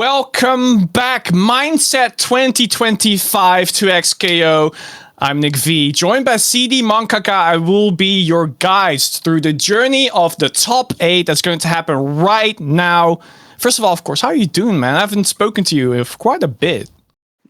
Welcome back, Mindset 2025 to XKO. I'm Nick V, joined by CD Mankaka. I will be your guide through the journey of the top 8 that's going to happen right now. First of all, of course, how are you doing, man? I haven't spoken to you for quite a bit.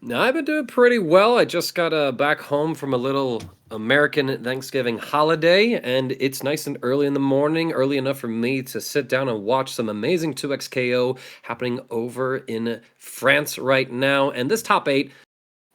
No, I've been doing pretty well. I just got back home from a little American Thanksgiving holiday, and it's nice and early in the morning, early enough for me to sit down and watch some amazing 2XKO happening over in France right now. And this top 8,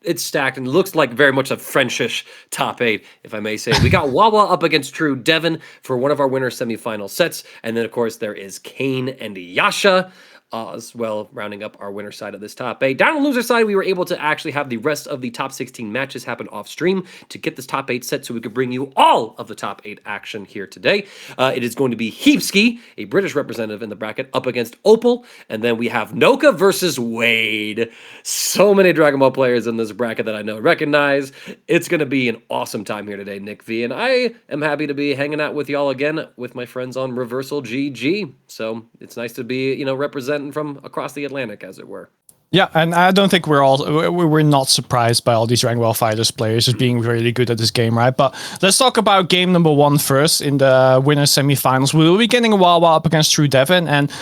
it's stacked and looks like very much a Frenchish top 8, if I may say. We got Wawa up against True Devon for one of our winner semifinal sets. And then, of course, there is Kane and Yasha as well, rounding up our winner side of this top 8. Down on the loser side, we were able to actually have the rest of the top 16 matches happen off stream to get this top 8 set so we could bring you all of the top 8 action here today. It is going to be Hesky, a British representative in the bracket, up against Opel. And then we have Noka versus Wade. So many Dragon Ball players in this bracket that I know and recognize. It's going to be an awesome time here today, Nick V. And I am happy to be hanging out with y'all again with my friends on reversalgg. So it's nice to be, representing from across the Atlantic, as it were. Yeah, and I don't think we're not surprised by all these Dragon Ball Fighters players just being really good at this game, right? But let's talk about game number 1 first in the winner semifinals. We will be getting Wawa up against True Devon, and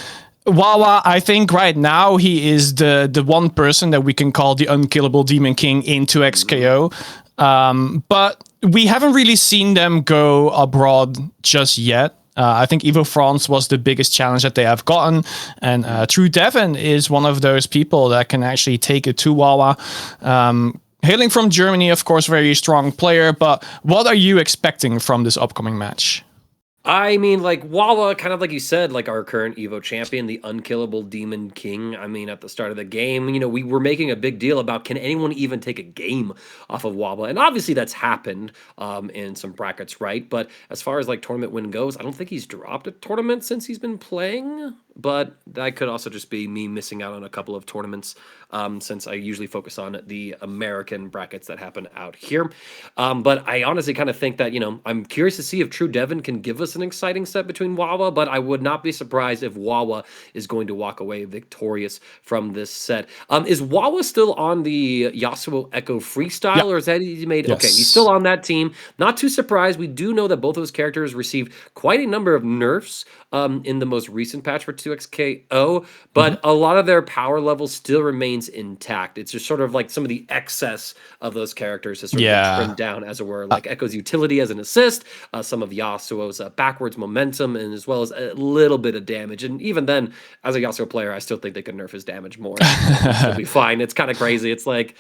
Wawa, I think right now he is the one person that we can call the unkillable Demon King into XKO. But we haven't really seen them go abroad just yet. I think Evo France was the biggest challenge that they have gotten, and True Devon is one of those people that can actually take it to Wawa. Hailing from Germany, of course, very strong player, but what are you expecting from this upcoming match? I mean, like, Wawa, kind of like you said, like our current EVO champion, the unkillable Demon King. I mean, at the start of the game, we were making a big deal about, can anyone even take a game off of Wawa? And obviously that's happened in some brackets, right? But as far as, like, tournament win goes, I don't think he's dropped a tournament since he's been playing. But that could also just be me missing out on a couple of tournaments since I usually focus on the American brackets that happen out here. But I honestly kind of think that, I'm curious to see if True Devon can give us an exciting set between Wawa, but I would not be surprised if Wawa is going to walk away victorious from this set. Is Wawa still on the Yasuo Echo freestyle, or is that he made? Yes. Okay, he's still on that team. Not too surprised. We do know that both of those characters received quite a number of nerfs in the most recent patch for 2XKO, but a lot of their power level still remains intact. It's just sort of like some of the excess of those characters has sort of trimmed down, as it were, like Echo's utility as an assist, some of Yasuo's backwards momentum, and as well as a little bit of damage. And even then, as a Yasuo player, I still think they could nerf his damage more. It'll be fine. It's kind of crazy. It's like...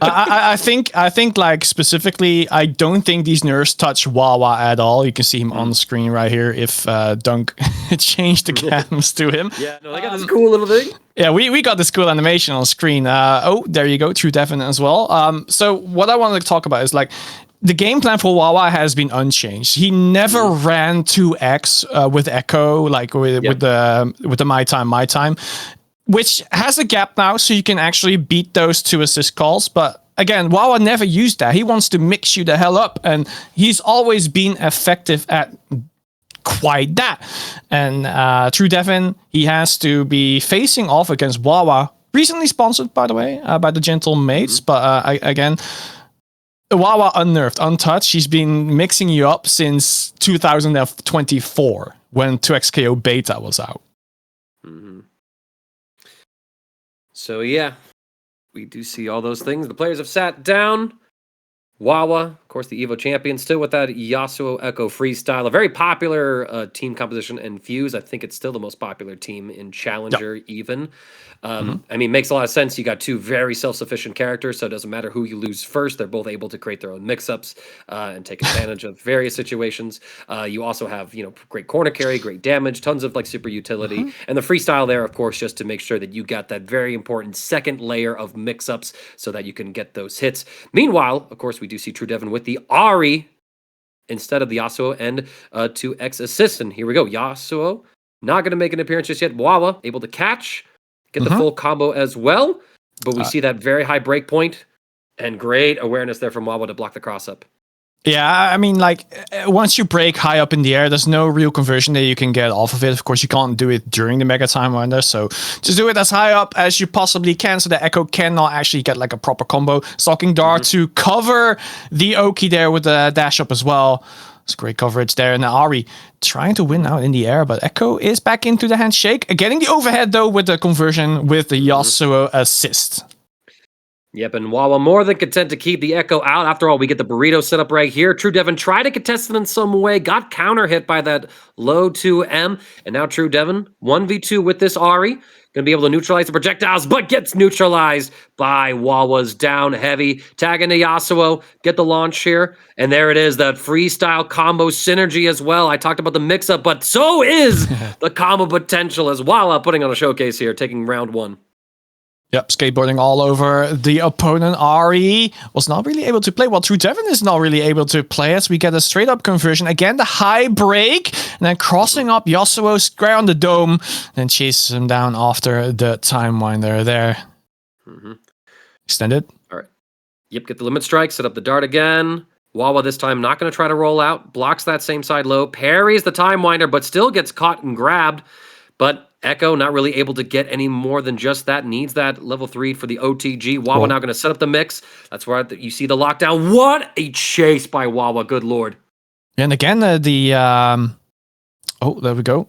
I think like specifically, I don't think these nerfs touch Wawa at all. You can see him on the screen right here if Dunk changed the cams to him. Yeah, no, they got this cool little thing. Yeah, we got this cool animation on screen. Oh, there you go, True Devon as well. So what I wanted to talk about is like the game plan for Wawa has been unchanged. He never ran 2x with Echo, like with the my time. Which has a gap now, so you can actually beat those 2 assist calls. But again, Wawa never used that. He wants to mix you the hell up, and he's always been effective at quite that. And True Devon, he has to be facing off against Wawa. Recently sponsored, by the way, by the Gentle Mates. But again, Wawa unnerved, untouched. He's been mixing you up since 2024, when 2XKO beta was out. So yeah, we do see all those things. The players have sat down. Wawa, of course, the EVO champion, still with that Yasuo Echo freestyle. A very popular team composition and Fuse. I think it's still the most popular team in Challenger even. I mean, makes a lot of sense. You got 2 very self-sufficient characters, so it doesn't matter who you lose first. They're both able to create their own mix-ups and take advantage of various situations. You also have, great corner carry, great damage, tons of like super utility. And the freestyle there, of course, just to make sure that you got that very important second layer of mix-ups so that you can get those hits. Meanwhile, of course, we do see True Devon with the Ari instead of the Yasuo and 2x assist. And here we go. Yasuo not going to make an appearance just yet. Wawa able to catch, get the full combo as well. But we see that very high break point and great awareness there from Wawa to block the cross up. Yeah, I mean, like, once you break high up in the air, there's no real conversion that you can get off of it. Of course, you can't do it during the Mega Time Winder, so just do it as high up as you possibly can so the Echo cannot actually get like a proper combo. Stalking Dart to cover the Oki there with the dash up as well. It's great coverage there. And Ari trying to win out in the air, but Echo is back into the handshake. Getting the overhead, though, with the conversion with the Yasuo assist. Yep, and Wawa more than content to keep the Echo out. After all, we get the burrito set up right here. True Devon tried to contest it in some way, got counter hit by that low 2M, and now True Devon 1v2 with this Ari. Gonna be able to neutralize the projectiles, but gets neutralized by Wawa's down heavy. Tag into Yasuo, get the launch here, and there it is, that freestyle combo synergy as well. I talked about the mix-up, but so is the combo potential as Wawa putting on a showcase here, taking round 1. Yep, skateboarding all over the opponent. Ari was not really able to play. Well, True Devon is not really able to play as we get a straight up conversion. Again, the high break, and then crossing up Yasuo square on the dome, then chases him down after the time winder there. Extended. All right. Yep, get the limit strike, set up the dart again. Wawa this time not going to try to roll out, blocks that same side low, parries the time winder, but still gets caught and grabbed. But Echo not really able to get any more than just that. Needs that level 3 for the OTG. Wawa now going to set up the mix. That's where you see the lockdown. What a chase by Wawa. Good lord. And again, oh, there we go.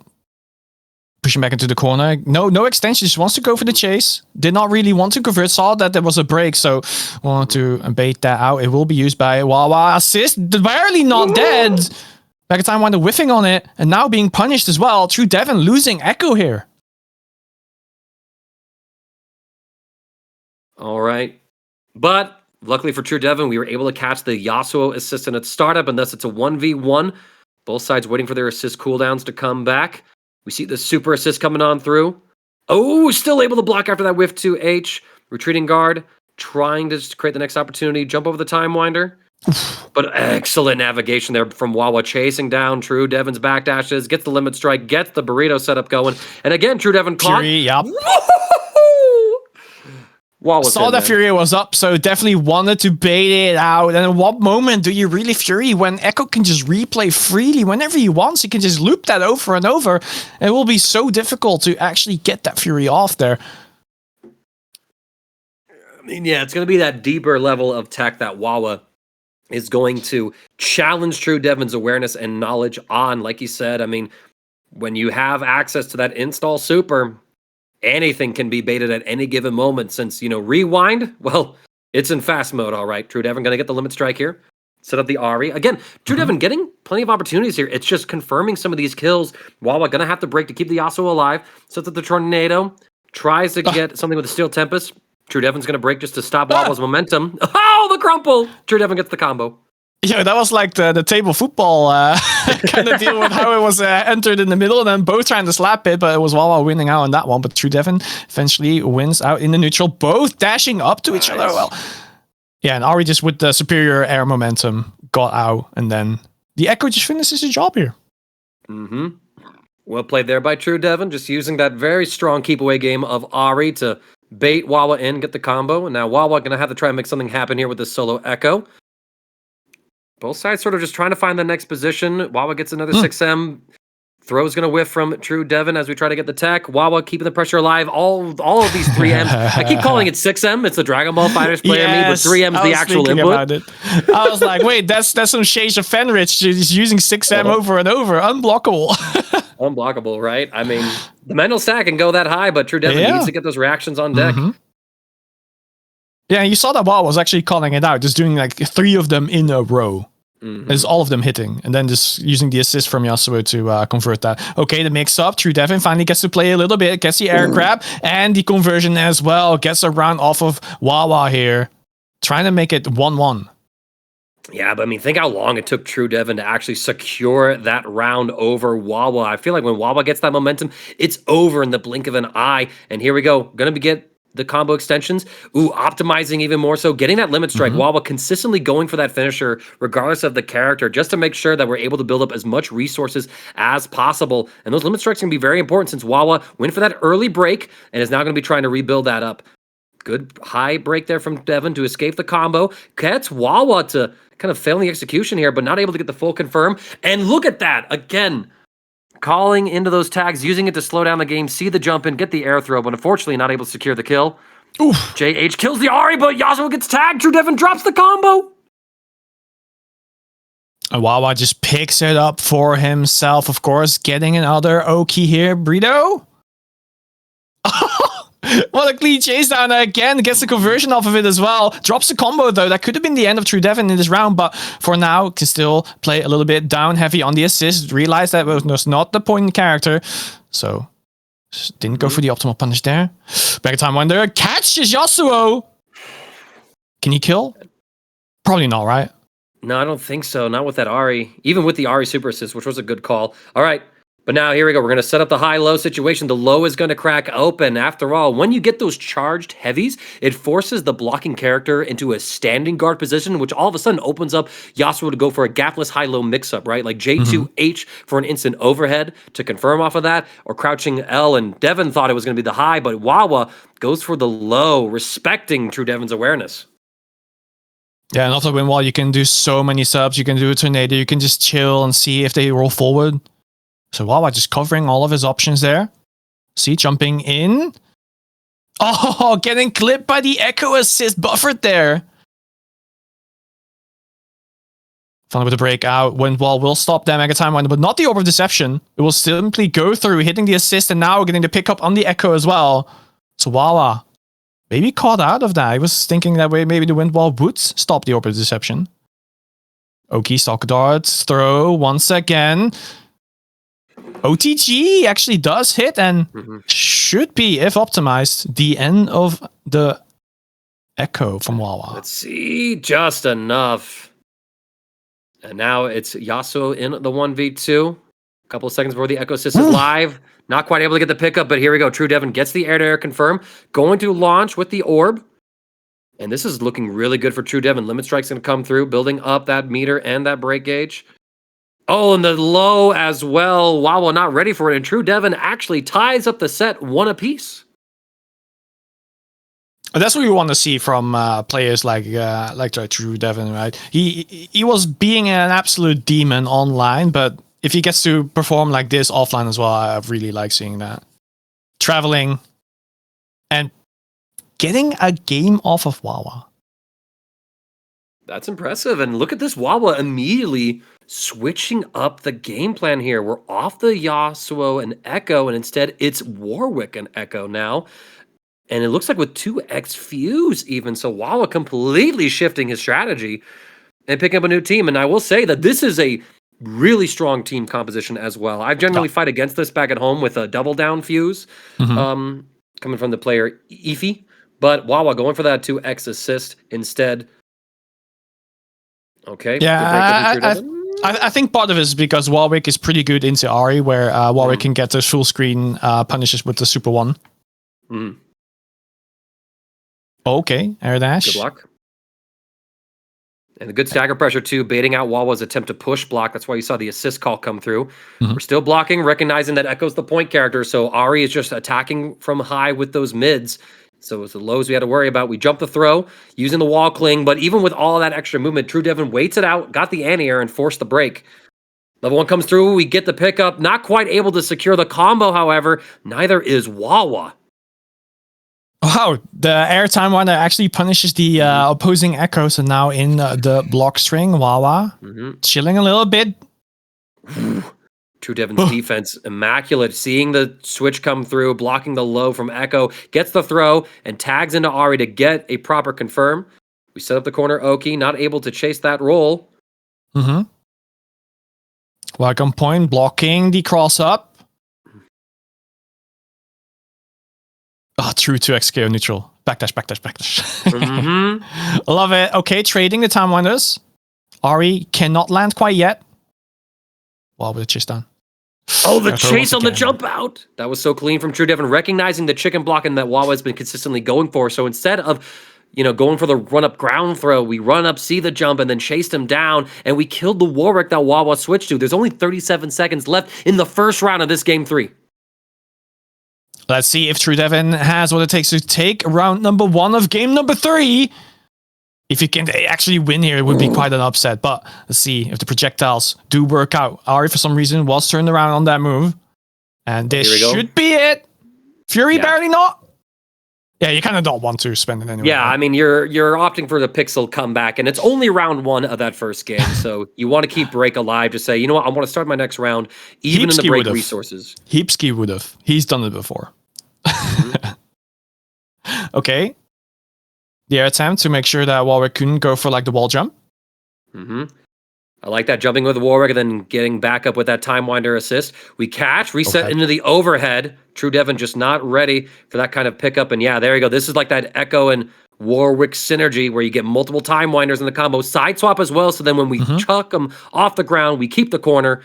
Pushing back into the corner. No extension. Just wants to go for the chase. Did not really want to convert. Saw that there was a break, so wanted to bait that out. It will be used by Wawa. Assist. Barely not dead. Back time Winder whiffing on it, and now being punished as well. True Devon losing Echo here. All right. But luckily for True Devon, we were able to catch the Yasuo assistant at startup, and thus it's a 1v1. Both sides waiting for their assist cooldowns to come back. We see the super assist coming on through. Oh, still able to block after that whiff 2H. Retreating guard, trying to just create the next opportunity. Jump over the time winder. But excellent navigation there from Wawa, chasing down True Devon's backdashes, gets the limit strike, gets the burrito setup going, and again True Devon caught. Fury, yep. Wawa saw that Fury was up, so definitely wanted to bait it out. And at what moment do you really Fury when Echo can just replay freely whenever he wants? He can just loop that over and over. It will be so difficult to actually get that Fury off there. I mean, yeah, it's going to be that deeper level of tech that Wawa is going to challenge True Devon's awareness and knowledge on. Like you said, I mean, when you have access to that install super, anything can be baited at any given moment. Since, rewind, well, it's in fast mode, all right. True Devon going to get the limit strike here. Set up the Ari. Again, True Devon getting plenty of opportunities here. It's just confirming some of these kills. Wawa going to have to break to keep the Yasuo alive. Sets up the Tornado. Tries to get something with the Steel Tempest. True Devon's going to break just to stop Wawa's momentum. Oh, the crumple! True Devon gets the combo. Yeah, that was like the table football kind of deal with how it was entered in the middle, and then both trying to slap it, but it was Wawa winning out on that one. But True Devon eventually wins out in the neutral, both dashing up to each other. Well, yeah, and Ari just with the superior air momentum got out, and then the Echo just finishes his job here. Well played there by True Devon, just using that very strong keep away game of Ari to bait Wawa in, get the combo, and now Wawa going to have to try and make something happen here with this solo Echo. Both sides sort of just trying to find the next position. Wawa gets another 6M. Throw's going to whiff from True Devon as we try to get the tech. Wawa keeping the pressure alive. All of these 3Ms. I keep calling it 6M. It's the Dragon Ball Fighters player me, but 3M is the actual input. I was like, wait, that's some shades of Fenrich just using 6M over and over. Unblockable. Unblockable, right? I mean, the mental stack can go that high, but True Devon needs to get those reactions on deck. Yeah, you saw that Wawa was actually calling it out, just doing like 3 of them in a row. There's all of them hitting, and then just using the assist from Yasuo to convert that. Okay, the mix up. True Devon finally gets to play a little bit, gets the air grab, and the conversion as well. Gets a round off of Wawa here, trying to make it 1-1. Yeah, but I mean, think how long it took True Devon to actually secure that round over Wawa. I feel like when Wawa gets that momentum, it's over in the blink of an eye. And here we go. Gonna get the combo extensions. Ooh, optimizing even more so. Getting that limit strike. Wawa consistently going for that finisher, regardless of the character, just to make sure that we're able to build up as much resources as possible. And those limit strikes can be very important since Wawa went for that early break and is now going to be trying to rebuild that up. Good high break there from Devon to escape the combo. Gets Wawa to kind of failing the execution here, but not able to get the full confirm. And look at that again. Calling into those tags, using it to slow down the game, see the jump in, get the air throw, but unfortunately not able to secure the kill. Oof. JH kills the Ahri, but Yasuo gets tagged. True Devon drops the combo. And Wawa just picks it up for himself, of course, getting another Oki here. Brito. What a clean chase down again. Gets the conversion off of it as well. Drops the combo though. That could have been the end of True Devon in this round, but for now can still play a little bit down heavy on the assist. Realized that was not the point in character. So didn't go for the optimal punish there. Back time wonder. Catches Yasuo. Can he kill? Probably not, right? No, I don't think so. Not with that Ahri. Even with the Ahri super assist, which was a good call. All right. But now here we go. We're going to set up the high-low situation. The low is going to crack open. After all, when you get those charged heavies, it forces the blocking character into a standing guard position, which all of a sudden opens up Yasuo to go for a gapless high-low mix-up, right? Like J2H for an instant overhead to confirm off of that, or crouching L, and Devon thought it was going to be the high, but Wawa goes for the low, respecting True Devon's awareness. Yeah, and after Windwall, you can do so many subs. You can do a tornado. You can just chill and see if they roll forward. So Wawa just covering all of his options there. See, jumping in. Oh, getting clipped by the echo assist, buffered there. Fun with the breakout. Windwall will stop them Mega Time Wonder, but not the Orb of Deception. It will simply go through, hitting the assist, and now getting the pickup on the echo as well. So Wawa maybe caught out of that. He was thinking that way maybe the Windwall would stop the Orb of Deception. Oki, stock darts, throw once again. OTG actually does hit and should be, if optimized, the end of the echo from Wawa. Let's see, just enough. And now it's Yasuo in the 1v2. A couple of seconds before the echo assist is live. Not quite able to get the pickup, but here we go. True Devon gets the air-to-air confirm. Going to launch with the orb. And this is looking really good for True Devon. Limit Strike's going to come through, building up that meter and that break gauge. Oh, and the low as well. Wawa not ready for it. And True Devon actually ties up the set one apiece. That's what we want to see from players like True Devon, right? He was being an absolute demon online, but if he gets to perform like this offline as well, I really like seeing that. Traveling and getting a game off of Wawa. That's impressive. And look at this Wawa immediately switching up the game plan here. We're off the Yasuo and Echo, and instead it's Warwick and Echo now. And it looks like with 2x Fuse even. So Wawa completely shifting his strategy and picking up a new team. And I will say that this is a really strong team composition as well. I generally fight against this back at home with a double down Fuse coming from the player Ify. But Wawa going for that 2x assist instead. Okay. Yeah, I think part of it is because Warwick is pretty good into Ahri, where Warwick can get those full screen punishes with the Super 1. Okay, air dash. Good luck. And the good stagger pressure too, baiting out Wawa's attempt to push block. That's why you saw the assist call come through. We're still blocking, recognizing that Echo's the point character, so Ahri is just attacking from high with those mids. So it's the lows we had to worry about. We jumped the throw, using the wall cling, but even with all that extra movement, True Devon waits it out, got the anti-air, and forced the break. Level 1 comes through, we get the pickup. Not quite able to secure the combo, however. Neither is Wawa. Wow, the airtime one actually punishes the opposing Echo, so now in the block string, Wawa chilling a little bit. True Devon's defense, immaculate. Seeing the switch come through, blocking the low from Echo, gets the throw, and tags into Ahri to get a proper confirm. We set up the corner, Oki, not able to chase that roll. Welcome point, blocking the cross up. Oh, true 2x KO neutral. Backdash, backdash, backdash. Love it. Okay, trading the time wonders. Ahri cannot land quite yet. Wow, with a chase down. Oh, the chase on the jump out. That was so clean from True Devon, recognizing the chicken blocking that Wawa has been consistently going for. So instead of, going for the run-up ground throw, we run up, see the jump, and then chased him down, and we killed the Warwick that Wawa switched to. There's only 37 seconds left in the first round of this game 3. Let's see if True Devon has what it takes to take round number 1 of game number 3. If you can actually win here, it would be quite an upset. But let's see if the projectiles do work out. Ari, for some reason, was turned around on that move. And this should be it. Fury barely not. Yeah, you kind of don't want to spend it anyway. Yeah, right? I mean, you're opting for the pixel comeback, and it's only round 1 of that first game, so you want to keep break alive to say, you know what, I want to start my next round, even in the break resources. Hesky would have. He's done it before. Okay. The air attempt to make sure that Warwick couldn't go for like the wall jump. I like that, jumping with Warwick and then getting back up with that time winder assist. We catch, reset into the overhead. True Devon just not ready for that kind of pickup. And yeah, there you go. This is like that Echo and Warwick synergy where you get multiple time winders in the combo. Side swap as well. So then when we chuck them off the ground, we keep the corner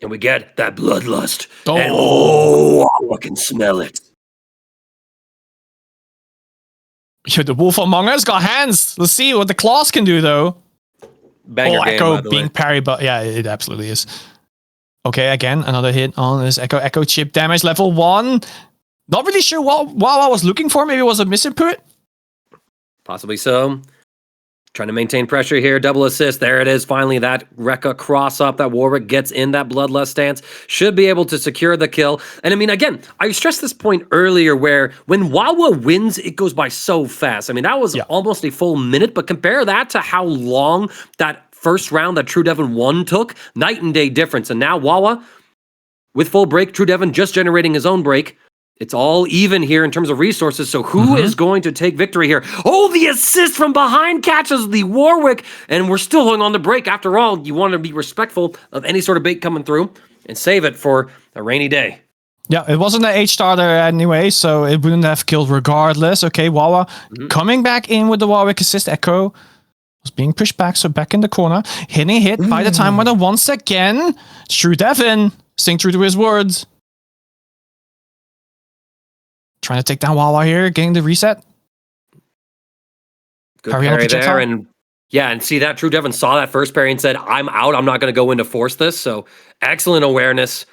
and we get that bloodlust. And I can smell it. Yo, the wolf among us got hands. Let's see what the claws can do though. Banger game, Echo being parried, but yeah, it absolutely is. Okay, again, another hit on this Echo. Echo chip damage level 1. Not really sure what I was looking for. Maybe it was a misinput. Possibly so. Trying to maintain pressure here. Double assist. There it is. Finally, that Rekka cross up that Warwick gets in that bloodlust stance. Should be able to secure the kill. And I mean, again, I stressed this point earlier where when Wawa wins, it goes by so fast. I mean, that was almost a full minute, but compare that to how long that first round that True Devon won took. Night and day difference. And now Wawa, with full break, True Devon just generating his own break. It's all even here in terms of resources, so who is going to take victory here? Oh, the assist from behind catches the Warwick, and we're still holding on to break. After all, you want to be respectful of any sort of bait coming through and save it for a rainy day. Yeah, it wasn't an H-starter anyway, so it wouldn't have killed regardless. Okay, Wawa coming back in with the Warwick assist. Echo was being pushed back, so back in the corner. Hitting hit by the time winner once again. True Devon, staying true to his words. Trying to take down Wawa here, getting the reset. Good parry there, and see that True Devon saw that first parry and said, I'm out, I'm not going to go in to force this, so excellent awareness.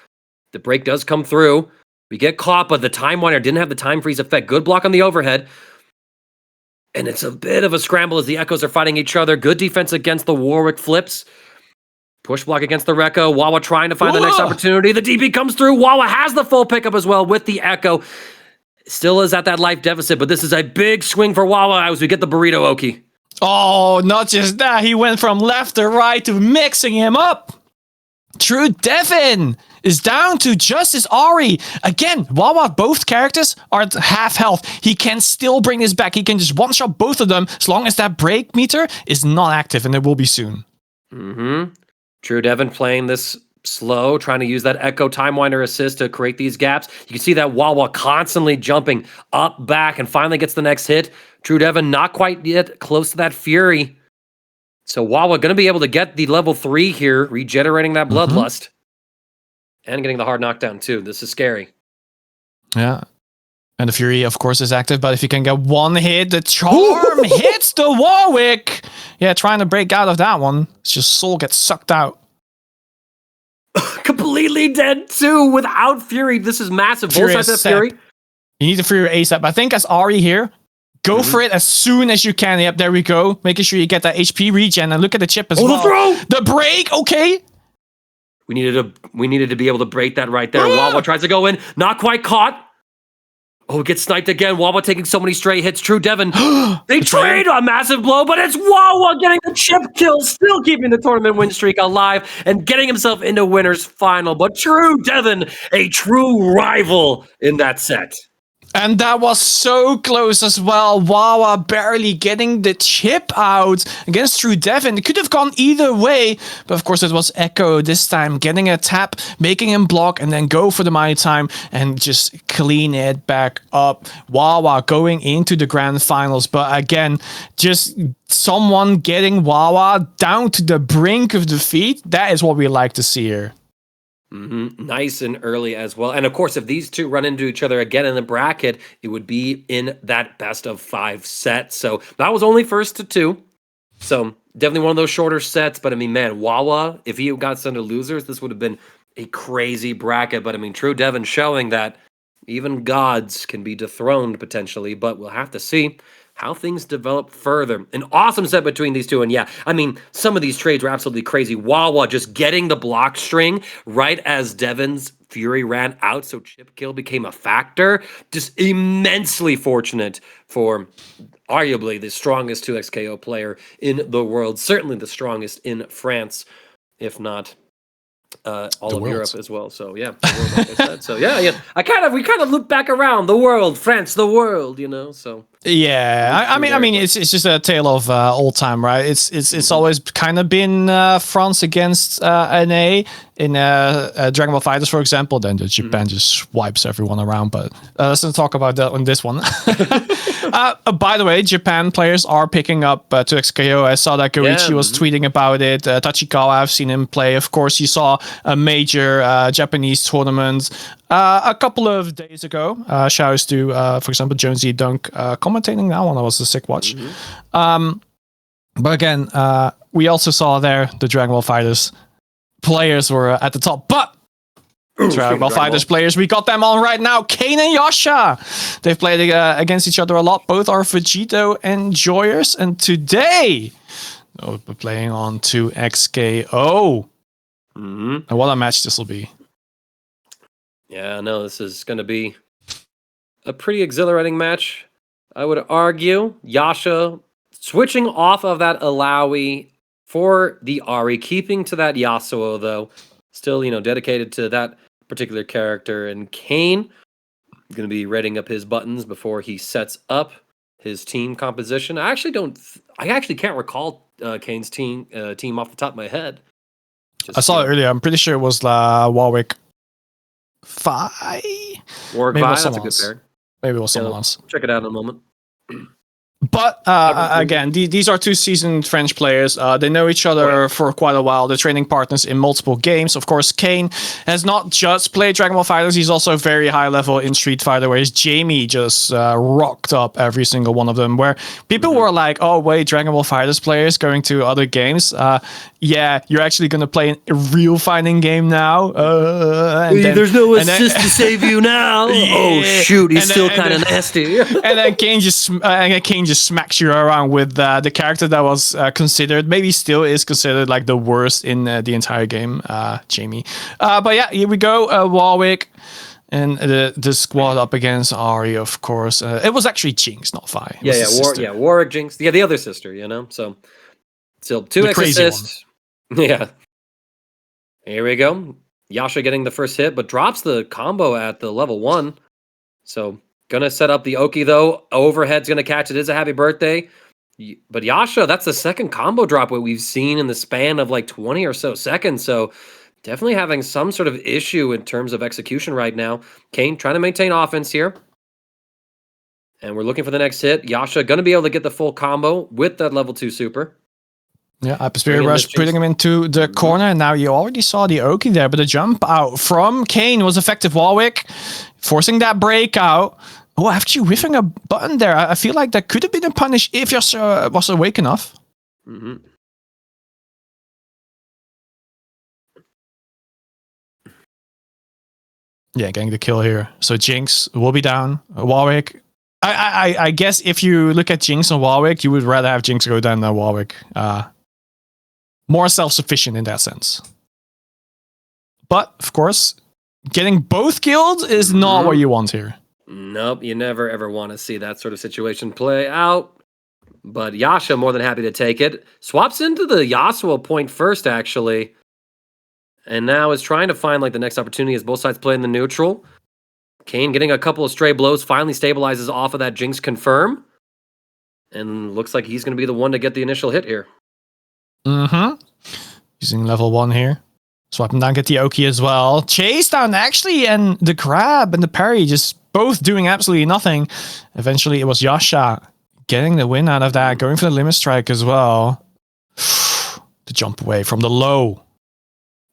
The break does come through. We get caught, but the time winder didn't have the time freeze effect. Good block on the overhead. And it's a bit of a scramble as the Echoes are fighting each other. Good defense against the Warwick flips. Push block against the Rekka. Wawa trying to find the next opportunity. The DP comes through. Wawa has the full pickup as well with the Echo. Still is at that life deficit, but this is a big swing for Wawa as we get the burrito Oki. Oh, not just that. He went from left to right to mixing him up. True Devon is down to just as Ari. Again, Wawa, both characters are at half health. He can still bring this back. He can just one-shot both of them as long as that break meter is not active, and it will be soon. True Devon playing this slow, trying to use that Echo time winder assist to create these gaps. You can see that Wawa constantly jumping up, back, and finally gets the next hit. True Devon not quite yet close to that Fury. So Wawa going to be able to get the level 3 here, regenerating that bloodlust. And getting the hard knockdown too. This is scary. Yeah. And the Fury, of course, is active, but if you can get one hit, the charm hits the Warwick. Yeah, trying to break out of that one. It's just soul gets sucked out. Completely dead too without Fury. This is massive. Both sides of Fury. You need the Fury ASAP. I think as Ari here, go for it as soon as you can. Yep, there we go. Making sure you get that HP regen and look at the chip as well. The throw! The break, okay. We needed to be able to break that right there. Wawa tries to go in, not quite caught. Oh, gets sniped again. Wawa taking so many straight hits. True Devon. They trade a massive blow, but it's Wawa getting the chip kill, still keeping the tournament win streak alive and getting himself into winner's final. But True Devon, a true rival in that set. And that was so close as well. Wawa barely getting the chip out against True Devon. It could have gone either way, but of course it was Echo this time getting a tap, making him block, and then go for the Mighty Time and just clean it back up. Wawa going into the grand finals, but again, just someone getting Wawa down to the brink of defeat. That is what we like to see here. Nice and early as well. And of course, if these two run into each other again in the bracket, it would be in that best of 5 set. So that was only first to 2. So definitely one of those shorter sets. But I mean, man, Wawa, if he got sent to losers, this would have been a crazy bracket. But I mean, True Devon showing that Even gods can be dethroned potentially, but we'll have to see how things develop further. An awesome set between these two. And yeah, I mean, some of these trades were absolutely crazy. Wawa just getting the block string right as Devon's Fury ran out, so chip kill became a factor. Just immensely fortunate for arguably the strongest 2xKO player in the world. Certainly the strongest in France, if not all of Europe as well. So yeah, the world, like I said. So yeah, we kind of look back around the world, France, the world, So yeah, I mean, it's just a tale of old time, right? It's always kind of been France against NA in Dragon Ball Fighters, for example. Then Japan just wipes everyone around. But let's not talk about that on this one. By the way, Japan players are picking up 2xKO. I saw that Goichi was tweeting about it. Tachikawa, I've seen him play. Of course, you saw a major Japanese tournament a couple of days ago. Shouts to, for example, Jonesy Dunk commentating that one. That was a sick watch. But again, we also saw there the Dragon Ball Fighters players were at the top. But Dragon Ball Fighters players, we got them on right now. Kane and Yasha. They've played against each other a lot. Both are Vegito enjoyers. And today, they'll be playing on 2xKO. And what a match this will be. Yeah, no, this is going to be a pretty exhilarating match. I would argue Yasha switching off of that Alawi for the Ari, keeping to that Yasuo, though. Still, dedicated to that particular character. And Kane going to be readying up his buttons before he sets up his team composition. I actually can't recall Kane's team off the top of my head. I saw it earlier. I'm pretty sure it was Warwick 5. Warwick 5, that's a good pair. Maybe it was someone else. Check it out in a moment. But again, these are two seasoned French players. They know each other for quite a while. They're training partners in multiple games. Of course, Kane has not just played Dragon Ball Fighters. He's also very high level in Street Fighter, whereas Jamie just rocked up every single one of them. Where people were like, oh, wait, Dragon Ball Fighters players going to other games. Yeah, you're actually going to play a real fighting game now. There's no assist to save you now. Yeah. Oh, shoot, he's still kind of nasty. and then Kane just smacks you around with the character that was considered, maybe still is considered like the worst in the entire game, Jamie. But yeah, here we go, Warwick. And the squad up against Ari, of course. It was actually Jinx, not Fi. Warwick, Jinx. Yeah, the other sister, So still 2x assists. Yeah. Here we go. Yasha getting the first hit, but drops the combo at the level 1. So gonna set up the Oki, though. Overhead's gonna catch it. Is a happy birthday. But Yasha, that's the second combo drop what we've seen in the span of like 20 or so seconds. So definitely having some sort of issue in terms of execution right now. Kane trying to maintain offense here. And we're looking for the next hit. Yasha gonna be able to get the full combo with that level 2 super. Yeah, Spirit Rush putting him into the corner. And now you already saw the Oki there, but the jump out from Kane was effective. Warwick forcing that breakout. Oh, after you whiffing a button there, I feel like that could have been a punish if Yasha was awake enough. Yeah, getting the kill here. So Jinx will be down. Warwick. I guess if you look at Jinx and Warwick, you would rather have Jinx go down than Warwick. More self-sufficient in that sense. But, of course, getting both killed is not what you want here. Nope, you never ever want to see that sort of situation play out. But Yasha more than happy to take it. Swaps into the Yasuo point first, actually. And now is trying to find like the next opportunity as both sides play in the neutral. Kane getting a couple of stray blows, finally stabilizes off of that Jinx confirm. And looks like he's going to be the one to get the initial hit here. Using level 1 here. Swap him down, get the Oki as well. Chase down, actually, and the grab and the parry just both doing absolutely nothing. Eventually, it was Yasha getting the win out of that, going for the limit strike as well. The jump away from the low.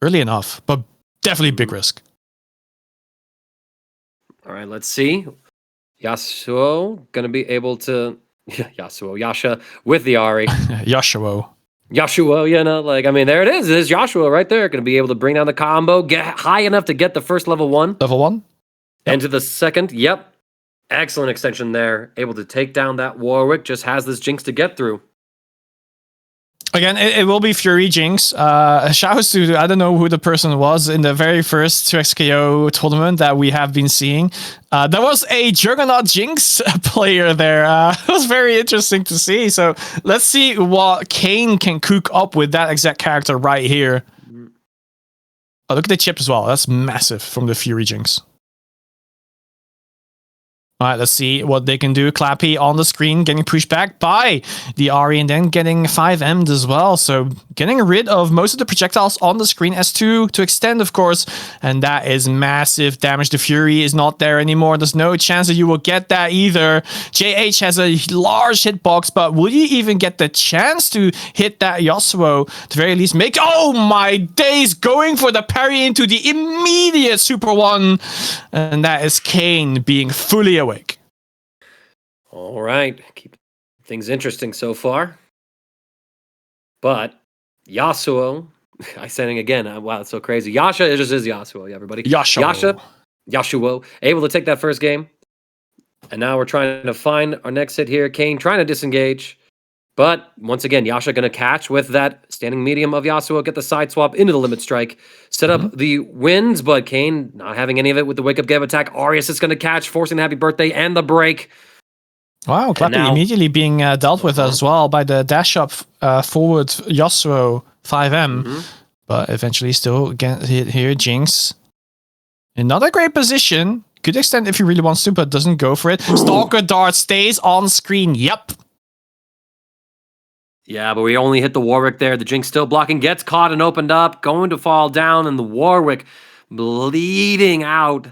Early enough, but definitely big risk. All right, let's see. Yasuo going to be able to... Yasha with the Ari. Yasuo, there it is. There's Joshua right there. Going to be able to bring down the combo, get high enough to get the first level 1. Level 1? Into the second. Yep. Excellent extension there. Able to take down that Warwick. Just has this Jinx to get through. Again, it will be Fury Jinx. Shouts to, I don't know who the person was in the very first 2xKO tournament that we have been seeing. There was a Juggernaut Jinx player there. It was very interesting to see. So let's see what Kane can cook up with that exact character right here. Oh, look at the chip as well. That's massive from the Fury Jinx. All right, let's see what they can do. Clappy on the screen, getting pushed back by the Ahri, and then getting 5M'd as well. So getting rid of most of the projectiles on the screen. S2 to extend, of course, and that is massive damage. The Fury is not there anymore. There's no chance that you will get that either. JH has a large hitbox, but will you even get the chance to hit that Yasuo? At the very least, make... Oh my days! Going for the parry into the immediate Super 1. And that is Kane being fully awake. All right. Keep things interesting so far. But Yasuo, I said it again. Wow, it's so crazy. Yasha, it just is Yasuo, everybody. Yasuo, able to take that first game. And now we're trying to find our next hit here. Kane trying to disengage. But once again, Yasha going to catch with that standing medium of Yasuo, get the side swap into the limit strike, set up the wins, but Kane not having any of it with the wake up game attack. Arius is going to catch, forcing the happy birthday and the break. Wow, Clappy immediately being dealt with as well by the dash up forward Yasuo 5M, but eventually still get hit here. Jinx in not a great position. Could extend if he really wants to, but doesn't go for it. Stalker Dart stays on screen. Yep. Yeah, but we only hit the Warwick there. The Jinx still blocking, gets caught and opened up, going to fall down, and the Warwick bleeding out,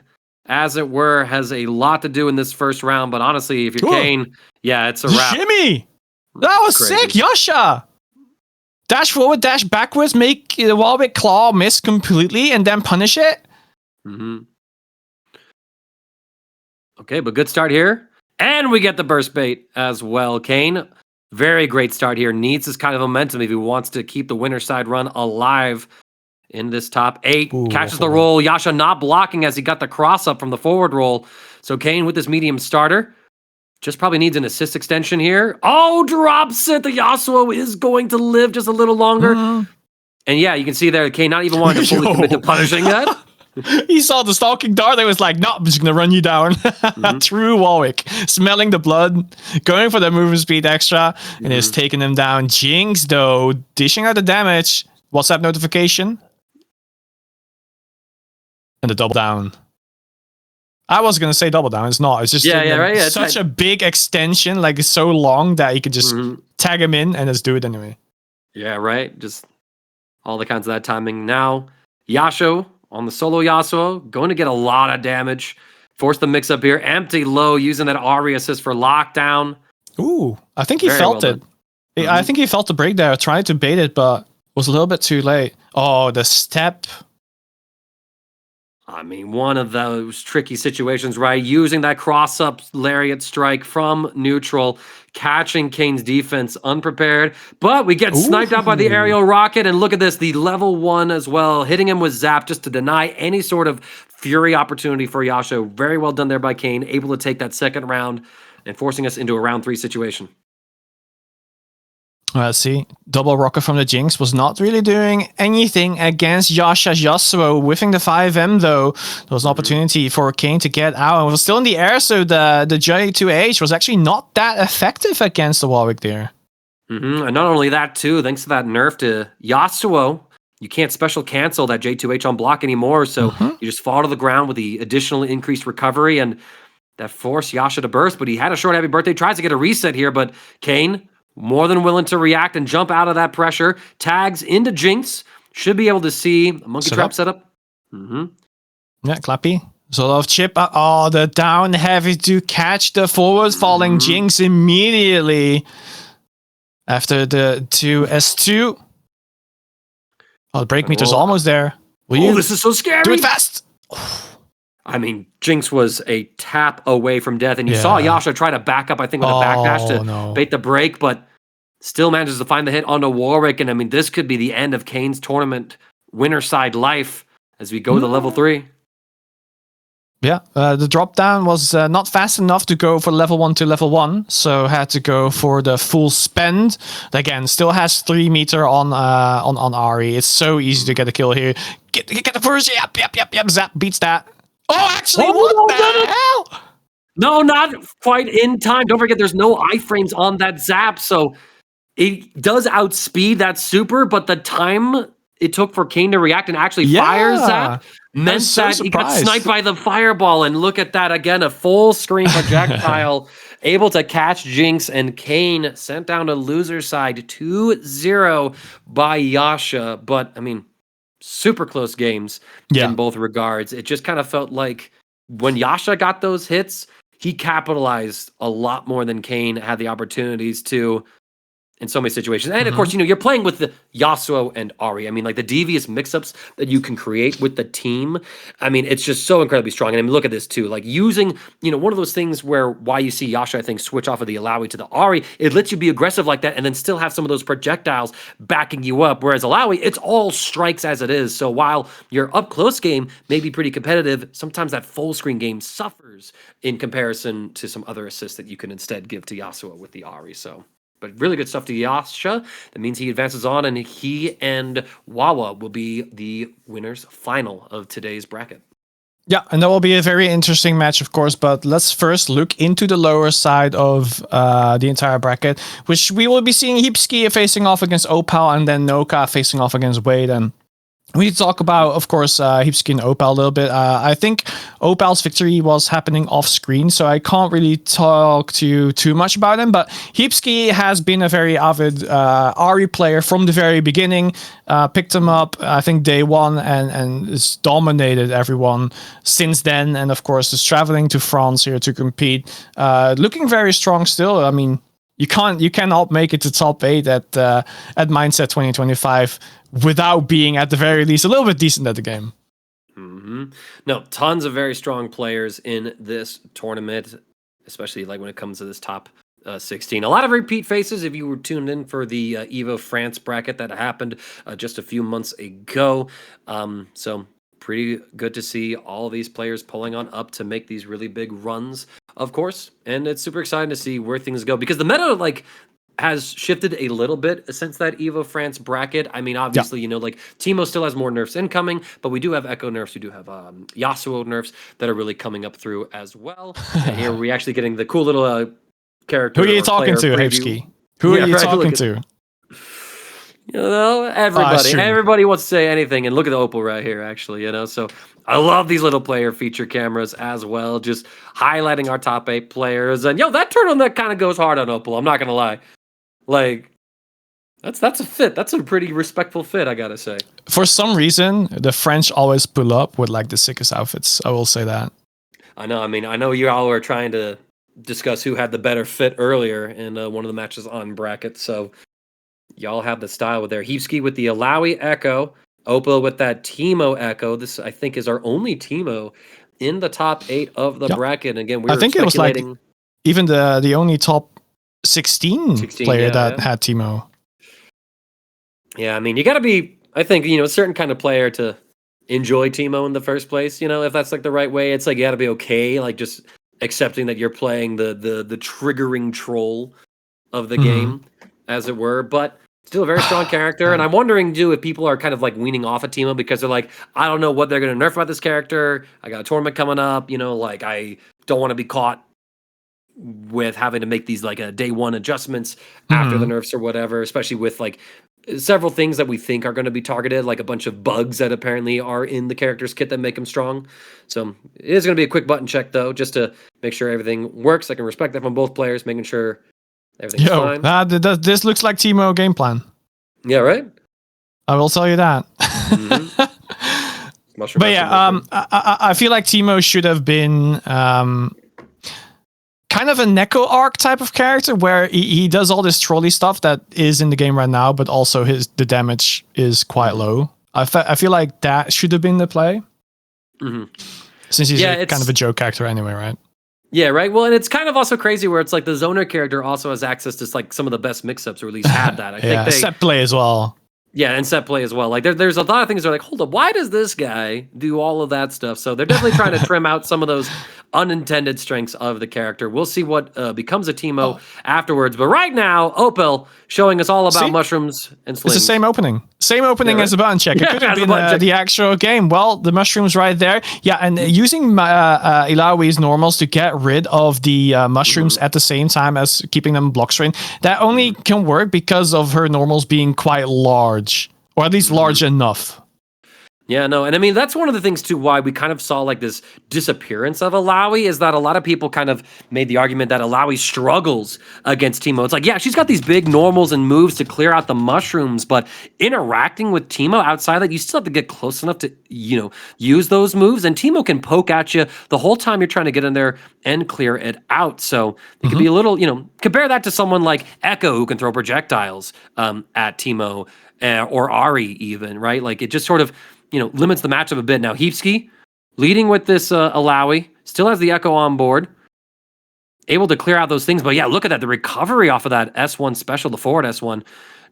as it were, has a lot to do in this first round. But honestly, if you're Kane, yeah, it's a wrap. Shimmy! That was sick, Yasha! Dash forward, dash backwards, make the Warwick claw miss completely, and then punish it. Okay, but good start here. And we get the burst bait as well, Kane. Very great start here. Needs this kind of momentum if he wants to keep the winner side run alive in this top 8. Catches the roll. Yasha not blocking as he got the cross up from the forward roll. So Kane with this medium starter. Just probably needs an assist extension here. Oh, drops it. The Yasuo is going to live just a little longer. And yeah, you can see there, Kane not even wanting to fully commit to punishing that. He saw the stalking dart. They was like, no, I'm just going to run you down. True Warwick. Smelling the blood. Going for the movement speed extra. And is taking him down. Jinx, though. Dishing out the damage. WhatsApp notification. And the double down. I was going to say double down. It's not. It's just such a big extension. Like, it's so long that you could just tag him in and just do it anyway. Yeah, right. Just all the kinds of that timing. Now, Yasha on the solo Yasuo, going to get a lot of damage. Force the mix up here. Empty low, using that Ahri assist for lockdown. Ooh, I think he felt it. I think he felt the break there. Tried to bait it, but was a little bit too late. Oh, the step. I mean, one of those tricky situations, right? Using that cross-up lariat strike from neutral, catching Kane's defense unprepared, but we get sniped out by the aerial rocket, and look at this, the level 1 as well, hitting him with Zap just to deny any sort of fury opportunity for Yasha. Very well done there by Kane, able to take that second round and forcing us into a round 3 situation. Let's see. Double rocket from the Jinx was not really doing anything against Yasha's Yasuo. Whiffing the 5M, though. There was an opportunity for Kane to get out. And it was still in the air, so the J2H was actually not that effective against the Warwick there. And not only that, too, thanks to that nerf to Yasuo, you can't special cancel that J2H on block anymore, so you just fall to the ground with the additional increased recovery, and that forced Yasha to burst, but he had a short happy birthday, tries to get a reset here, but Kane more than willing to react and jump out of that pressure. Tags into Jinx. Should be able to see a monkey trap setup. Yeah, Clappy. Sort of chip. Oh, the down heavy to catch the forward falling Jinx immediately. After the 2S2. Oh, the break meter's almost there. This is so scary. Do it fast. I mean, Jinx was a tap away from death, and you saw Yasha try to back up, I think, with a backdash to bait the break, but still manages to find the hit onto Warwick, and I mean, this could be the end of Kane's tournament winner side life as we go to level 3. Yeah, the drop down was not fast enough to go for level 1 to level 1, so had to go for the full spend. Again, still has 3 meter on Ari. It's so easy to get a kill here. Get the first. Yep. Zap beats that. Oh, actually, what the hell? No, not quite in time. Don't forget, there's no iframes on that zap, so it does outspeed that super, but the time it took for Kane to react and actually fire zap meant that he got sniped by the fireball. And look at that again, a full screen projectile able to catch Jinx, and Kane sent down to loser side 2-0 by Yasha. But I mean, super close games in both regards. It just kind of felt like when Yasha got those hits, he capitalized a lot more than Kane had the opportunities to in so many situations. And of course, you're playing with the Yasuo and Ari. I mean, like the devious mix-ups that you can create with the team. I mean, it's just so incredibly strong. And I mean, look at this too. Like using, one of those things why you see Yasha, I think, switch off of the Alawi to the Ari, it lets you be aggressive like that and then still have some of those projectiles backing you up. Whereas Alawi, it's all strikes as it is. So while your up-close game may be pretty competitive, sometimes that full-screen game suffers in comparison to some other assists that you can instead give to Yasuo with the Ari. So... but really good stuff to Yasha. That means he advances on, and he and Wawa will be the winners final of today's bracket. Yeah, and that will be a very interesting match, of course. But let's first look into the lower side of the entire bracket, which we will be seeing Hesky facing off against Opel, and then Noka facing off against Wade. And we need to talk about, of course, Hesky and Opel a little bit. I think Opel's victory was happening off screen, so I can't really talk to you too much about him. But Hesky has been a very avid Ari player from the very beginning. Picked him up, I think, day one, and has dominated everyone since then. And of course, is traveling to France here to compete. Looking very strong still. I mean, you cannot make it to top 8 at Mindset 2025 without being at the very least a little bit decent at the game. No, tons of very strong players in this tournament, especially like when it comes to this top 16. A lot of repeat faces if you were tuned in for the Evo France bracket that happened just a few months ago. So pretty good to see all these players pulling on up to make these really big runs, of course. And it's super exciting to see where things go because the meta, has shifted a little bit since that Evo France bracket. I mean, obviously, Teemo still has more nerfs incoming, but we do have Echo nerfs. We do have Yasuo nerfs that are really coming up through as well. And here we're actually getting the cool little character. Who are you talking to, Hesky? Who are you talking to? Everybody. Everybody wants to say anything. And look at the Opel right here, actually, So I love these little player feature cameras as well, just highlighting our top 8 players. And, that turtleneck kind of goes hard on Opel. I'm not going to lie. That's a fit. That's a pretty respectful fit, I gotta say. For some reason, the French always pull up with the sickest outfits. I will say that. I know. I mean, I know you all were trying to discuss who had the better fit earlier in one of the matches on bracket. So y'all have the style with their Hesky with the Alawi Echo, Opel with that Teemo Echo. This I think is our only Teemo in the top 8 of the bracket. And again, I think it was even the only top 16 player that had Teemo. Yeah, I mean, you got to be, I think, a certain kind of player to enjoy Teemo in the first place. If that's the right way, it's you got to be okay, just accepting that you're playing the triggering troll of the game, as it were. But still a very strong character. And I'm wondering, too, if people are kind of weaning off of Teemo because they're I don't know what they're going to nerf about this character. I got a tournament coming up. I don't want to be caught with having to make these day one adjustments after the nerfs or whatever, especially with several things that we think are going to be targeted, like a bunch of bugs that apparently are in the character's kit that make them strong. So it is going to be a quick button check though, just to make sure everything works. I can respect that from both players, making sure everything's fine. This looks like Teemo game plan. Yeah, right? I will tell you that. But yeah, I feel like Teemo should have been kind of a Neko arc type of character where he does all this trolley stuff that is in the game right now, but also the damage is quite low. I feel like that should have been the play. Since he's kind of a joke character anyway, right? Yeah, right. Well, and it's kind of also crazy where it's the zoner character also has access to some of the best mix-ups, or at least had that. I think set play as well. Yeah, and set play as well. Like there's a lot of things that are like, hold up, why does this guy do all of that stuff? So they're definitely trying to trim out some of those unintended strengths of the character. We'll see what becomes a Teemo afterwards. But right now, Opel showing us all about See? mushrooms and slings. It's the same opening. Same opening right? as a button check. It Yeah, could have as a been button check. the actual game. Well, the mushrooms right there. Yeah, and using Ilawi's normals to get rid of the mushrooms at the same time as keeping them block strain, that only can work because of her normals being quite large. Or at least large enough. Yeah, no, and I mean, that's one of the things, too, why we kind of saw, like, this disappearance of Ilawi, is that a lot of people kind of made the argument that Ilawi struggles against Teemo. It's like, yeah, she's got these big normals and moves to clear out the mushrooms, but interacting with Teemo outside that, you still have to get close enough to, use those moves, and Teemo can poke at you the whole time you're trying to get in there and clear it out. So it could be a little, compare that to someone like Echo, who can throw projectiles at Teemo, or Ari even, right? Like, it just sort of limits the matchup a bit. Now, Hesky leading with this Ilawi, still has the Echo on board, able to clear out those things. But yeah, look at that. The recovery off of that S1 special, the forward S1,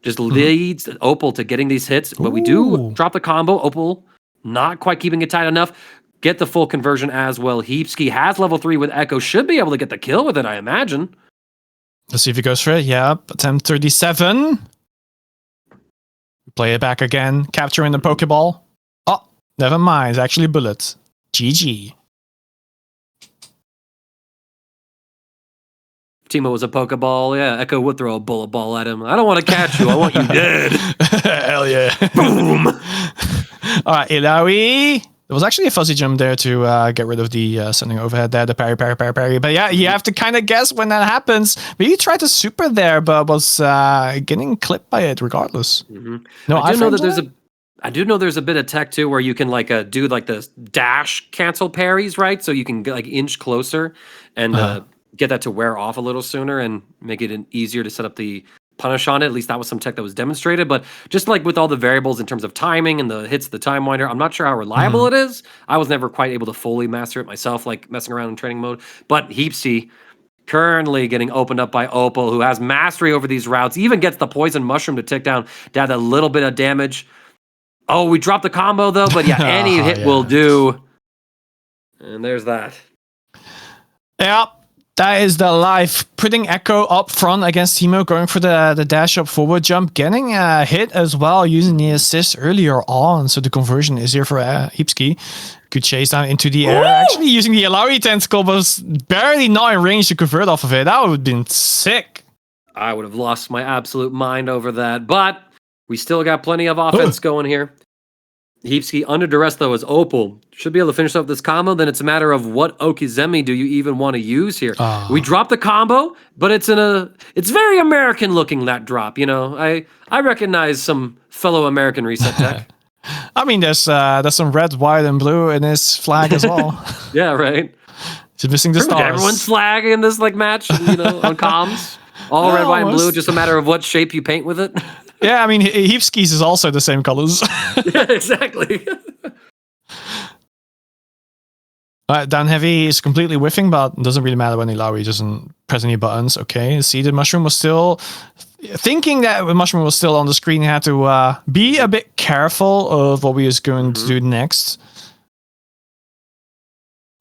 just leads Opel to getting these hits. But we do drop the combo. Opel not quite keeping it tight enough. Get the full conversion as well. Hesky has level 3 with Echo. Should be able to get the kill with it, I imagine. Let's see if he goes for it. Yep, attempt 37. Play it back again, capturing the Pokeball. Oh, never mind. It's actually bullets. GG. Teemo was a Pokeball. Yeah, Echo would throw a bullet ball at him. I don't want to catch you. I want you dead. Hell yeah. Boom. All right, Ilawi. There was actually a fuzzy jump there to get rid of the sending overhead there, the parry. But yeah, you have to kind of guess when that happens. But he tried to super there, but was getting clipped by it regardless. No, I do know there's a bit of tech too where you can do like the dash cancel parries, right? So you can like inch closer and get that to wear off a little sooner and make it easier to set up the punish on it. At least that was some tech that was demonstrated. But just like with all the variables in terms of timing and the hits, the time winder, I'm not sure how reliable it is. I was never quite able to fully master it myself, like messing around in training mode. But Hesky currently getting opened up by Opel, who has mastery over these routes, even gets the poison mushroom to tick down to add a little bit of damage. Oh, we dropped the combo though, but yeah, any hit will do. And there's that. Yeah. That is the life. Putting Echo up front against Teemo, going for the dash up forward jump, getting a hit as well, using the assist earlier on. So the conversion is here for Hesky. Good chase down into the air. Actually using the Ilawi tentacle, but was barely not in range to convert off of it. That would have been sick. I would have lost my absolute mind over that, but we still got plenty of offense going here. Hesky under duress though as Opel should be able to finish up this combo. Then it's a matter of what Okizemi do you even want to use here. We drop the combo, but it's very American looking, that drop. I recognize some fellow American reset tech. I mean, there's some red, white, and blue in his flag as well. Yeah, right. He's missing the stars. Everyone's flag in this match, on comms. All red, white, and blue. Just a matter of what shape you paint with it. Yeah, I mean, Hesky's is also the same colors. Yeah, exactly. Down heavy is completely whiffing, but it doesn't really matter when Ilawi doesn't press any buttons. Okay, see, the mushroom was still... Thinking that the mushroom was still on the screen, he had to be a bit careful of what we was going to do next.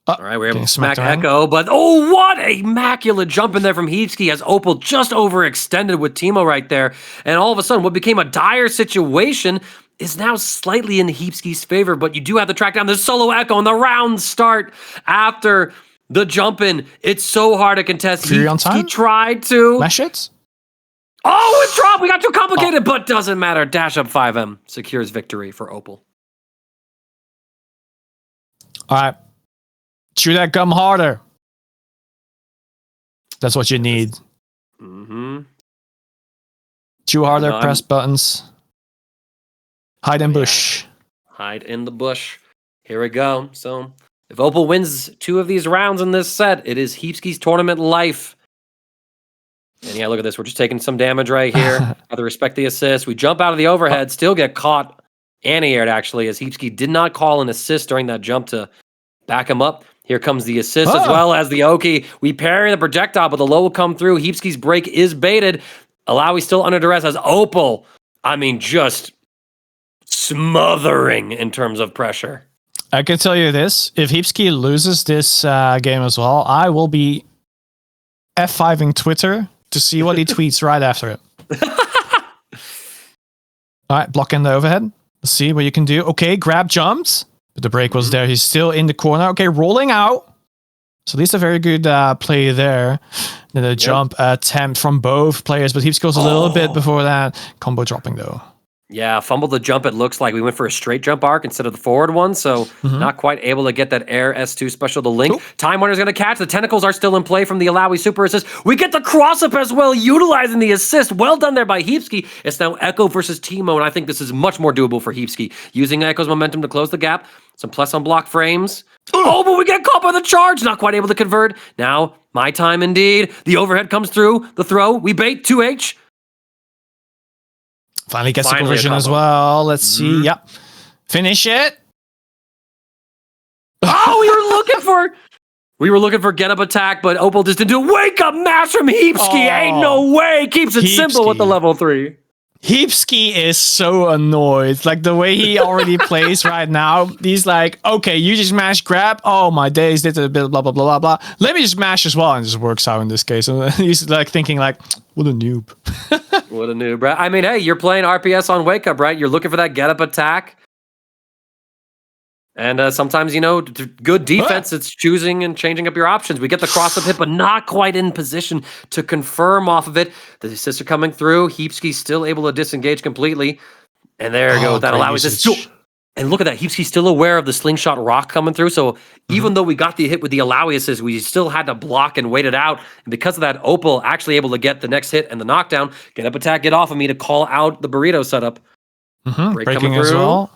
All right, we're able to smack Echo, but what a immaculate jump in there from Hesky as Opel just overextended with Teemo right there. And all of a sudden, what became a dire situation is now slightly in Hesky's favor, but you do have to track down the solo Echo and the round start after the jump in. It's so hard to contest. Hesky tried to. Mash it? Oh, it dropped. We got too complicated, but doesn't matter. Dash up 5M secures victory for Opel. All right. Chew that gum harder. That's what you need. Chew harder, press buttons. Hide in bush. Hide in the bush. Here we go. So, if Opel wins 2 of these rounds in this set, it is Hesky's tournament life. And yeah, look at this. We're just taking some damage right here. Have to respect the assist. We jump out of the overhead, still get caught anti-aired, actually, as Hesky did not call an assist during that jump to back him up. Here comes the assist as well as the Oki. We parry the projectile, but the low will come through. Hesky's break is baited. Ilawi still under duress as Opel. I mean, just smothering in terms of pressure. I can tell you this: if Hesky loses this game as well, I will be F5ing Twitter to see what he tweets right after it. All right, blocking the overhead. Let's see what you can do. Okay, grab jumps, but the break was there. He's still in the corner. Okay, rolling out. So at least a very good play there. Then a jump attempt from both players, but Hesky goes a little bit before that. Combo dropping though. Yeah, fumbled the jump. It looks like we went for a straight jump arc instead of the forward one, so not quite able to get that air S2 special to link. Ooh. Time Warner's going to catch. The tentacles are still in play from the Alawi super assist. We get the cross up as well, utilizing the assist. Well done there by Hesky. It's now Echo versus Teemo, and I think this is much more doable for Hesky. Using Echo's momentum to close the gap. Some plus on block frames. Oh, but we get caught by the charge. Not quite able to convert. Now, my time indeed. The overhead comes through. The throw. We bait 2H. Finally gets the conversion as well. Let's see. Yep. Finish it. Oh, we were looking for get up attack, but Opel just didn't do it. Wake up mash from Hesky. Ain't no way. Keeps it simple with the level 3. Hesky is so annoyed. Like the way he already plays right now, he's like, okay, you just mash grab. Oh, my days did a bit blah, blah, blah, blah, blah. Let me just mash as well. And it just works out in this case. And he's like thinking like, what a noob. What a noob, right? I mean, hey, you're playing RPS on Wake Up, right? You're looking for that get up attack. And sometimes, good defense, it's choosing and changing up your options. We get the cross-up hit, but not quite in position to confirm off of it. The assists are coming through. Hesky's still able to disengage completely. And there you go. That allows us. And look at that. Hesky's still aware of the slingshot rock coming through. So even though we got the hit with the Alawi assist, we still had to block and wait it out. And because of that, Opel actually able to get the next hit and the knockdown. Get up attack, get off of me to call out the burrito setup. Breaking as well.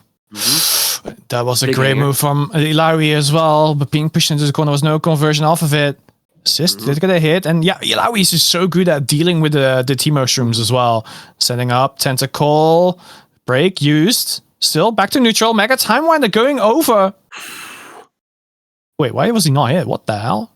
That was a great move from Ilawi as well, but being pushed into the corner was no conversion off of it. Assist, did get a hit, and yeah, Ilawi is just so good at dealing with the Teemo shrooms as well. Setting up, tentacle, break, used, still back to neutral, Mega Time Winder going over. Wait, why was he not hit? What the hell?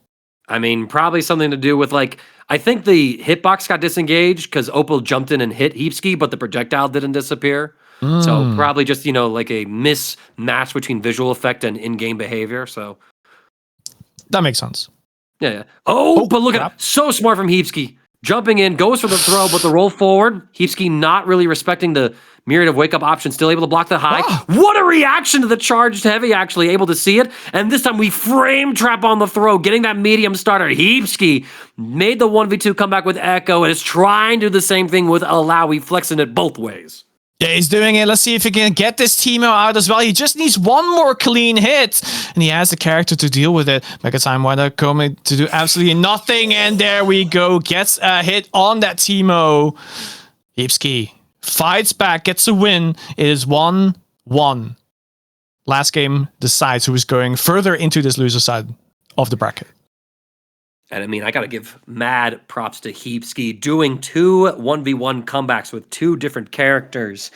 I mean, probably something to do with I think the hitbox got disengaged because Opel jumped in and hit Hesky, but the projectile didn't disappear. So probably just, like a mismatch between visual effect and in-game behavior. So that makes sense. Yeah. Oh, but look at that. So smart from Hesky. Jumping in, goes for the throw, but the roll forward. Hesky not really respecting the myriad of wake-up options, still able to block the high. What a reaction to the charged heavy, actually able to see it. And this time we frame trap on the throw, getting that medium starter. Hesky made the 1v2 comeback with Echo and is trying to do the same thing with Alawi, flexing it both ways. Yeah, he's doing it. Let's see if he can get this Teemo out as well. He just needs one more clean hit, and he has the character to deal with it. Mega Time Winder coming to do absolutely nothing, and there we go. Gets a hit on that Teemo. Hesky fights back, gets a win. It is 1-1. Last game decides who is going further into this loser side of the bracket. And I mean, I got to give mad props to Hesky doing 2 1v1 comebacks with 2 different characters.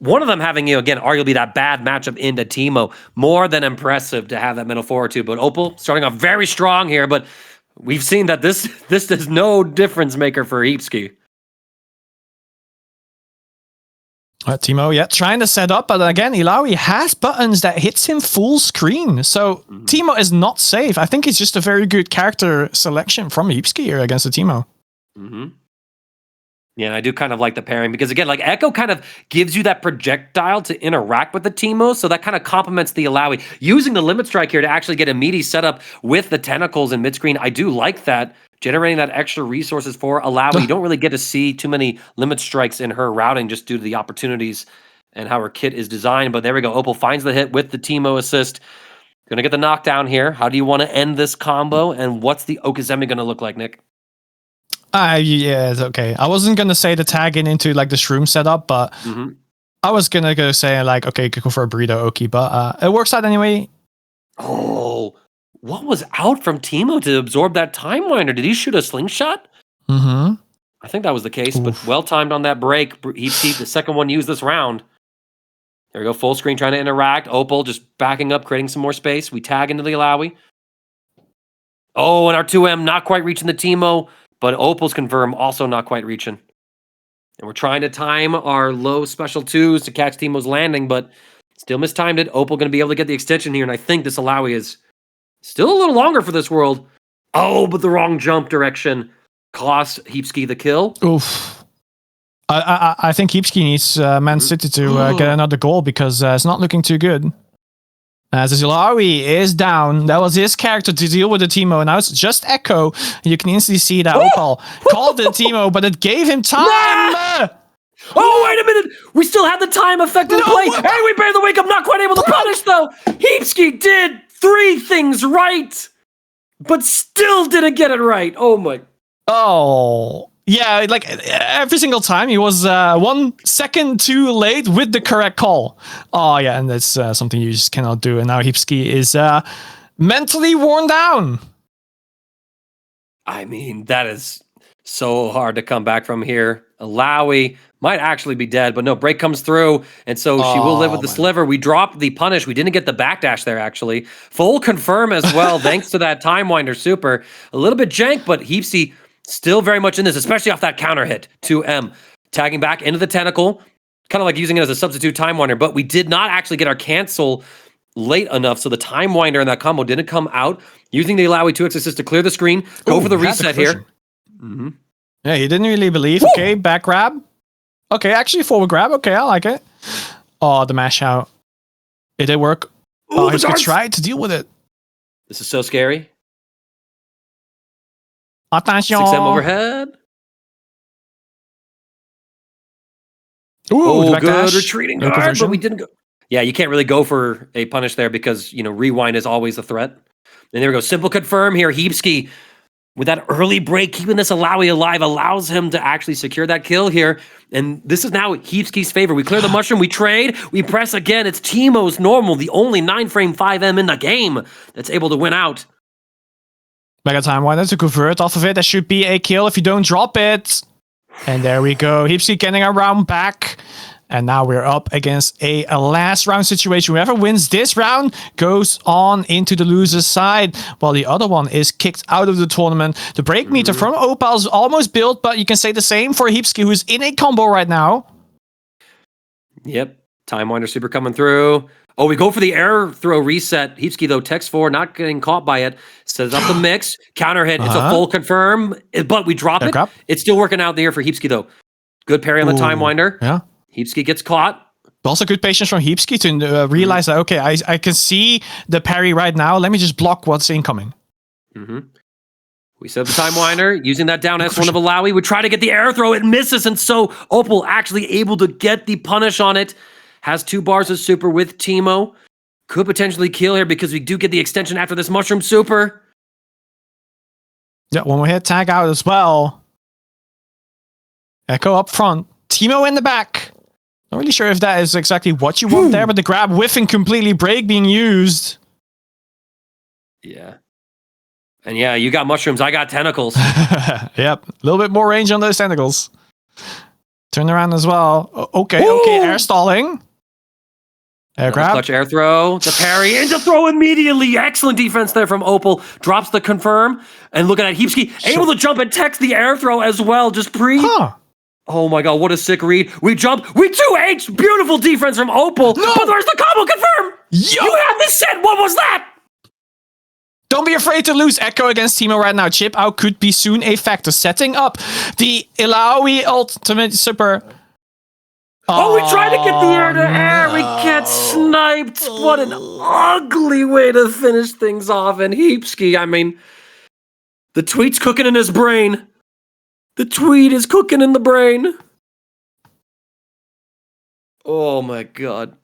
One of them having, again, arguably that bad matchup into Teemo. More than impressive to have that mental fortitude. But Opel starting off very strong here, but we've seen that this is no difference maker for Hesky. Teemo, trying to set up, but again, Ilawi has buttons that hits him full screen. So Teemo is not safe. I think it's just a very good character selection from Hesky here against the Teemo. Yeah, I do kind of like the pairing because, again, Echo kind of gives you that projectile to interact with the Teemo, so that kind of complements the Alawi. Using the Limit Strike here to actually get a meaty setup with the tentacles in mid-screen, I do like that. Generating that extra resources for Alawi. You don't really get to see too many limit strikes in her routing just due to the opportunities and how her kit is designed. But there we go. Opel finds the hit with the Teemo assist. Going to get the knockdown here. How do you want to end this combo? And what's the Okazemi going to look like, Nick? Yeah, it's okay. I wasn't going to say the tag into the shroom setup, but I was going to go say okay, go for a burrito Oki, but it works out anyway. Oh, what was out from Teemo to absorb that Time Winder? Did he shoot a slingshot? I think that was the case, but well-timed on that break. He the second one used this round. There we go, full screen trying to interact. Opel just backing up, creating some more space. We tag into the Alawi. Oh, and our 2M not quite reaching the Teemo, but Opel's confirm also not quite reaching. And we're trying to time our low special twos to catch Teemo's landing, but still mistimed it. Opel going to be able to get the extension here, and I think this Alawi is still a little longer for this world. Oh, but the wrong jump direction cost Hesky the kill. Oof. I think Hesky needs Man City to get another goal because it's not looking too good. As Zulawi is down, that was his character to deal with the Teemo. Now it's just Echo. You can instantly see that Opel called the Teemo, but it gave him time. Nah! Oh, wait a minute! We still had the time effect in play. Hey, we barely wake up, not quite able to punish, though. Hesky did 3 things right, but still didn't get it right. Oh, my. Oh. Yeah, like every single time he was 1 second too late with the correct call. Oh yeah, and that's something you just cannot do. And now Hesky is mentally worn down. I mean, that is so hard to come back from here. Alawi might actually be dead, but no, break comes through, and so she will live with the sliver. We dropped the punish. We didn't get the backdash there, actually. Full confirm as well, thanks to that Time Winder super. A little bit jank, but Hesky still very much in this, especially off that counter hit to M. Tagging back into the tentacle, kind of like using it as a substitute Time Winder, but we did not actually get our cancel late enough, so the Time Winder in that combo didn't come out. Using the Alawi 2x assist to clear the screen, go for the reset here. Yeah, he didn't really believe. Woo! Okay, back grab. Okay, actually forward grab. Okay, I like it. Oh, the mash out. It did work. Oh, he's gonna try to deal with it. This is so scary. Attention. 6M overhead. Ooh, good dash. Retreating guard, but we didn't go. Yeah, you can't really go for a punish there because, you know, rewind is always a threat. And there we go. Simple confirm here. Hesky with that early break, keeping this Alawi alive allows him to actually secure that kill here. And this is now Hesky's favor. We clear the mushroom, we trade, we press again. It's Teemo's normal, the only 9-frame 5M in the game that's able to win out. Mega Time Winder to convert off of it. That should be a kill if you don't drop it. And there we go. Hesky getting a round back. And now we're up against a last round situation. Whoever wins this round goes on into the loser's side, while the other one is kicked out of the tournament. The break meter from Opel is almost built, but you can say the same for Hesky, who's in a combo right now. Yep. Time Winder super coming through. Oh, we go for the air throw reset. Hesky, though, text 4, not getting caught by it. Sets up the mix. Counter hit. It's a full confirm, but we drop it. It's still working out there for Hesky, though. Good parry on the Time Winder. Yeah. Hesky gets caught. Also good patience from Hesky to realize that, okay, I can see the parry right now. Let me just block what's incoming. We set up the Time Winder, using that down S1 of Alawi. We try to get the air throw. It misses, and so Opel actually able to get the punish on it. Has 2 bars of super with Teemo. Could potentially kill here because we do get the extension after this mushroom super. Yeah, one more hit, tag out as well. Echo up front. Teemo in the back. Not really sure if that is exactly what you want there, but the grab whiffing completely break being used. Yeah. And yeah, you got mushrooms, I got tentacles. Yep, a little bit more range on those tentacles. Turn around as well. Okay, air stalling. Air grab. Clutch air throw, the parry, and the throw immediately. Excellent defense there from Opel. Drops the confirm, and look at that, Hesky able to jump and text the air throw as well, just pre. Oh my god, what a sick read. We jump, we 2H, beautiful defense from Opel. No! But where's the combo confirm? You had this set, what was that? Don't be afraid to lose Echo against Teemo right now. Chip out could be soon a factor. Setting up the Ilaoi ultimate super. Oh, we tried to get the air to air. We get sniped. What an ugly way to finish things off. And Hesky, I mean, the tweet's cooking in his brain. The tweet is cooking in the brain. Oh my god.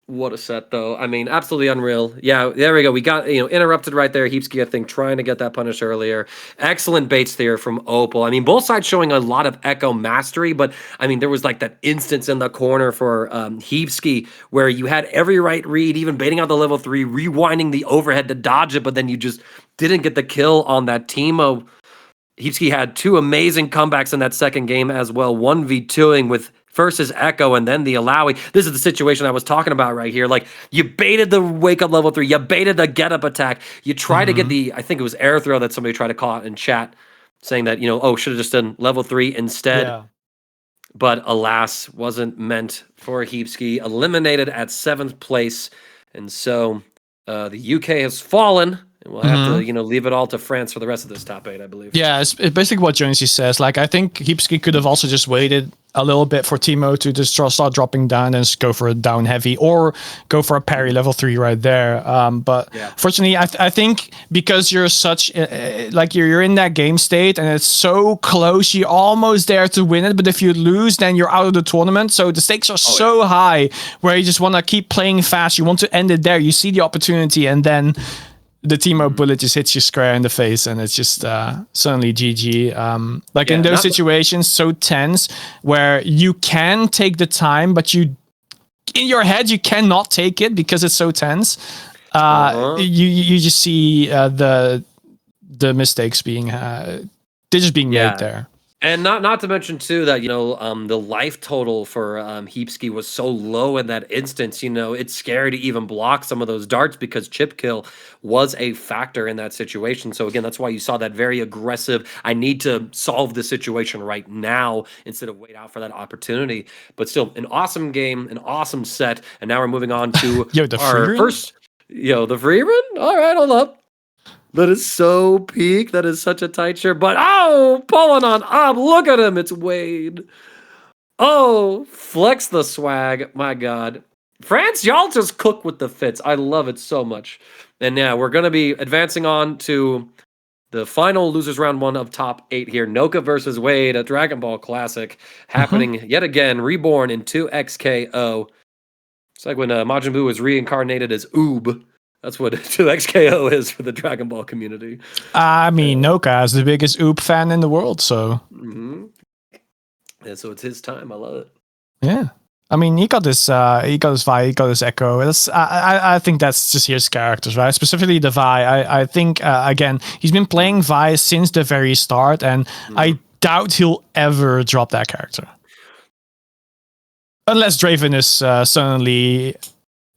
What a set, though. I mean, absolutely unreal. Yeah, there we go. We got, interrupted right there. Hesky, I think, trying to get that punish earlier. Excellent baits there from Opel. I mean, both sides showing a lot of Echo mastery, but, I mean, there was like that instance in the corner for Hesky where you had every right read, even baiting out the level 3, rewinding the overhead to dodge it, but then you just didn't get the kill on that Teemo. Hesky had 2 amazing comebacks in that second game as well. 1v2ing with first his Echo and then the Alawi. This is the situation I was talking about right here. Like, you baited the wake up level 3. You baited the get up attack. You tried to get the, I think it was air throw that somebody tried to call in chat saying that, should have just done level 3 instead. Yeah. but alas, wasn't meant for Hesky. Eliminated at 7th place, and so the UK has fallen, and we'll have to, leave it all to France for the rest of this top 8, I believe. Yeah, it's basically what Jonesy says. Like, I think Hesky could have also just waited a little bit for Timo to just start dropping down and just go for a down heavy or go for a parry level 3 right there. But fortunately, I think because you're such like you're in that game state and it's so close, you're almost there to win it. But if you lose, then you're out of the tournament. So the stakes are so high where you just want to keep playing fast. You want to end it there. You see the opportunity, and then the Timo bullet just hits you square in the face, and it's just suddenly GG. Like in those situations, so tense, where you can take the time, but in your head you cannot take it because it's so tense. You just see the mistakes being they're just being made there. And not to mention too that the life total for Hesky was so low in that instance. It's scary to even block some of those darts because chip kill was a factor in that situation. So again, that's why you saw that very aggressive, I need to solve this situation right now instead of wait out for that opportunity. But still, an awesome game, an awesome set, and now we're moving on to our first. The free run. All right, hold up. That is so peak. That is such a tight shirt. But, pulling on up. Look at him. It's Wade. Oh, flex the swag. My God. France, y'all just cook with the fits. I love it so much. And yeah, we're going to be advancing on to the final losers round 1 of top 8 here. Noka versus Wade, a Dragon Ball Classic happening yet again. Reborn in 2XKO. It's like when Majin Buu was reincarnated as Oob. That's what 2XKO is for the Dragon Ball community. I mean, Noka is the biggest Oop fan in the world, so. And so it's his time. I love it. Yeah. I mean, he got this Vi, he got this Echo. I think that's just his characters, right? Specifically the Vi. I think, again, he's been playing Vi since the very start, and I doubt he'll ever drop that character. Unless Truedevin is suddenly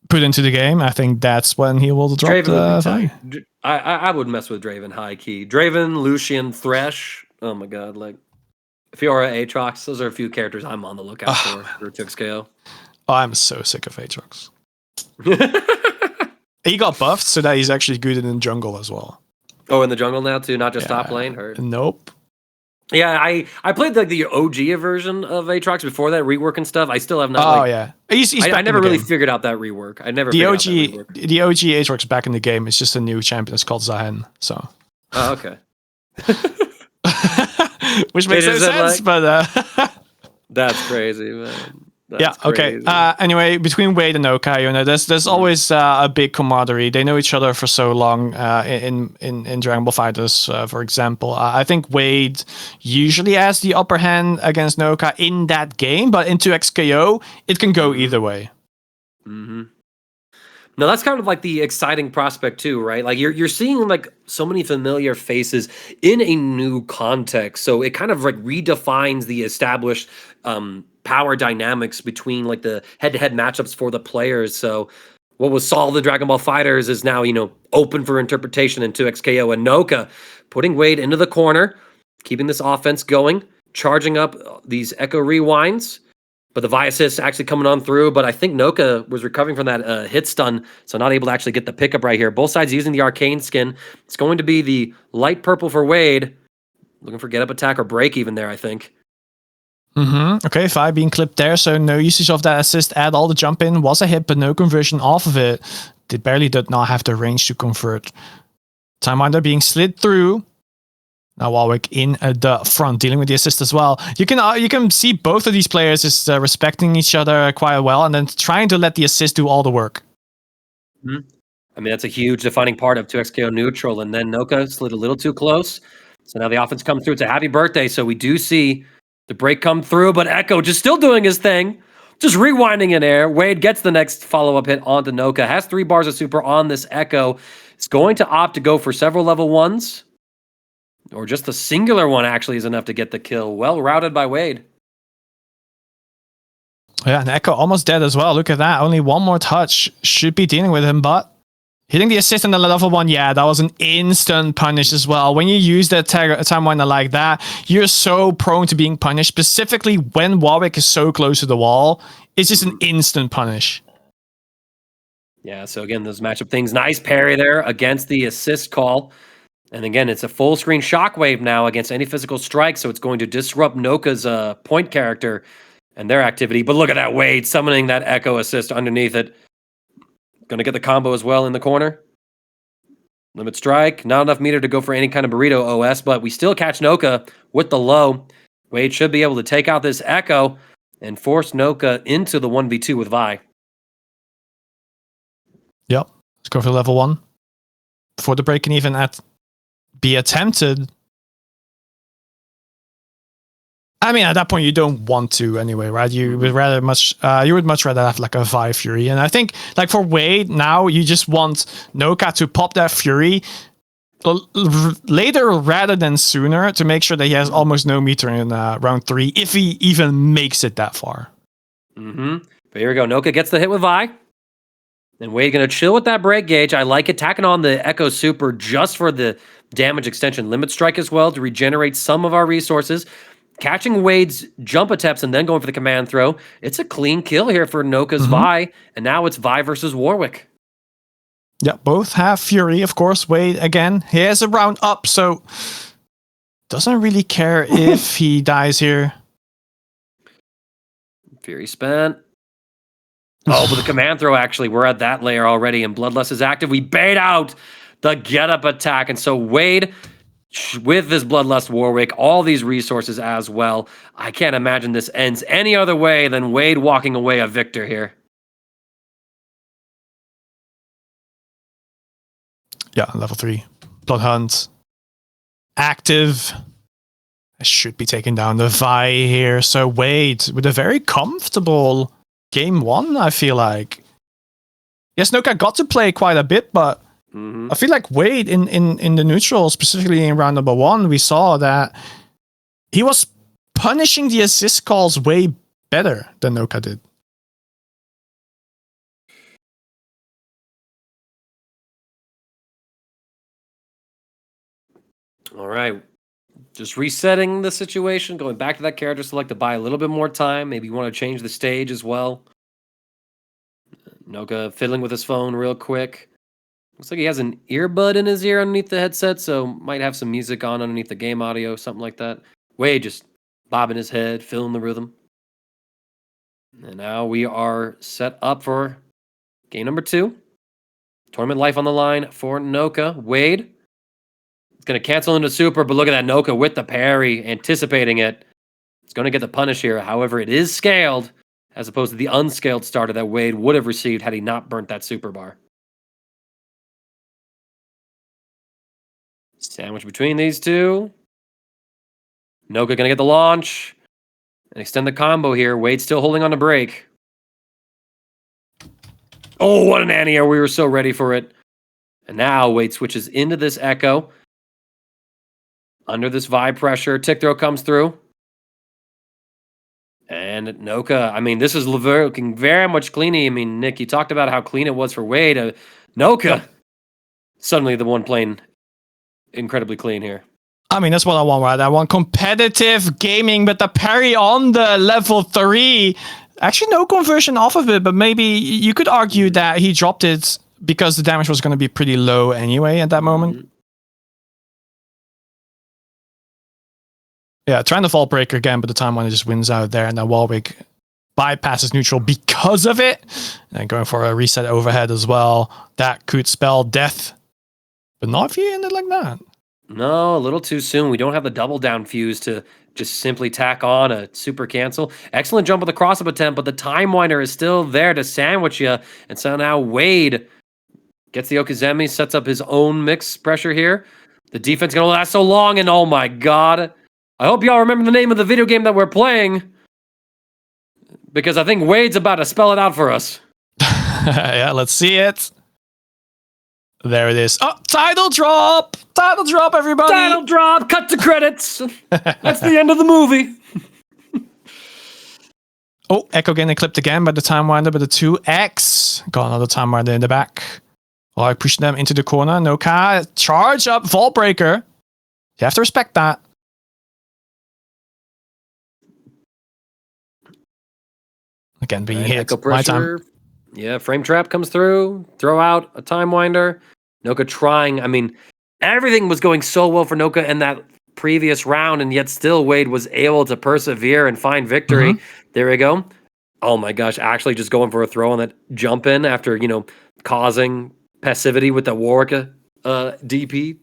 put into the game, I think that's when he will drop the Vi. I would mess with Truedevin high key. Truedevin, Lucian, Thresh. Oh my God, like Fiora, Aatrox. Those are a few characters I'm on the lookout for 2XKO. Oh, I'm so sick of Aatrox. He got buffed so that he's actually good in the jungle as well. Oh, in the jungle now too, not just top lane. Heard. Nope. Yeah, I played like the OG version of Aatrox before that rework and stuff. I still have not. Oh yeah, I never really figured out that rework. I never. The OG Aatrox back in the game is just a new champion. It's called Zahen. So. Oh, okay. Which makes no sense, but that's crazy, man. That's crazy. Anyway, between Wade and Noka, there's always a big camaraderie. They know each other for so long. In Dragon Ball FighterZ, for example, I think Wade usually has the upper hand against Noka in that game, but in 2XKO, it can go either way. No, that's kind of like the exciting prospect too, right? Like you're seeing like so many familiar faces in a new context. So it kind of like redefines the established power dynamics between like the head-to-head matchups for the players. So what was Solve the Dragon Ball Fighters is now, open for interpretation in 2XKO, and Noka putting Wade into the corner, keeping this offense going, charging up these Echo Rewinds. But the Vi assist actually coming on through. But I think Noka was recovering from that hit stun, so not able to actually get the pickup right here. Both sides using the arcane skin. It's going to be the light purple for Wade. Looking for get up attack or break even there, I think. Okay, Vi being clipped there, so no usage of that assist at all. The jump in was a hit, but no conversion off of it. They barely did not have the range to convert. Timewinder being slid through. Now Warwick in the front, dealing with the assist as well. You can see both of these players is respecting each other quite well, and then trying to let the assist do all the work. I mean, that's a huge defining part of 2XKO neutral, and then Noka slid a little too close. So now the offense comes through. It's a happy birthday, so we do see the break come through, but Echo just still doing his thing. Just rewinding in air. Wade gets the next follow-up hit onto Noka. Has 3 bars of super on this Echo. It's going to opt to go for several level 1s. Or just a singular one actually is enough to get the kill. Well routed by Wade. Yeah, and Echo almost dead as well. Look at that. Only one more touch. Should be dealing with him, but Hitting the assist on the level 1, yeah, that was an instant punish as well. When you use that timeline like that, you're so prone to being punished, specifically when Warwick is so close to the wall. It's just an instant punish. Yeah, so again, those matchup things. Nice parry there against the assist call. And again, it's a full screen shockwave now against any physical strike, so it's going to disrupt Noka's point character and their activity. But look at that Wade summoning that echo assist underneath it. Going to get the combo as well in the corner. Limit strike. Not enough meter to go for any kind of burrito OS, but we still catch Noka with the low. Wade should be able to take out this echo and force Noka into the 1v2 with Vi. Yep. Let's go for level 1. Before the break can even be attempted. I mean, at that point, you don't want to anyway, right? You would much rather have like a Vi Fury. And I think, like for Wade, now you just want Noka to pop that Fury later rather than sooner to make sure that he has almost no meter in round 3, if he even makes it that far. But here we go. Noka gets the hit with Vi. And Wade going to chill with that break gauge. I like it. Tacking on the Echo Super just for the damage extension. Limit strike as well to regenerate some of our resources. Catching Wade's jump attempts and then going for the command throw. It's a clean kill here for Noka's Vi. And now it's Vi versus Warwick. Yeah, both have Fury, of course. Wade, again, he has a round up, so doesn't really care if he dies here. Fury spent. Oh, but the command throw, actually, we're at that layer already, and Bloodlust is active. We bait out the get-up attack, and so Wade, with this Bloodlust Warwick, all these resources as well. I can't imagine this ends any other way than Wade walking away a victor here. Yeah, level 3. Bloodhunt. Active. I should be taking down the Vi here. So Wade, with a very comfortable game 1, I feel like. Yes, Noka got to play quite a bit, but I feel like Wade in the neutral, specifically in round number 1, we saw that he was punishing the assist calls way better than Noka did. All right. Just resetting the situation, going back to that character select to buy a little bit more time. Maybe you want to change the stage as well. Noka fiddling with his phone real quick. Looks like he has an earbud in his ear underneath the headset, so might have some music on underneath the game audio, something like that. Wade just bobbing his head, feeling the rhythm. And now we are set up for game number 2. Tournament life on the line for Noka. Wade. It's going to cancel into super, but look at that Noka with the parry, anticipating it. It's going to get the punish here. However, it is scaled, as opposed to the unscaled starter that Wade would have received had he not burnt that super bar. Sandwich between these two. Noka going to get the launch and extend the combo here. Wade still holding on to break. Oh, what an anti-air. We were so ready for it. And now Wade switches into this Echo. Under this vibe pressure, tick throw comes through. And Noka, I mean, this is looking very much cleany. I mean, Nick, you talked about how clean it was for Wade. Noka, suddenly the one playing incredibly clean here. I mean, that's what I want, right? I want competitive gaming, but the parry on the level 3. Actually, no conversion off of it, but maybe you could argue that he dropped it because the damage was going to be pretty low anyway at that moment. Yeah, trying to fall breaker again, but the time when it just wins out there, and then Warwick bypasses neutral because of it. And going for a reset overhead as well. That could spell death. But not if you end it like that. No, a little too soon. We don't have the double down fuse to just simply tack on a super cancel. Excellent jump with the cross-up attempt, but the time winder is still there to sandwich you. And so now Wade gets the Okizeme, sets up his own mix pressure here. The defense going to last so long, and oh my god. I hope y'all remember the name of the video game that we're playing, because I think Wade's about to spell it out for us. Yeah, let's see it. There it is. Oh, title drop! Title drop, everybody! Title drop! Cut to credits! That's the end of the movie. Oh, Echo getting clipped again by the time winder, but the 2X. Got another time winder in the back. Oh, I push them into the corner. Noka, charge up, vault breaker. You have to respect that. Again, being hit. Echo pressure. Yeah, frame trap comes through. Throw out a time winder. Noka trying. I mean, everything was going so well for Noka in that previous round, and yet still Wade was able to persevere and find victory. There we go. Oh my gosh, actually just going for a throw on that jump in after, causing passivity with the Warwick DP.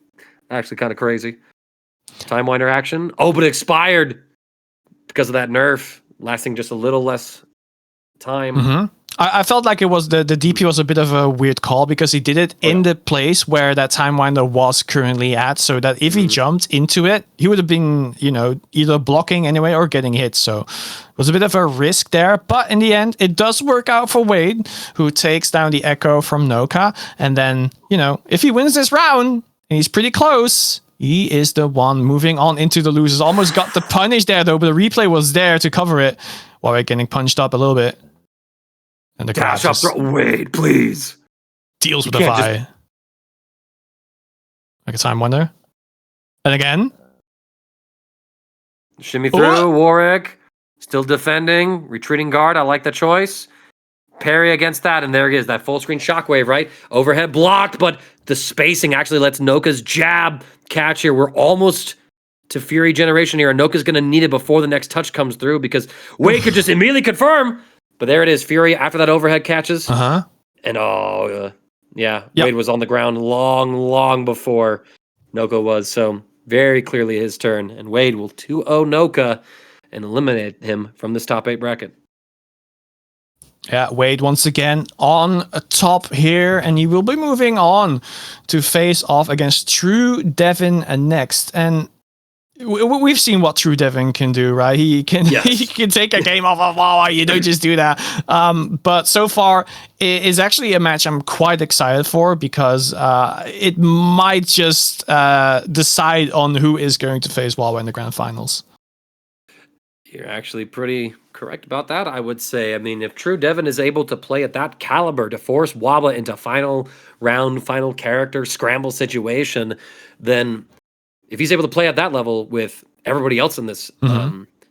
Actually kind of crazy. Time winder action. Oh, but it expired because of that nerf, lasting just a little less time. I felt like it was the DP was a bit of a weird call because he did it in the place where that time winder was currently at, so that if he jumped into it, he would have been, either blocking anyway or getting hit. So it was a bit of a risk there. But in the end, it does work out for Wade, who takes down the Echo from Noka. And then, if he wins this round, and he's pretty close, he is the one moving on into the losers. Almost got the punish there, though, but the replay was there to cover it while we're getting punched up a little bit. And the dash up throw. Wade, please. Deals with the Vi. Like a time winder. And again. Shimmy through. Warwick. Still defending. Retreating guard. I like the choice. Parry against that. And there it is. That full screen shockwave, right? Overhead blocked, but the spacing actually lets Noka's jab catch here. We're almost to Fury generation here. And Noka's going to need it before the next touch comes through because Wade could just immediately confirm. But there it is, Fury after that overhead catches. And Wade was on the ground long before Noka was. So very clearly his turn. And Wade will 2-0 Noka and eliminate him from this top 8 bracket. Yeah, Wade once again on top here, and he will be moving on to face off against True Devon next. And we've seen what True Devon can do, right? He can take a game off of Wawa. You don't just do that. But so far, it is actually a match I'm quite excited for because it might just decide on who is going to face Wawa in the grand finals. You're actually pretty correct about that, I would say. I mean, if True Devon is able to play at that caliber to force Wawa into final round, final character scramble situation, then if he's able to play at that level with everybody else in this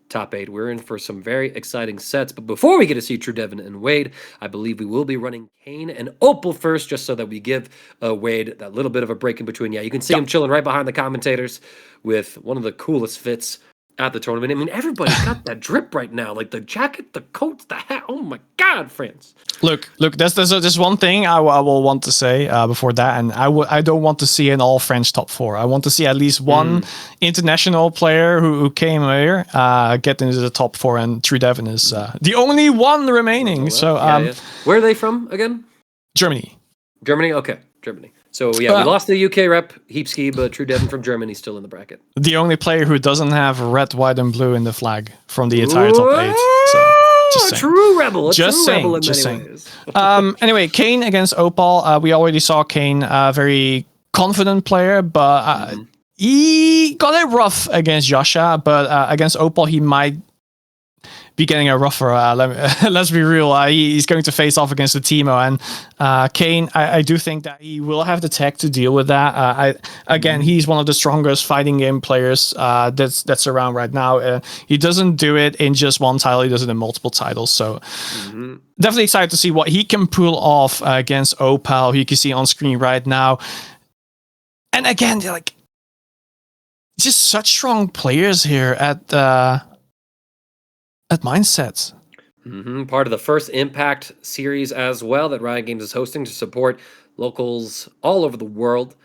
top 8, we're in for some very exciting sets. But before we get to see True Devon and Wade, I believe we will be running Kane and Opel first, just so that we give Wade that little bit of a break in between. Yeah, you can see him chilling right behind the commentators with one of the coolest fits at the tournament. I mean, everybody's got that drip right now, like the jacket, the coats, the hat. Oh my God, friends! Look. There's one thing I will want to say before that, and I don't want to see an all French top 4. I want to see at least one international player who came here get into the top 4, and True Devon is the only one remaining. So, where are they from again? Germany. Okay, Germany. So yeah, we lost the UK rep, Hesky, but True Devon from Germany still in the bracket. The only player who doesn't have red, white, and blue in the flag from the entire top 8. So, just saying. True rebel. Just saying. Rebel in just many saying. ways. Anyway, Kane against Opel. We already saw Kane, a very confident player, but he got it rough against Yasha. But against Opel, he might be getting a rougher. Let's be real. He's going to face off against the Teemo, and Kane. I do think that he will have the tech to deal with that. He's one of the strongest fighting game players that's around right now. He doesn't do it in just one title; he does it in multiple titles. So definitely excited to see what he can pull off against Opel, who you can see on screen right now. And again, they're like just such strong players here at Mindsets. Part of the first Impact series as well that Riot Games is hosting to support locals all over the world,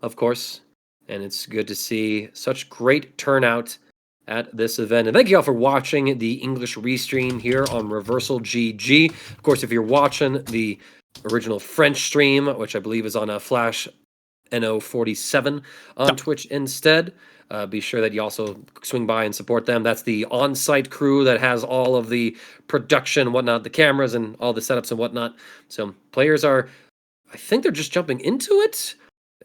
of course. And it's good to see such great turnout at this event. And thank you all for watching the English restream here on reversalgg. Of course, if you're watching the original French stream, which I believe is on a Flash NO47 on Twitch instead, be sure that you also swing by and support them. That's the on-site crew that has all of the production and whatnot, the cameras and all the setups and whatnot. So players I think they're just jumping into it.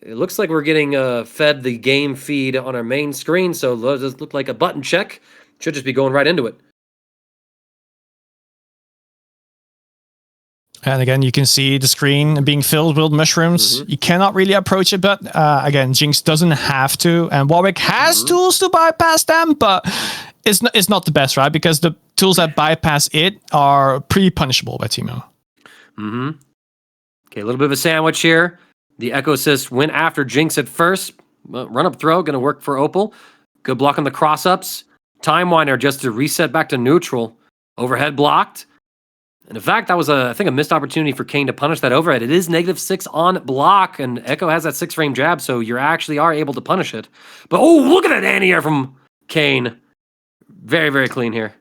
It looks like we're getting fed the game feed on our main screen, so it does look like a button check. Should just be going right into it. And again, you can see the screen being filled with mushrooms. You cannot really approach it, but again, Jinx doesn't have to. And Warwick has tools to bypass them, but it's not the best, right? Because the tools that bypass it are pretty punishable by Teemo. Okay, a little bit of a sandwich here. The Echo Assist went after Jinx at first. Run-up throw, going to work for Opel. Good block on the cross-ups. Time Winder just to reset back to neutral. Overhead blocked. And in fact, that was, I think, a missed opportunity for Kane to punish that overhead. It is -6 on block, and Echo has that 6-frame jab, so you actually are able to punish it. But, oh, look at that anti-air from Kane. Very, very clean here.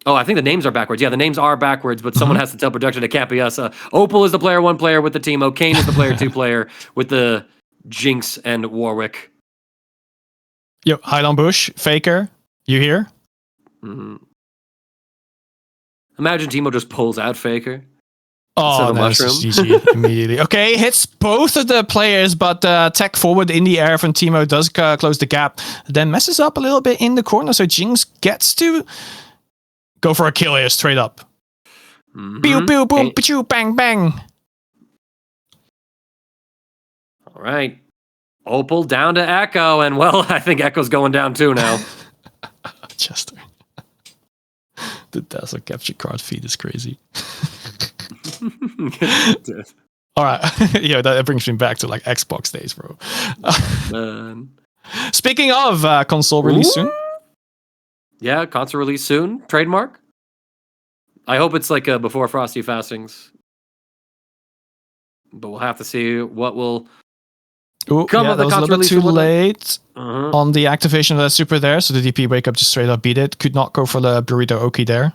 Oh, I think the names are backwards. Yeah, the names are backwards, but someone has to tell production it can't be us. Opel is the player 1 player with the Teemo. Kane is the player 2 player with the Jinx and Warwick. Yo, hide on bush, Faker, you here? Imagine Teemo just pulls out Faker. Oh, no, it's GG immediately. Okay, hits both of the players, but tech forward in the air from Teemo does close the gap. Then messes up a little bit in the corner, so Jinx gets to go for a kill here, straight up. Pew, pew, boom, pa-choo, bang, bang. All right. Opel down to Echo, and well, I think Echo's going down too now. Chester. The Dazzle capture card feed is crazy. All right. Yeah, that brings me back to like Xbox days, bro. Speaking of console release soon. Yeah, console release soon. Trademark. I hope it's like before Frosty Fastings. But we'll have to see what will come of the console release. Too late on the activation of that super there, so the DP wake up just straight up beat it. Could not go for the Burrito Oki there.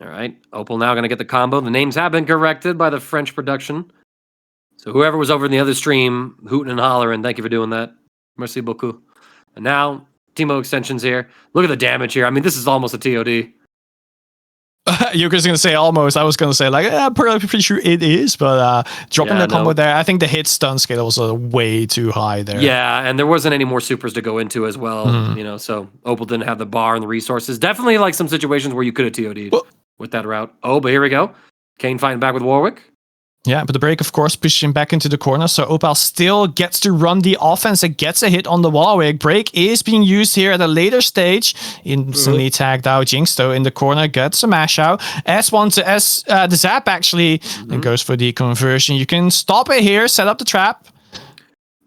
All right, Opel now going to get the combo. The names have been corrected by the French production. So whoever was over in the other stream, hooting and hollering, thank you for doing that. Merci beaucoup. And now, Teemo extensions here. Look at the damage here. I mean, this is almost a TOD. You're just going to say almost. I was going to say, like, I'm pretty sure it is, but dropping the combo there, I think the hit stun scale was way too high there. Yeah, and there wasn't any more supers to go into as well, you know, so Opel didn't have the bar and the resources. Definitely like some situations where you could have TOD'd with that route. Oh, but here we go. Kane fighting back with Warwick. Yeah, but the break, of course, pushes him back into the corner, so Opel still gets to run the offense and gets a hit on the Warwick. Break is being used here at a later stage. Instantly tagged out. Jinx, though, in the corner, gets a mash out. S1 to the zap, actually, and goes for the conversion. You can stop it here, set up the trap.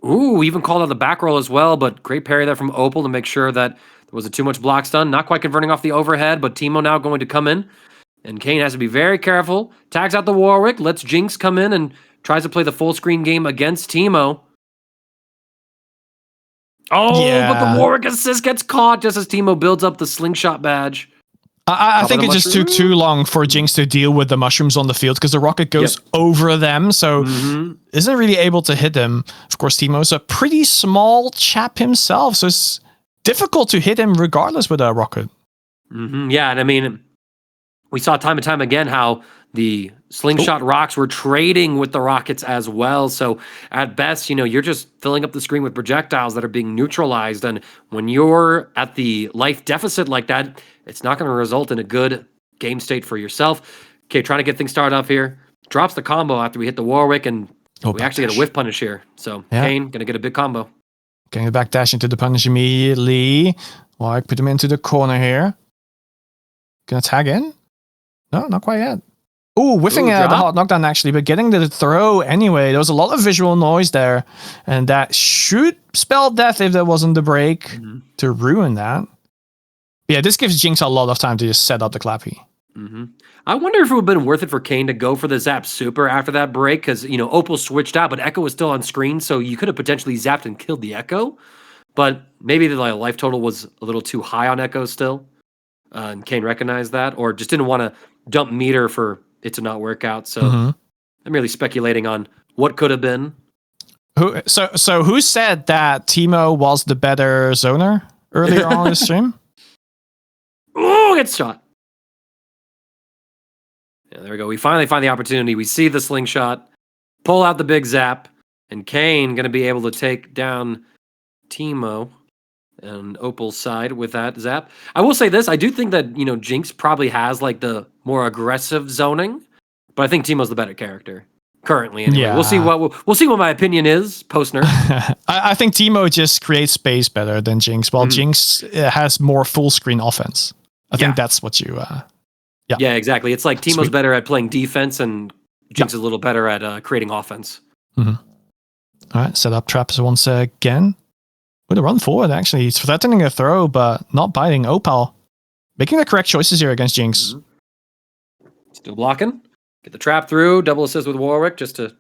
Ooh, even called out the back roll as well, but great parry there from Opel to make sure that there wasn't too much block stun. Not quite converting off the overhead, but Teemo now going to come in. And Kane has to be very careful. Tags out the Warwick, lets Jinx come in and tries to play the full screen game against Teemo. Oh, yeah. But the Warwick assist gets caught just as Teemo builds up the slingshot badge. I think it just took too long for Jinx to deal with the mushrooms on the field because the rocket goes over them, so isn't really able to hit them. Of course, Teemo's a pretty small chap himself, so it's difficult to hit him regardless with a rocket. Yeah, and I mean, we saw time and time again how the slingshot rocks were trading with the rockets as well. So at best, you know, you're just filling up the screen with projectiles that are being neutralized. And when you're at the life deficit like that, it's not going to result in a good game state for yourself. Okay, trying to get things started off here. Drops the combo after we hit the Warwick, and we actually get a whiff punish here. So Kane going to get a big combo. Getting the back dash into the punish immediately. Warwick put him into the corner here. Gonna tag in? No, not quite yet. Ooh, whiffing the hot knockdown actually, but getting the throw anyway. There was a lot of visual noise there, and that should spell death if there wasn't the break to ruin that. Yeah, this gives Jinx a lot of time to just set up the clappy. I wonder if it would have been worth it for Kane to go for the zap super after that break, because, you know, Opel switched out, but Echo was still on screen, so you could have potentially zapped and killed the Echo, but maybe the life total was a little too high on Echo still, and Kane recognized that, or just didn't want to dump meter for it to not work out. So I'm really speculating on what could have been. So who said that Teemo was the better zoner earlier on in the stream? Oh, gets shot. Yeah, there we go. We finally find the opportunity. We see the slingshot, pull out the big zap, and Kane going to be able to take down Teemo. and Opal's side with that zap. I will say this: I do think that Jinx probably has like the more aggressive zoning, but I think Teemo's the better character currently. Anyway, Yeah. we'll see what my opinion is post nerf. I think Teemo just creates space better than Jinx, while Jinx has more full screen offense. I think that's what you. Yeah, exactly. It's like Teemo's Sweet. better at playing defense, and Jinx is a little better at creating offense. All right, set up traps once again. With a run forward, actually. He's threatening a throw, but not biting Opel. Making the correct choices here against Jinx. Still blocking. Get the trap through. Double assist with Warwick just to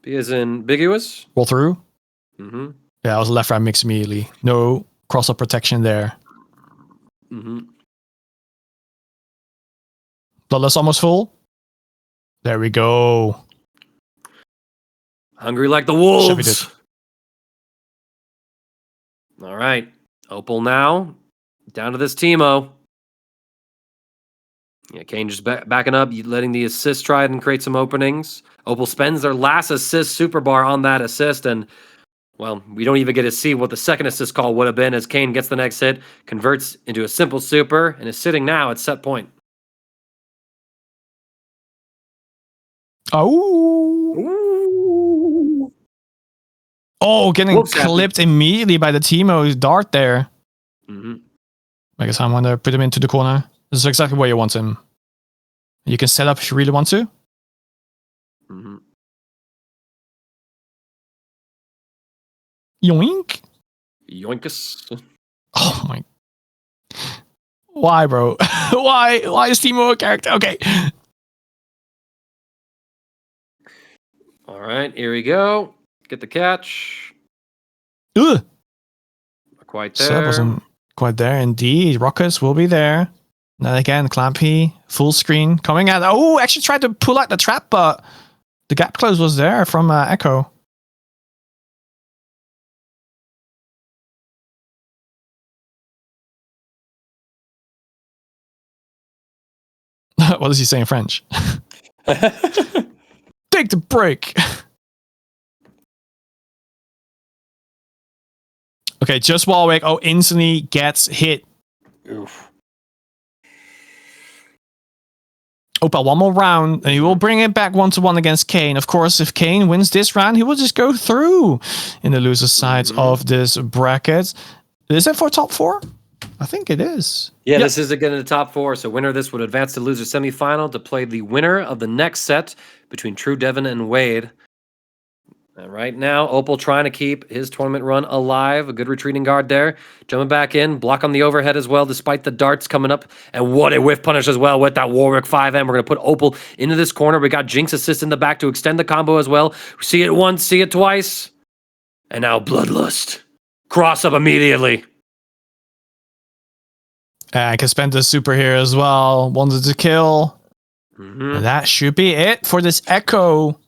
be as ambiguous. Roll through. Yeah, it was left right mix immediately. No cross-up protection there. Bloodlust almost full. There we go. Hungry like the wolves. All right. Opal now. Down to this Teemo. Yeah, Kane just backing up, letting the assist try and create some openings. Opal spends their last assist super bar on that assist, and, well, we don't even get to see what the second assist call would have been as Kane gets the next hit, converts into a simple super, and is sitting now at set point. Oh. Oh, getting clipped immediately by the Teemo dart there. I guess I want to put him into the corner. This is exactly where you want him. You can set up if you really want to. Yoink. Yoinkus. Oh my. Why, bro? Why is Teemo a character? Okay. All right, here we go. Get the catch. Ugh. Not quite there. So that wasn't quite there indeed. Rockets will be there. Then again, Clampy, full screen coming out. Oh, actually tried to pull out the trap, but the gap close was there from Echo. What does he say in French? Take the break. Okay, just Warwick. Oh, instantly gets hit. Oof. Opel, one more round, and he will bring it back 1-1 against Kane. Of course, if Kane wins this round, he will just go through in the loser sides of this bracket. Is it for top 4? I think it is. Yeah, this is again in the top 4. So winner of this would advance to loser semifinal to play the winner of the next set between True Devon and Wade. And right now, Opel trying to keep his tournament run alive. A good retreating guard there. Jumping back in. Block on the overhead as well, despite the darts coming up. And what a whiff punish as well with that Warwick 5M. We're going to put Opel into this corner. We got Jinx assist in the back to extend the combo as well. See it once, see it twice. And now Bloodlust. Cross up immediately. I can spend the super here as well. Wanted to kill. And that should be it for this Echo.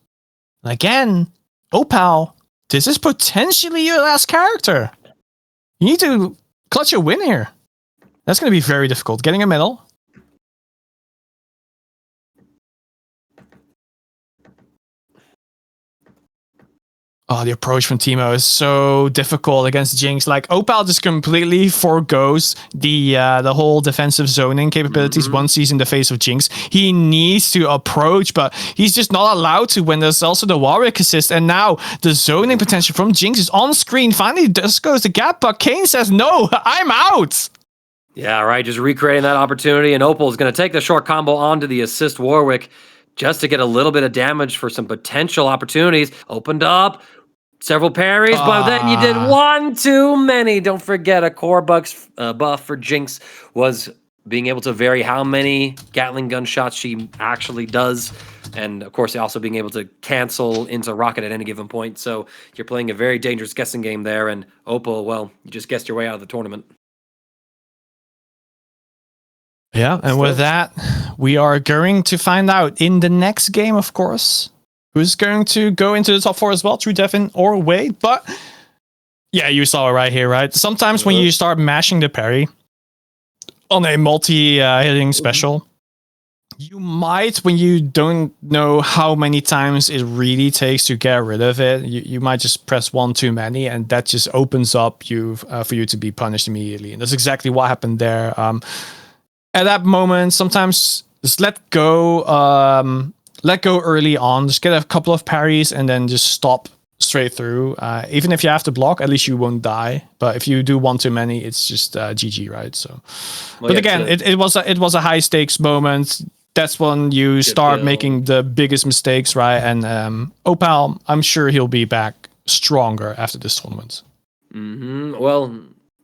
Again, Opal, this is potentially your last character. You need to clutch a win here. That's going to be very difficult. Getting a medal. Oh, the approach from Teemo is so difficult against Jinx. Like, Opal just completely forgoes the whole defensive zoning capabilities once he's in the face of Jinx. He needs to approach, but he's just not allowed to when there's also the Warwick assist. And now the zoning potential from Jinx is on screen. Finally, just goes the gap, but Kane says, no, I'm out. Yeah, right. Just recreating that opportunity. And Opal is going to take the short combo onto the assist Warwick just to get a little bit of damage for some potential opportunities. Opened up. Several parries, but then you did one too many. Don't forget, a core buff for Jinx was being able to vary how many Gatling gun shots she actually does. And, of course, also being able to cancel into rocket at any given point. So you're playing a very dangerous guessing game there. And Opal, well, you just guessed your way out of the tournament. Yeah, and with that, we are going to find out in the next game, of course, who's going to go into the top 4 as well, True Devon or Wade. But yeah, you saw it right here, right? Sometimes when you start mashing the parry on a multi-hitting special, You might, when you don't know how many times it really takes to get rid of it, you might just press one too many, and that just opens up you for you to be punished immediately. And that's exactly what happened there. At that moment, sometimes just let go early on. Just get a couple of parries and then just stop straight through. Even if you have to block, at least you won't die. But if you do one too many, it's just GG, right? So, Well, but yeah, again, it was a high stakes moment. That's when you start making the biggest mistakes, right? And Opel, I'm sure he'll be back stronger after this tournament. Well,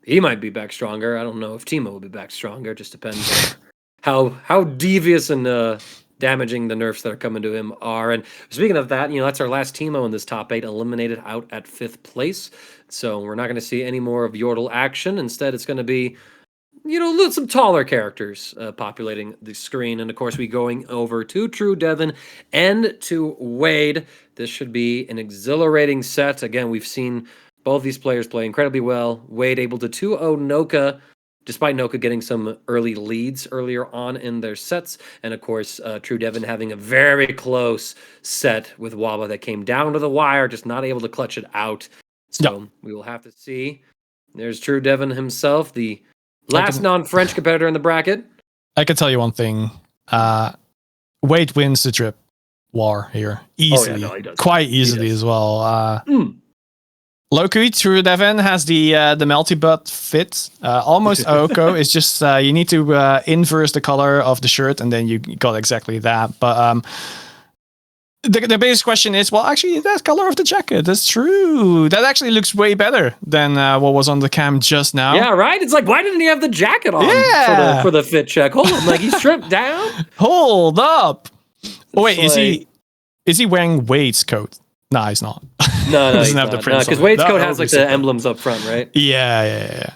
he might be back stronger. I don't know if Timo will be back stronger. It just depends on how devious and damaging the nerfs that are coming to him are. And speaking of that, that's our last Timo in this top 8, eliminated out at 5th place. So we're not going to see any more of Yordle action. Instead, it's going to be some taller characters populating the screen. And of course, we going over to True Devon and to Wade. This should be an exhilarating set. Again, we've seen both these players play incredibly well. Wade able to 2-0 Noka, despite Noka getting some early leads earlier on in their sets. And of course, True Devon having a very close set with Wawa that came down to the wire, just not able to clutch it out. So we will have to see. There's True Devon himself, the last non-French competitor in the bracket. I can tell you one thing. Wade wins the drip war here easily. Oh, yeah, no, he does. Quite easily as well. Loki, True Devon has the melty butt fit. Almost Oko. It's just you need to inverse the color of the shirt, and then you got exactly that. But the biggest question is, well, actually, that color of the jacket, that's true. That actually looks way better than what was on the cam just now. Yeah, right? It's like, why didn't he have the jacket on for the fit check? Hold on, like he's stripped down? Hold up. Oh, wait, is he wearing Wade's coat? No, he's not. No, he doesn't have the prints. because Wade's coat has like the emblems up front, right? Yeah.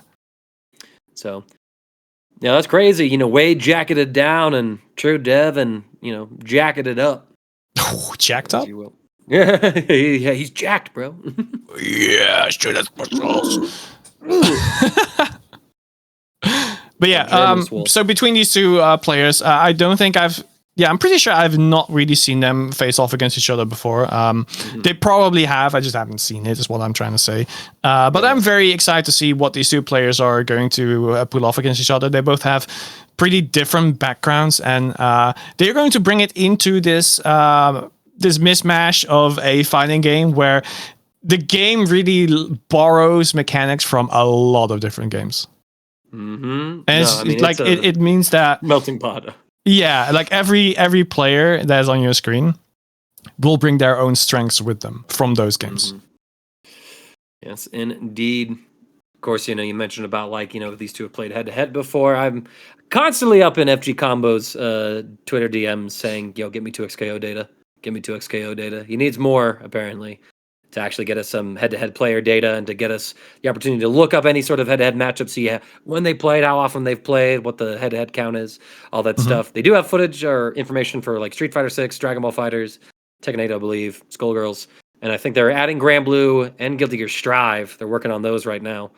So, yeah, that's crazy. Wade jacketed down and True Devon, jacketed up. Jacked up? You will. Yeah, he's jacked, bro. Yeah, straight as muscles. But yeah, so between these two players, I don't think I'm pretty sure I've not really seen them face off against each other before. They probably have, I just haven't seen it, is what I'm trying to say. But I'm very excited to see what these two players are going to pull off against each other. They both have pretty different backgrounds, and they're going to bring it into this this mismatch of a fighting game where the game really borrows mechanics from a lot of different games. And it means that melting pot. Yeah, like every player that is on your screen will bring their own strengths with them from those games. Yes, indeed. Of course, you mentioned about these two have played head to head before. I'm constantly up in FG Combo's Twitter DMs saying, get me 2xKO data. Give me 2xKO data. He needs more, apparently, to actually get us some head-to-head player data and to get us the opportunity to look up any sort of head-to-head matchup, see when they played, how often they've played, what the head-to-head count is, all that stuff. They do have footage or information for like Street Fighter 6, Dragon Ball Fighters, Tekken 8, I believe, Skullgirls, and I think they're adding Grand Blue and Guilty Gear Strive. They're working on those right now.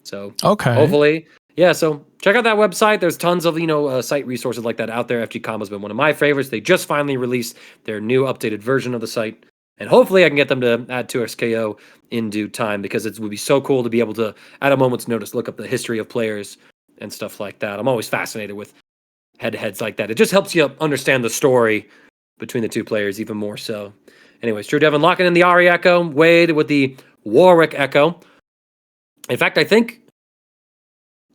So hopefully, so check out that website. There's tons of site resources like that out there. FG Combo's been one of my favorites. They just finally released their new updated version of the site, and hopefully I can get them to add 2xKO in due time, because it would be so cool to be able to, at a moment's notice, look up the history of players and stuff like that. I'm always fascinated with head-to-heads like that. It just helps you understand the story between the two players even more so. Anyways, True Devon locking in the Ari Echo, Wade with the Warwick Echo. In fact, I think,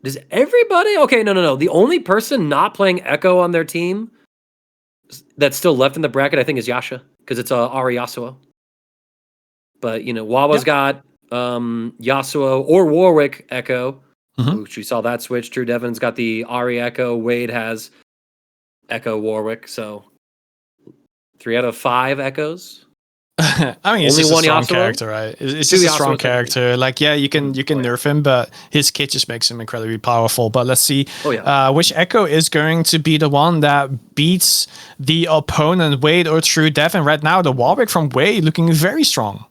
does everybody... Okay, no. The only person not playing Echo on their team that's still left in the bracket, I think, is Yasha, because it's Ari Yasuo. But, Wawa's got Yasuo or Warwick Echo, which we saw that switch. True Devon's got the Ari Echo. Wade has Echo Warwick, so 3 out of 5 Echoes. I mean, it's just a strong character, right? It's just a strong character. Like, yeah, you can nerf him, but his kit just makes him incredibly powerful. But let's see which Echo is going to be the one that beats the opponent, Wade or True Devon. Right now, the Warwick from Wade looking very strong.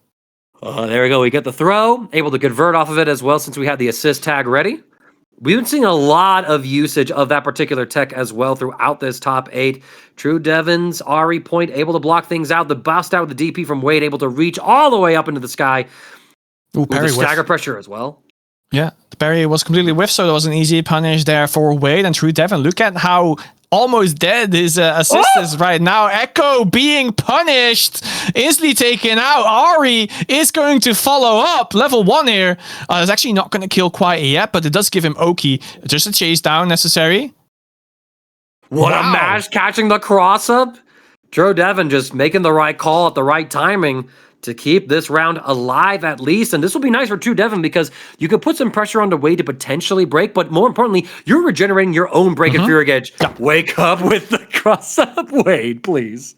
There we go. We get the throw, able to convert off of it as well, since we had the assist tag ready. We've been seeing a lot of usage of that particular tech as well throughout this top 8. True Devon's Ari point able to block things out. The bust out with the DP from Wade able to reach all the way up into the sky. Ooh, With the parry whiff. stagger pressure as well. Yeah, the parry was completely whiffed, so there was an easy punish there for Wade and True Devon. Look at how almost dead his assist is right now. Echo being punished, instantly taken out. Ari is going to follow up. Level 1 here. It's actually not going to kill quite yet, but it does give him Oki. Just a chase down necessary. What a mash, catching the cross up. True Devon just making the right call at the right timing to keep this round alive at least. And this will be nice for True Devon because you could put some pressure onto Wade to potentially break, but more importantly, you're regenerating your own break at Fury Edge. Yeah. Wake up with the cross up, Wade, please.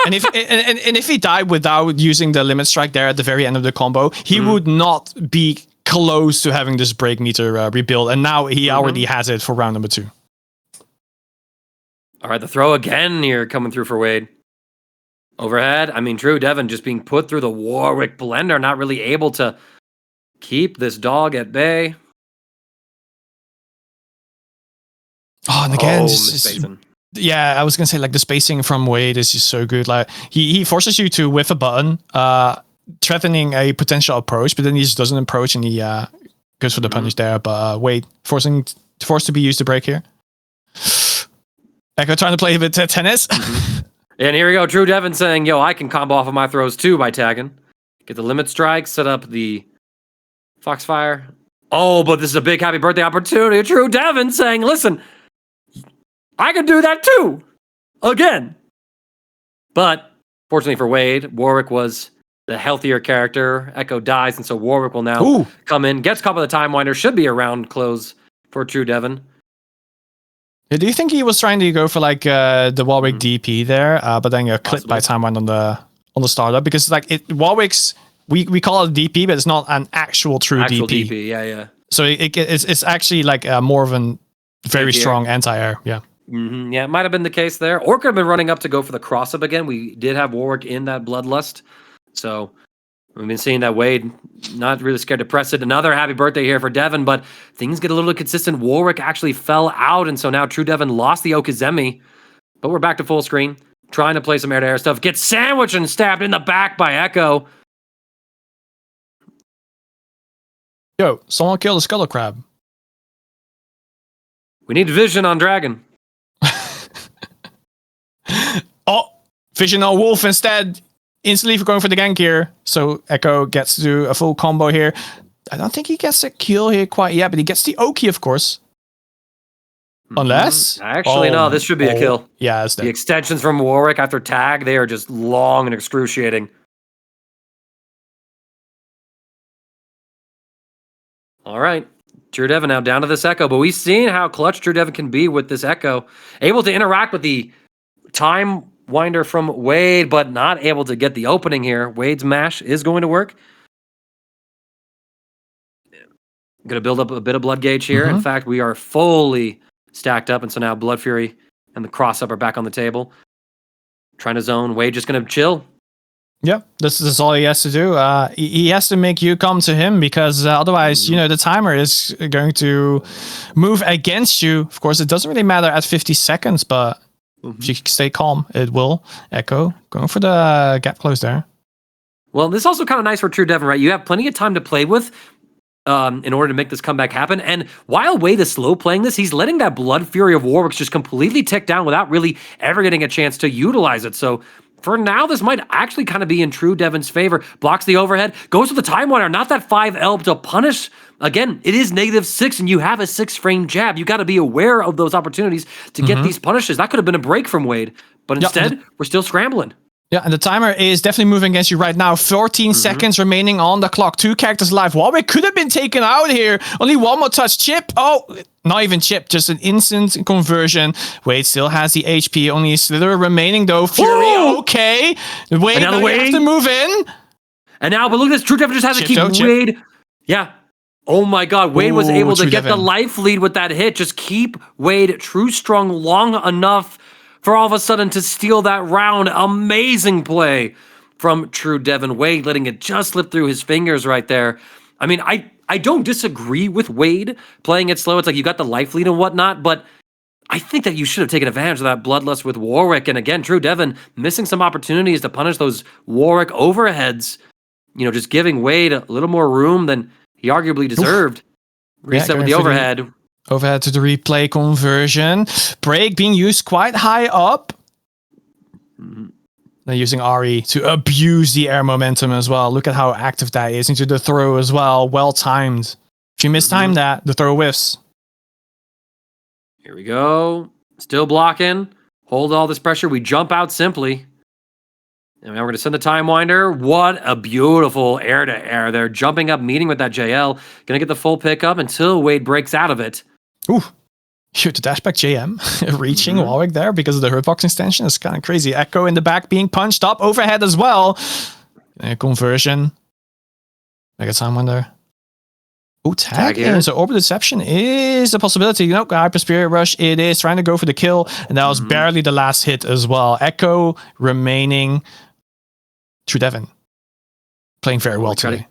And if he died without using the limit strike there at the very end of the combo, he would not be close to having this break meter rebuild. And now he already has it for round number 2. All right, the throw again here coming through for Wade. Overhead, I mean, True Devon just being put through the Warwick blender, not really able to keep this dog at bay. Oh, and again, yeah, I was gonna say like the spacing from Wade is just so good. Like he forces you to whiff a button, threatening a potential approach, but then he just doesn't approach and he goes for the punish there. But Wade forced to be used to break here. Echo trying to play a bit tennis. And here we go, True Devon saying, yo, I can combo off of my throws too by tagging. Get the limit strike, set up the Foxfire. Oh, but this is a big happy birthday opportunity. True Devon saying, listen, I can do that too. Again. But fortunately for Wade, Warwick was the healthier character. Echo dies, and so Warwick will now come in. Gets caught by the Time Winder. Should be a round close for True Devon. Do you think he was trying to go for like the Warwick DP there, but then got clipped by Time Wind on the startup? Because like Warwick's we call it DP, but it's not an actual true DP. Yeah. So it's actually like more of a very strong anti-air. Yeah. Yeah, it might have been the case there. Or could have been running up to go for the cross up again. We did have Warwick in that Bloodlust, so we've been seeing that Wade not really scared to press it. Another happy birthday here for Devon, but things get a little consistent. Warwick actually fell out, and so now True Devon lost the Okizemi. But we're back to full screen, trying to play some air-to-air stuff. Gets sandwiched and stabbed in the back by Echo. Yo, someone killed a Scuttle Crab. We need vision on Dragon. Oh, vision on Wolf instead. Instantly for going for the gank here. So Echo gets to do a full combo here. I don't think he gets a kill here quite yet, but he gets the Oki, of course. Unless... Actually, no, this should be a kill. Yeah, it's dead. The extensions from Warwick after tag, they are just long and excruciating. All right. True Devon now down to this Echo, but we've seen how clutch True Devon can be with this Echo. Able to interact with the Time Winder from Wade, but not able to get the opening here. Wade's mash is going to work. Going to build up a bit of blood gauge here. In fact, we are fully stacked up, and so now Blood Fury and the cross up are back on the table. Trying to zone. Wade just going to chill. Yeah, this is all he has to do. He has to make you come to him because otherwise, the timer is going to move against you. Of course, it doesn't really matter at 50 seconds, but if you stay calm, it will. Echo going for the gap close there. Well, this is also kind of nice for True Devon, right? You have plenty of time to play with in order to make this comeback happen. And while Wade is slow playing this, he's letting that Blood Fury of Warwick's just completely tick down without really ever getting a chance to utilize it. So for now, this might actually kind of be in True Devon's favor. Blocks the overhead, goes to the Time Winder, not that 5L to punish. Again, it is -6, and you have a 6-frame jab. You got to be aware of those opportunities to get these punishes. That could have been a break from Wade, but instead, we're still scrambling. Yeah, and the timer is definitely moving against you right now. 14 seconds remaining on the clock. 2 characters alive. Warwick could have been taken out here. Only one more touch. Chip. Oh, not even chip. Just an instant conversion. Wade still has the HP. Only a slither remaining though. Fury. Okay. Wade, now Wade has to move in. And now, but look at this. True Devon just has to keep Wade. Yeah. Oh my God. Wade was able to get the life lead with that hit. Just keep Wade true strong long enough for all of a sudden to steal that round. Amazing play from True Devon. Wade letting it just slip through his fingers right there. I mean, I I don't disagree with Wade playing it slow. It's like you got the life lead and whatnot, but I think that you should have taken advantage of that bloodlust with Warwick. And again, True Devon missing some opportunities to punish those Warwick overheads. Just giving Wade a little more room than he arguably deserved. Reset with the overhead. Overhead to the replay conversion. Break being used quite high up. They're using Ari to abuse the air momentum as well. Look at how active that is into the throw as well. Well timed. If you mistime that, the throw whiffs. Here we go. Still blocking. Hold all this pressure. We jump out simply. And now we're going to send the Time Winder. What a beautiful air-to-air there. Jumping up, meeting with that JL. Going to get the full pickup until Wade breaks out of it. Ooh. Shoot, the dashback JM reaching Warwick there because of the hurtbox extension is kind of crazy. Echo in the back being punched up. Overhead as well. Conversion. Like a Time Winder. Oh, tag in. So Orbital Deception is a possibility. Hyper Spirit Rush, it is trying to go for the kill. And that was barely the last hit as well. Echo remaining. True Devon playing very well today.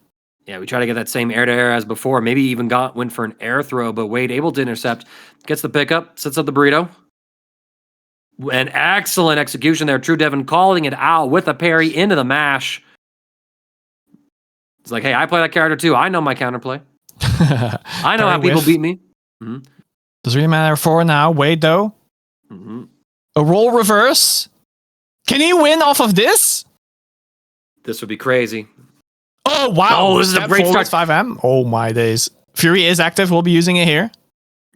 We try to get that same air-to-air as before. Maybe even went for an air throw, but Wade able to intercept. Gets the pickup, sets up the burrito. An excellent execution there. True Devon calling it out with a parry into the mash. It's like, hey, I play that character too. I know my counterplay. I know how people beat me. Doesn't really matter for now. Wade, though. A roll reverse. Can he win off of this? This would be crazy. Oh, wow. Oh, this is a great start. 5M. Oh, my days. Fury is active. We'll be using it here.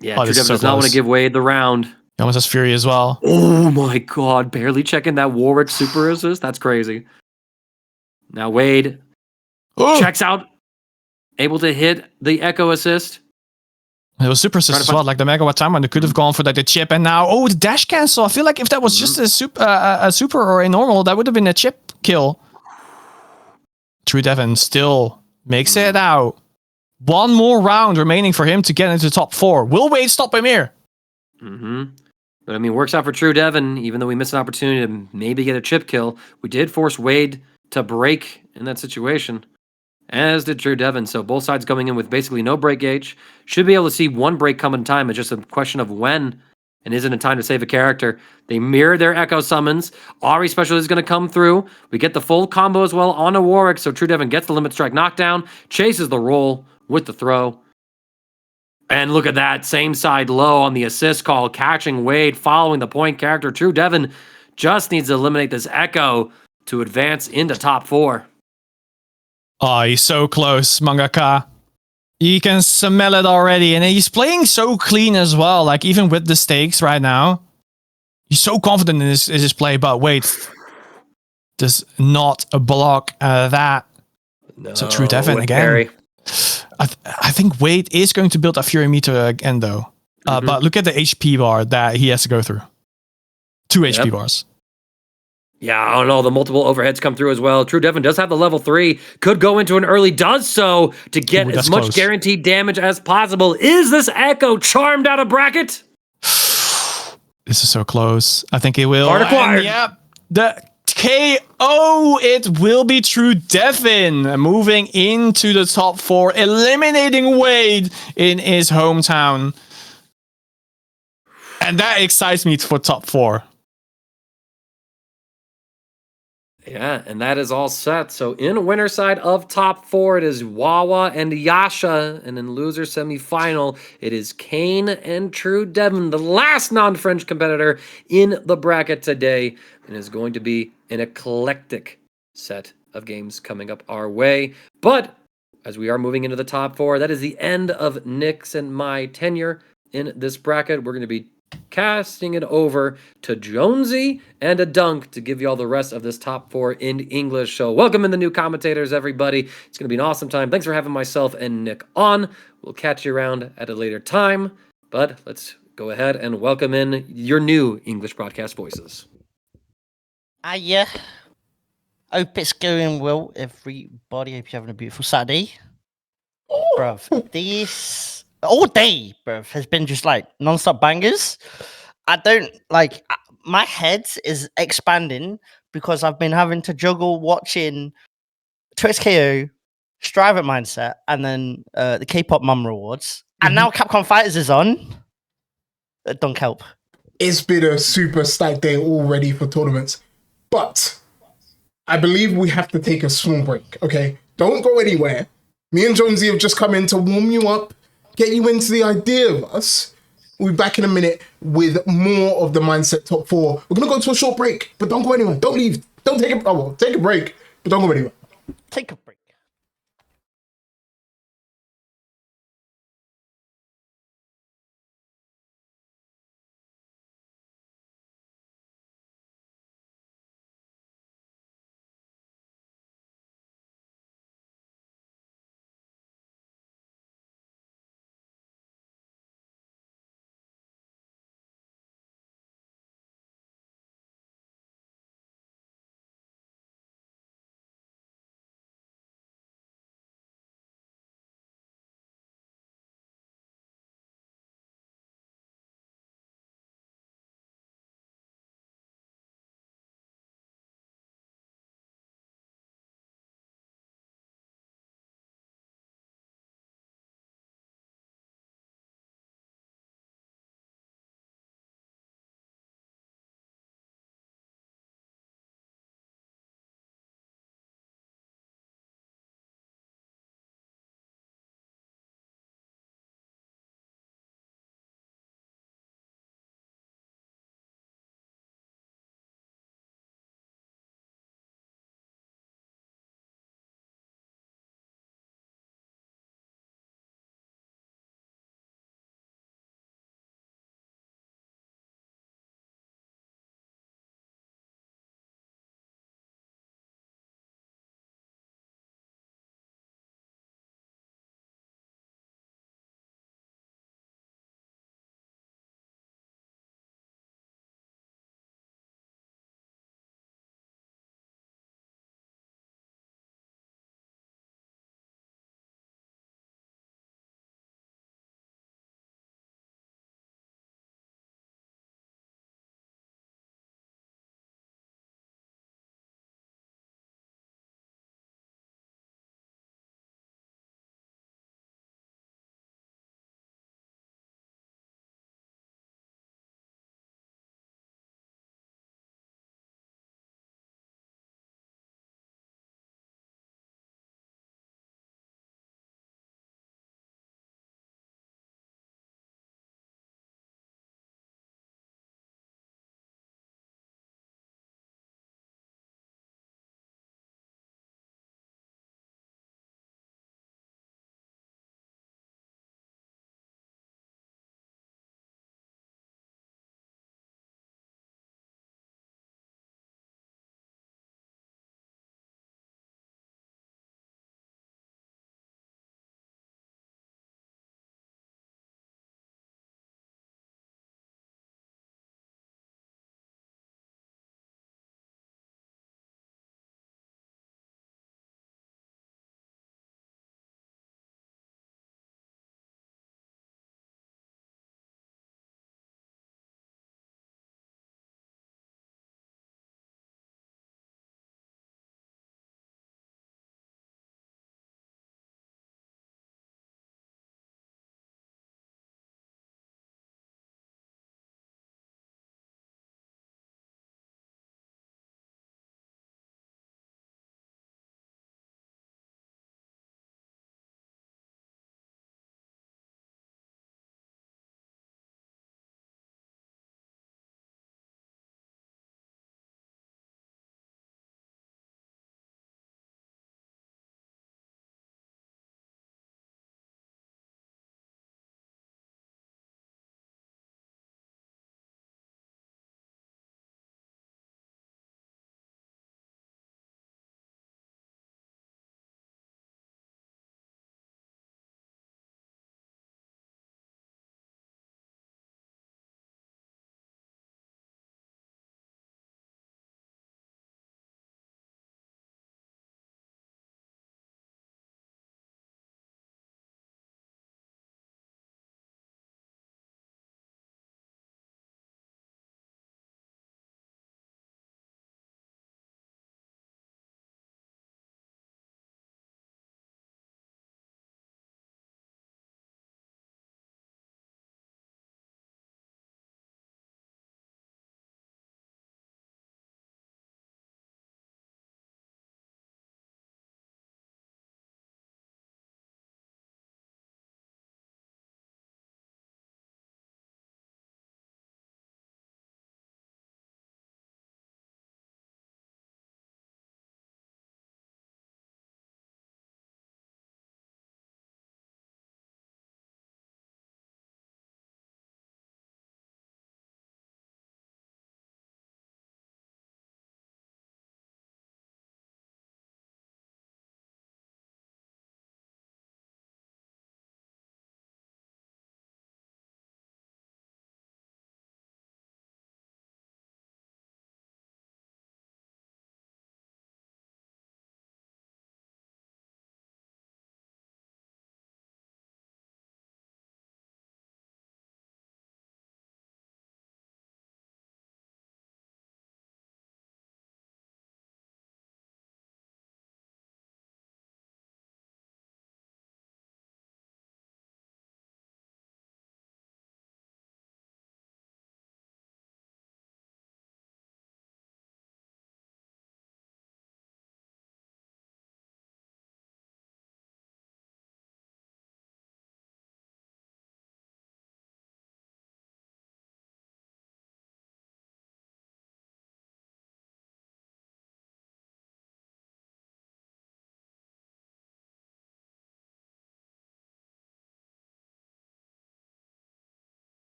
Yeah, True Devon does not want to give Wade the round. He almost has Fury as well. Oh, my God. Barely checking that Warwick super assist. That's crazy. Now Wade checks out. Able to hit the Echo assist. It was super assist as well, like the Megawatt Time Winder could have gone for like the chip, and now the dash cancel. I feel like if that was just a super or a normal, that would have been a chip kill. True Devon still makes it out. One more round remaining for him to get into the top 4. Will Wade stop him here? But I mean, works out for True Devon, even though we missed an opportunity to maybe get a chip kill. We did force Wade to break in that situation. As did True Devon. So both sides going in with basically no break gauge. Should be able to see one break come in time. It's just a question of when, and isn't it time to save a character. They mirror their Echo summons. Ari special is going to come through. We get the full combo as well on a Warwick. So True Devon gets the limit strike knockdown, chases the roll with the throw. And look at that. Same side low on the assist call, catching Wade, following the point character. True Devon just needs to eliminate this Echo to advance into top 4. Oh, he's so close, Mangaka. You can smell it already. And he's playing so clean as well. Like, even with the stakes right now. He's so confident in his play. But wait. Does not block that. No, so True Devon again. I think Wade is going to build a Fury meter again, though. But look at the HP bar that he has to go through. 2 HP bars. Yeah, I don't know. The multiple overheads come through as well. True Devon does have the level 3. Could go into an early. Does so to get as much guaranteed damage as possible. Is this Echo charmed out of bracket? This is so close. I think it will. Card acquired. Yep. The KO. It will be True Devon moving into the top 4. Eliminating Wade in his hometown. And that excites me for top 4. Yeah, and that is all set. So in winner side of top 4, it is Wawa and Yasha. And in loser semifinal, it is Kane and True Devon, the last non-French competitor in the bracket today. And it's going to be an eclectic set of games coming up our way. But as we are moving into the top 4, that is the end of Nick's and my tenure in this bracket. We're going to be casting it over to Jonesy and a Dunk to give you all the rest of this top 4 in English. So welcome in the new commentators, everybody. It's going to be an awesome time. Thanks for having myself and Nick on. We'll catch you around at a later time, but let's go ahead and welcome in your new English broadcast voices. Yeah. Hope it's going well, everybody. Hope you're having a beautiful Saturday. Bruv, this all day, bruv, has been just like non-stop bangers. I don't like my head is expanding because I've been having to juggle watching Twitch KO, Strive at Mindset, and then the K-pop Mum Rewards, and now Capcom Fighters is on. Don't help. It's been a super stacked day already for tournaments, but I believe we have to take a small break. Okay, don't go anywhere. Me and Jonesy have just come in to warm you up, get you into the idea of us. We'll be back in a minute with more of the Mindset Top 4. We're gonna go to a short break, but don't go anywhere. Don't leave. Don't take a take a break, but don't go anywhere. Take a break.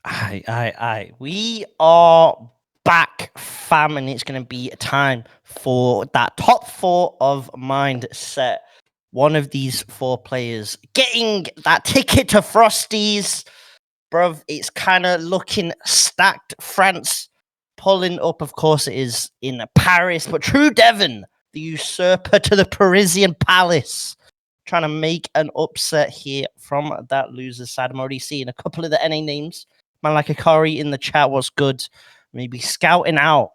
Aye. We are back, fam, and it's going to be time for that top 4 of mindset. One of these 4 players getting that ticket to Frosties. Bruv, it's kind of looking stacked. France pulling up, of course, it is in Paris, but True Devon, the usurper to the Parisian palace, trying to make an upset here from that loser's side. I'm already seeing a couple of the NA names. Man like Akari in the chat was good. Maybe scouting out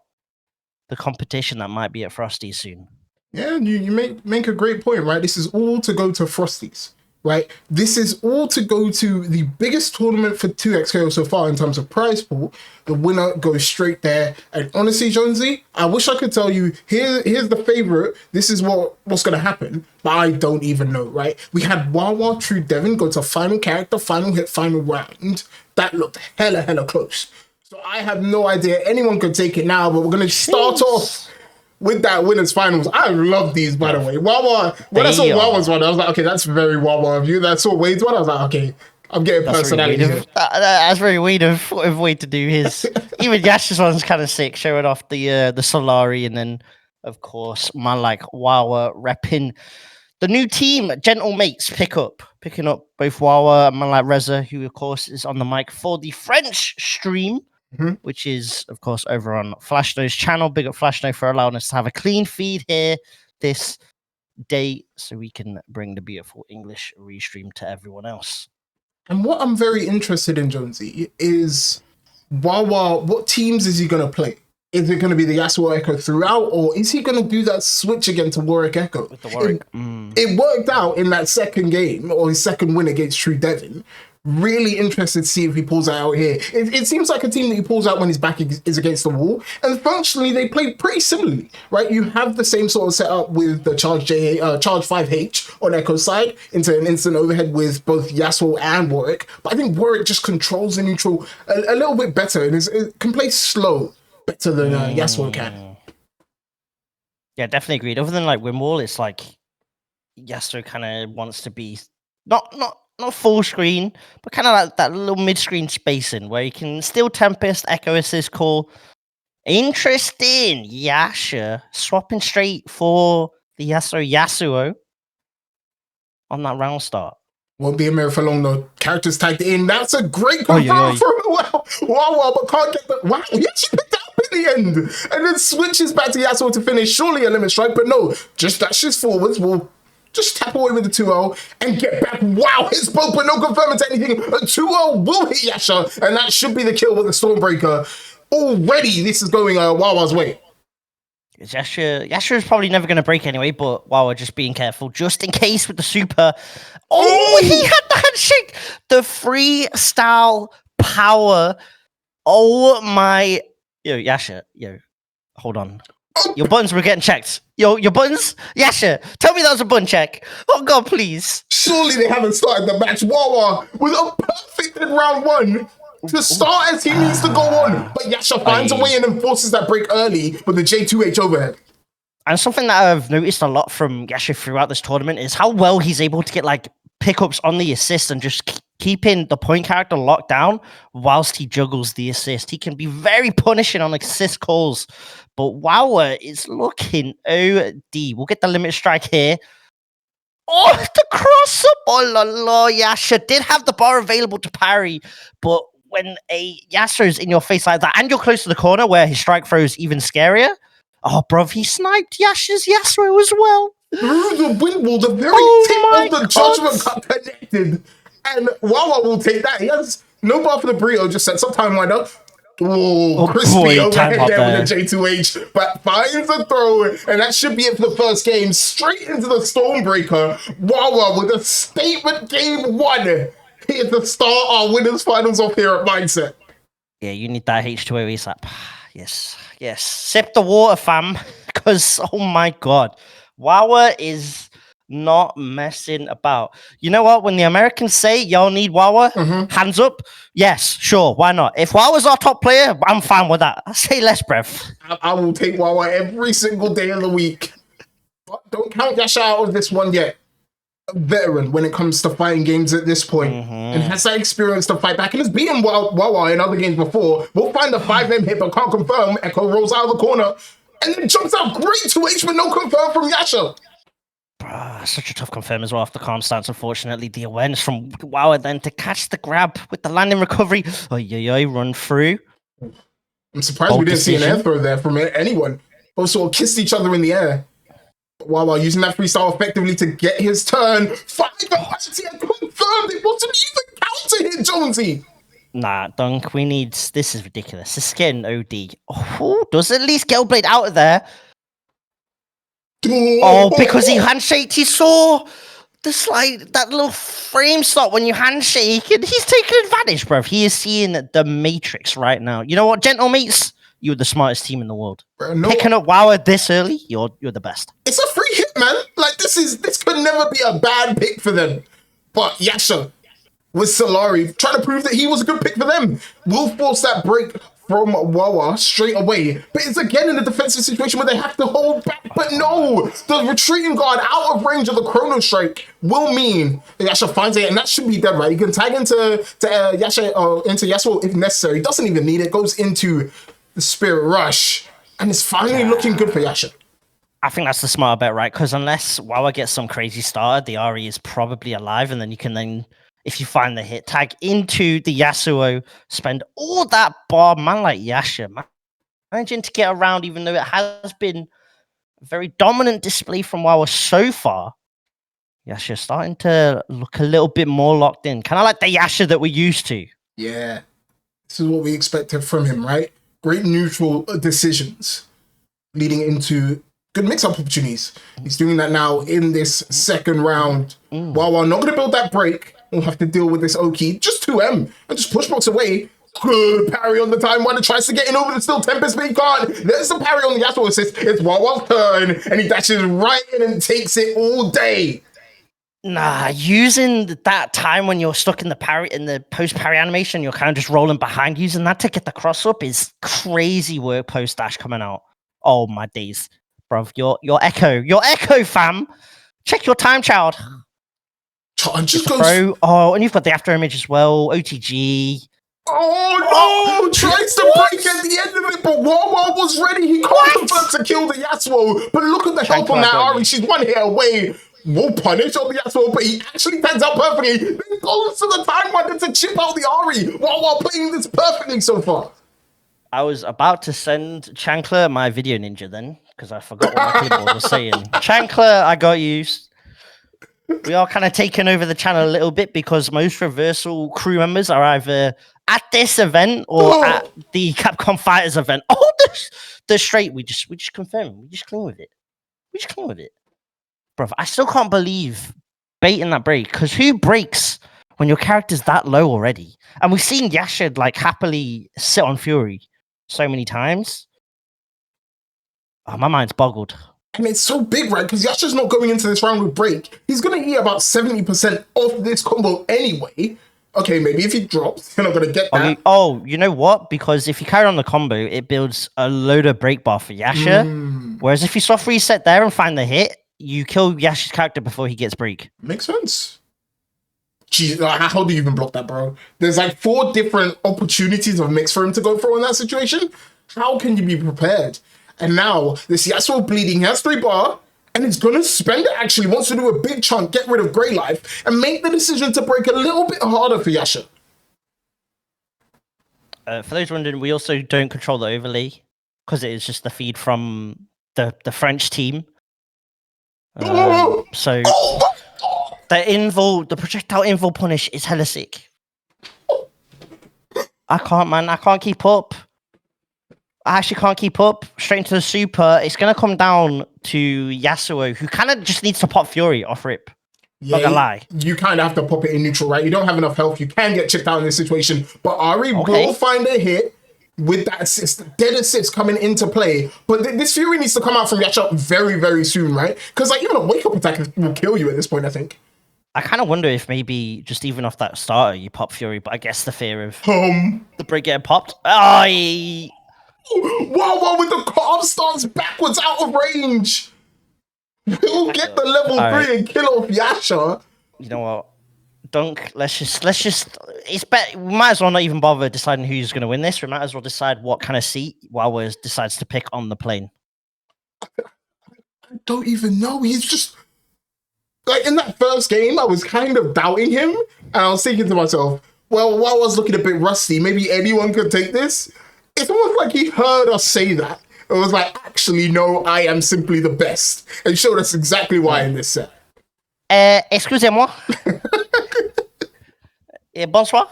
the competition that might be at Frosty soon. Yeah, you make a great point, right? This is all to go to Frosties, right? This is all to go to the biggest tournament for 2XKO so far in terms of prize pool. The winner goes straight there. And honestly, Jonesy, I wish I could tell you, here's the favorite. This is what's going to happen. But I don't even know, right? We had Wawa, True Devon go to final character, final hit, final round. That looked hella close. So I have no idea anyone could take it now, but we're going to start off with that winners finals. I love these, by the way. Wawa, when I saw Wawa's one, I was like, okay, that's very Wawa of you. Then I saw Wade's one, I was like, okay, I'm getting personality here. That's very weird of Wade to do his. Even Yasha's one's kind of sick, showing off the Solari, and then of course man like Wawa repping the new team, Gentle Mates, picking up both Wawa and man like Reza, who of course is on the mic for the French stream. Which is, of course, over on Flashno's channel. Big up Flashno for allowing us to have a clean feed here this day so we can bring the beautiful English restream to everyone else. And what I'm very interested in, Jonesy, is Wawa, what teams is he going to play? Is it going to be the Yasuo Echo throughout, or is he going to do that switch again to Warwick Echo? With the Warwick. It worked out in that second game, or his second win against True Devon. Really interested to see if he pulls that out here. It seems like a team that he pulls out when his back is against the wall. And functionally, they play pretty similarly, right? You have the same sort of setup with the Charge 5H on Echo's side into an instant overhead with both Yasuo and Warwick. But I think Warwick just controls the neutral a little bit better and it can play slow better than Yasuo can. Yeah, definitely agreed. Other than like Wimwall, it's like Yasuo kind of wants to be not full screen, but kind of like that little mid-screen spacing where you can still Tempest, Echo Assist call. Interesting. Yasha swapping straight for the Yasuo on that round start. Won't be a mirror for long though. Characters tagged in. That's a great confirm from Wawa, but can't get the wow. He actually picked it up in the end, and then switches back to Yasuo to finish. Surely a limit strike, but no, just dashes forwards. We'll just tap away with the 2-0 and get back. Wow, hits both, but no confirming to anything. A 2-0 will hit Yasha, and that should be the kill with the Stormbreaker. Already, this is going Wawa's way. Yasha is probably never going to break anyway, but Wawa just being careful, just in case with the super. Oh, he had the handshake! The freestyle power. Oh my. Yo, Yasha, hold on. Your buttons were getting checked. Your buttons? Yasha, tell me that was a button check. Oh God, please. Surely they haven't started the match. Wawa with a perfect in round 1 to start as he needs to go on. But Yasha finds a way and enforces that break early with the J2H overhead. And something that I've noticed a lot from Yasha throughout this tournament is how well he's able to get like pickups on the assist and just keeping the point character locked down whilst he juggles the assist. He can be very punishing on assist calls. But Wawa is looking OD. We'll get the limit strike here. Oh, the cross up. Oh, la, la. Yasha did have the bar available to parry. But when a Yasha is in your face like that, and you're close to the corner where his strike throw is even scarier. Oh, bruv, he sniped Yasha's Yasuo as well. Through the wind wall, the very tip of the judgment got connected. And Wawa will take that. He has no bar for the burrito, just set some time winder. Oh, crispy overhead there with the J2H, but finds a throw, and that should be it for the first game. Straight into the Stormbreaker. Wawa with a statement game 1. Here to start our winners finals off here at Mindset. Yeah, you need that H2O ASAP. Yes. Sip the water, fam, because oh my God, Wawa is not messing about. You know what? When the Americans say y'all need Wawa, hands up. Yes, sure. Why not? If Wawa's our top player, I'm fine with that. I say less, brev. I will take Wawa every single day of the week. But don't count Yasha out of this one yet. veteran when it comes to fighting games at this point, and has that experience to fight back and has beaten Wawa in other games before. We'll find the 5M hit, but can't confirm. Echo rolls out of the corner and then jumps out great 2H, but no confirm from Yasha. Such a tough confirm as well off the calm stance, unfortunately. The awareness from Wawa then to catch the grab with the landing recovery. Run through. I'm surprised we didn't see an air throw there from anyone. Both sort of kissed each other in the air. Wawa using that freestyle effectively to get his turn. 5M and confirmed it wasn't even counter hit, Jonesy. Nah, Dunk, we need... This is ridiculous. This is getting OD. Oh, does at least get Blade out of there. Oh, because he handshaked, he saw that little frame stop when you handshake, and he's taking advantage, bruv. He is seeing the Matrix right now. You know what, gentle mates? You're the smartest team in the world. Bro, picking up Wawa this early, you're the best. It's a free hit, man. Like, this could never be a bad pick for them. But Yasha with Solari trying to prove that he was a good pick for them. Will force that break from Wawa straight away, but it's again in a defensive situation where they have to hold back. But no, the retreating guard out of range of the Chrono Strike will mean that Yasha finds it, and that should be dead, right? He can tag into Yasuo if necessary. He doesn't even need it. Goes into the Spirit Rush, and it's finally looking good for Yasha. I think that's the smart bet, right? Because unless Wawa gets some crazy starter, the RE is probably alive, and then you can if you find the hit, tag into the Yasuo, spend all that bar, man like Yasha, managing to get around, even though it has been a very dominant display from Wawa so far. Yasha starting to look a little bit more locked in, kind of like the Yasha that we're used to. Yeah, this is what we expected from him, right? Great neutral decisions leading into good mix-up opportunities. He's doing that now in this second round. Wawa not going to build that break. We'll have to deal with this Oki. Just 2M and just push blocks away. Good parry on the time. Wanda tries to get in over the still Tempest, but he can't. There's the parry on the Yasuo assist. It's Wawa's turn, and he dashes right in and takes it all day. Nah, using that time when you're stuck in the post-parry animation, you're kind of just rolling behind, using that to get the cross-up is crazy work post-dash coming out. Oh, my days. Bruv, your Echo, fam. Check your time, child. Just throw. Oh, and you've got the after image as well. OTG. Oh no! Tries to break at the end of it, but Wawa was ready. He can't confirm to kill the Yasuo. But look at the help on that Ari. She's one hit away. Will punish on the Yasuo, but he actually tags out perfectly. Then goes to the time wonder to chip out the Ari. Wawa playing this perfectly so far. I was about to send Chancler my video ninja then, because I forgot what my keyboard was saying. Chancler, I got you. We are kind of taking over the channel a little bit because most Reversal crew members are either at this event or at the Capcom Fighters event. Oh, the straight. We just confirm. We just clean with it. Bro, I still can't believe baiting that break, because who breaks when your character's that low already? And we've seen Yasha like happily sit on Fury so many times. Oh, my mind's boggled. And it's so big, right? Because Yasha's not going into this round with break. He's going to eat about 70% of this combo anyway. Okay, maybe if he drops, you're not going to get that. Oh, you know what? Because if you carry on the combo, it builds a load of break bar for Yasha. Whereas if you soft reset there and find the hit, you kill Yasha's character before he gets break. Makes sense. Jeez, how do you even block that, bro? There's like 4 different opportunities of mix for him to go for in that situation. How can you be prepared? And now, this Yasuo bleeding, he has 3 bar, and he's going to spend it actually, wants to do a big chunk, get rid of Grey Life, and make the decision to break a little bit harder for Yasha. For those wondering, we also don't control the overlay, because it is just the feed from the French team. So, the projectile invul punish is hella sick. I can't keep up. I actually can't keep up. Straight into the super. It's going to come down to Yasuo, who kind of just needs to pop Fury off rip. Yeah, not gonna lie. You kind of have to pop it in neutral, right? You don't have enough health. You can get chipped out in this situation. But Ari will find a hit with that assist. Dead assist coming into play. But this Fury needs to come out from Yasha very, very soon, right? Because like even a wake-up attack will kill you at this point, I think. I kind of wonder if maybe just even off that starter, you pop Fury. But I guess the fear of the break getting popped. Wawa with the calm stance backwards out of range. We'll get the level 3 and kill off Yasha. You know what? Dunk. Let's just. It's better. We might as well not even bother deciding who's going to win this. We might as well decide what kind of seat Wawa decides to pick on the plane. I don't even know. He's just like in that first game. I was kind of doubting him, and I was thinking to myself, well, Wawa's looking a bit rusty. Maybe anyone could take this. It's almost like he heard us say that. It was like, actually, no, I am simply the best, and showed us exactly why in this set. Excusez-moi. Bonsoir.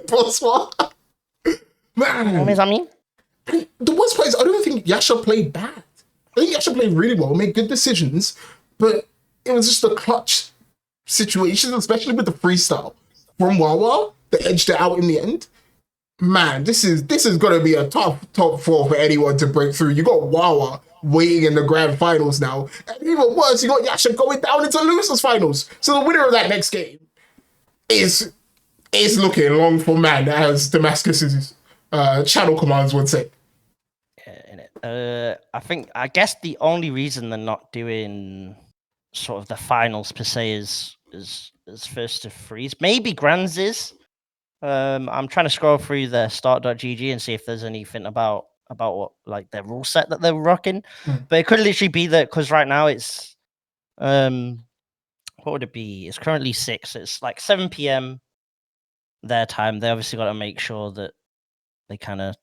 Bonsoir. Man. Mes amis. The worst part is, I don't think Yasha played bad. I think Yasha played really well, made good decisions, but it was just a clutch situation, especially with the freestyle from Wawa that edged it out in the end. Man, this is going to be a tough top 4 for anyone to break through. You got Wawa waiting in the grand finals now, and even worse, you got Yasha going down into losers finals. So the winner of that next game is looking long for man, as Damascus's channel commands would say. I guess the only reason they're not doing sort of the finals per se is first to freeze. Maybe Grands is. I'm trying to scroll through the start.gg and see if there's anything about what like their rule set that they're rocking. But it could literally be that because right now it's what would it be? It's currently 6. It's like 7 p.m. their time. They obviously got to make sure that they kind of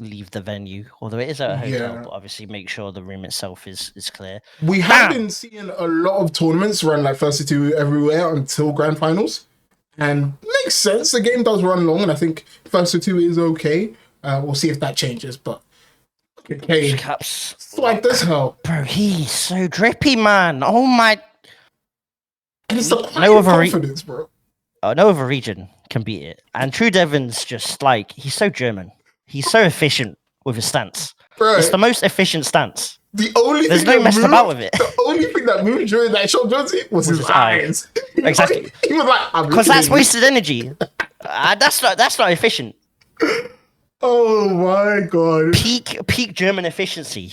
leave the venue, although it is at a hotel, but obviously make sure the room itself is clear. We have been seeing a lot of tournaments run like first to 2 everywhere until grand finals, and makes sense. The game does run long, and I think first to 2 is okay. We'll see if that changes, but okay, like this hell, bro. He's so drippy, man. Oh my! And it's the confidence, bro. Oh, no other region can beat it. And True Devon's just like, he's so German. He's so efficient with his stance. Bro, it's the most efficient stance. There's no messing about with it. The only thing that moved during that shot, Jonesy, was his eyes. Exactly. He was like, because that's wasted energy. That's not efficient. Oh my god. Peak German efficiency.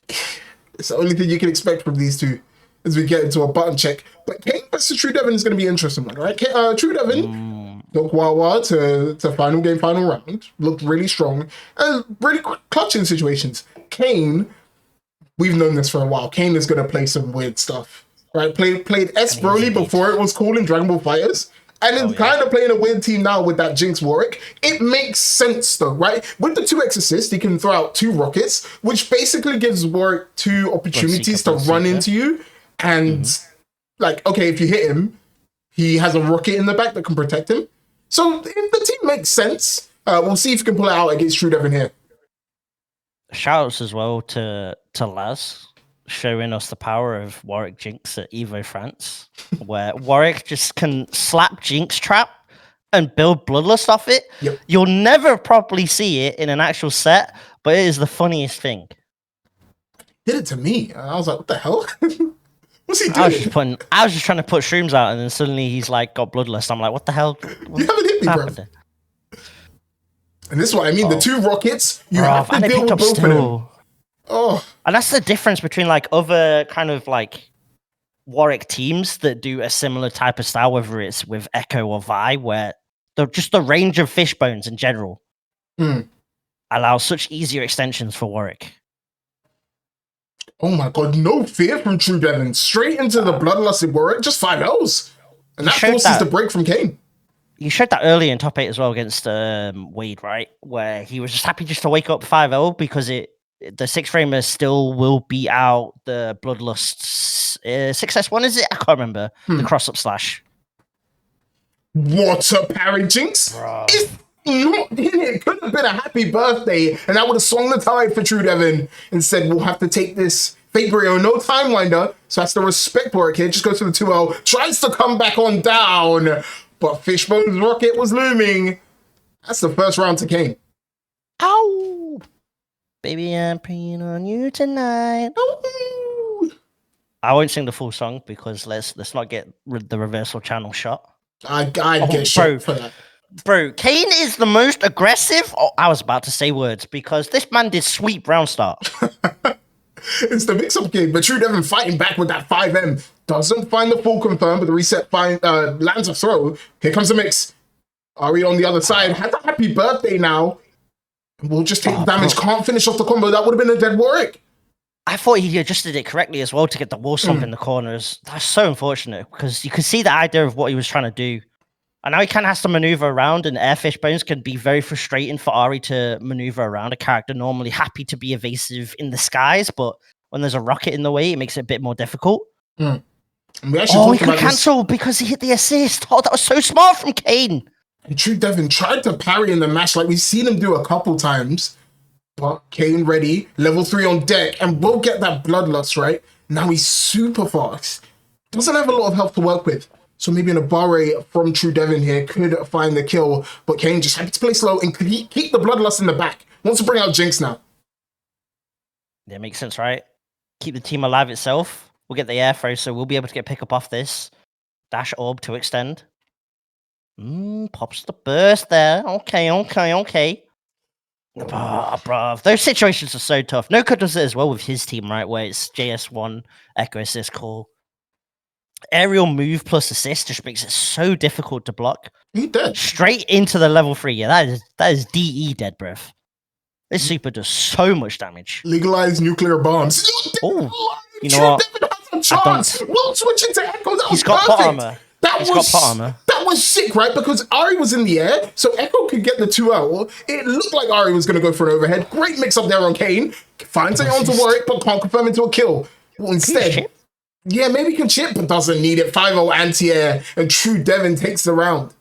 It's the only thing you can expect from these two as we get into a button check. But Kane versus True Devon is going to be an interesting one, right? True Devon took Wawa to final round, looked really strong, and really clutch in situations. Kane, we've known this for a while. Kane is going to play some weird stuff, right? Played S Broly before it was cool in Dragon Ball FighterZ. And is kind of playing a weird team now with that Jinx Warwick. It makes sense though, right? With the 2x assist, he can throw out 2 rockets, which basically gives Warwick 2 opportunities to run into you. And like, okay, if you hit him, he has a rocket in the back that can protect him. So the team makes sense. We'll see if he can pull it out against True Devon here. Shoutouts as well to Laz, showing us the power of Warwick Jinx at Evo France, where Warwick just can slap Jinx trap and build Bloodlust off it. Yep. You'll never properly see it in an actual set, but it is the funniest thing. Did it to me. I was like, what the hell? What's he doing? I was just trying to put shrooms out, and then suddenly he's like got Bloodlust. I'm like, what the hell? You haven't hit me, bro. And this is what I mean. The 2 rockets, you have to deal with both of them. Oh, and that's the difference between like other kind of like Warwick teams that do a similar type of style, whether it's with Echo or Vi, where just the range of fishbones in general allows such easier extensions for Warwick. Oh my god, no fear from True Devon. Straight into the bloodlusted Warwick, just 5 L's. And that forces the break from Kane. You showed that earlier in top 8 as well against Wade, right? Where he was just happy just to wake up 5-0 because the 6-framer still will beat out the Bloodlust 6S1, is it? I can't remember. The cross-up slash. What a parry, Jinx! It's not in it. It could have been a happy birthday, and that would have swung the tide for True Devon. Instead, we'll have to take this Fake Burrito, no timewinder, so that's the respect work here. Just goes to the 2L, tries to come back on down, but Fishbone's rocket was looming. That's the first round to Kane. Ow! Baby, I'm preying on you tonight. Ooh. I won't sing the full song because let's not get the reversal channel shot. I get shot for that. Bro, Kane is the most aggressive. Oh, I was about to say words because this man did sweet brown start. It's the mix-up game, but True Devon fighting back with that 5M. Doesn't find the full confirm, but the reset lands a throw. Here comes the mix. Ari on the other side has a happy birthday now. We'll just take the damage. Can't finish off the combo. That would have been a dead Warwick. I thought he adjusted it correctly as well to get the wall stomp in the corners. That's so unfortunate because you could see the idea of what he was trying to do. I know he kind of has to maneuver around, and airfish bones can be very frustrating for Ari to maneuver around a character normally happy to be evasive in the skies, but when there's a rocket in the way, it makes it a bit more difficult. He could cancel because he hit the assist. Oh, that was so smart from Kane. And True Devon tried to parry in the match like we've seen him do a couple times. But Kane ready, level 3 on deck, and we'll get that bloodlust, right? Now he's super fast. Doesn't have a lot of health to work with. So maybe an Abare from True Devon here could find the kill. But Kane just happy to play slow and keep the bloodlust in the back. Wants to bring out Jinx now. Yeah, makes sense, right? Keep the team alive itself. We'll get the air throw, so we'll be able to get pick up off this. Dash orb to extend. Pops the burst there. Okay. Bruv. Those situations are so tough. Noka does it as well with his team, right? Where it's JS1, Echo Assist Call. Aerial move plus assist just makes it so difficult to block. He dead. Straight into the level 3. Yeah, that is DE dead, bruv. This super does so much damage. Legalize nuclear bombs. Oh, you know what? We'll switch into Echo. That He's was got perfect. pot armor. That was sick, right? Because Ari was in the air, so Echo could get the 2 out. It looked like Ari was going to go for an overhead. Great mix up there on Kane. Finds it onto Warwick, but can't confirm into a kill. Well, instead, yeah, maybe he can chip, but doesn't need it. 5-0 anti-air, and True Devon takes the round.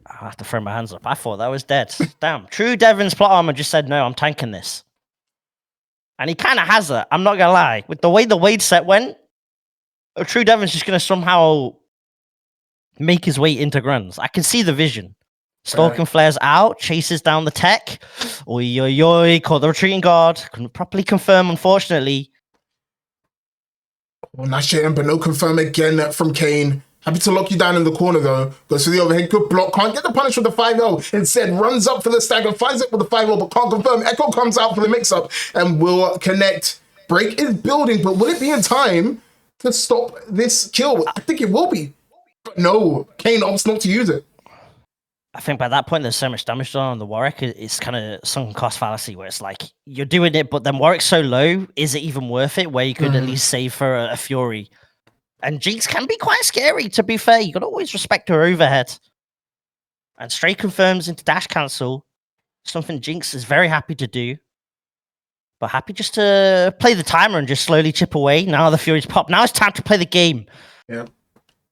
I have to throw my hands up. I thought that was dead. Damn. True Devon's plot armor just said, no, I'm tanking this. And he kind of has it. I'm not going to lie. With the way the Wade set went, True Devon's just going to somehow make his way into grunts. I can see the vision. Stalking flares out, chases down the tech. Oi, caught the retreating guard. Couldn't properly confirm, unfortunately. Well, nice shit, but no confirm again from Kane. Happy to lock you down in the corner, though. Goes for the overhead, good block. Can't get the punish with the 5-0. Instead, runs up for the stagger, finds it with the 5-0, but can't confirm. Echo comes out for the mix-up and will connect. Break is building, but will it be in time to stop this kill? I think it will be. But no, Kane opts not to use it. I think by that point, there's so much damage done on the Warwick. It's kind of sunken cost fallacy where it's like, you're doing it, but then Warwick's so low, is it even worth it? Where you could at least save for a Fury. And Jinx can be quite scary, to be fair. You got to always respect her overhead. And straight confirms into dash cancel. Something Jinx is very happy to do. But happy just to play the timer and just slowly chip away. Now the Fury's pop. Now it's time to play the game. Yeah.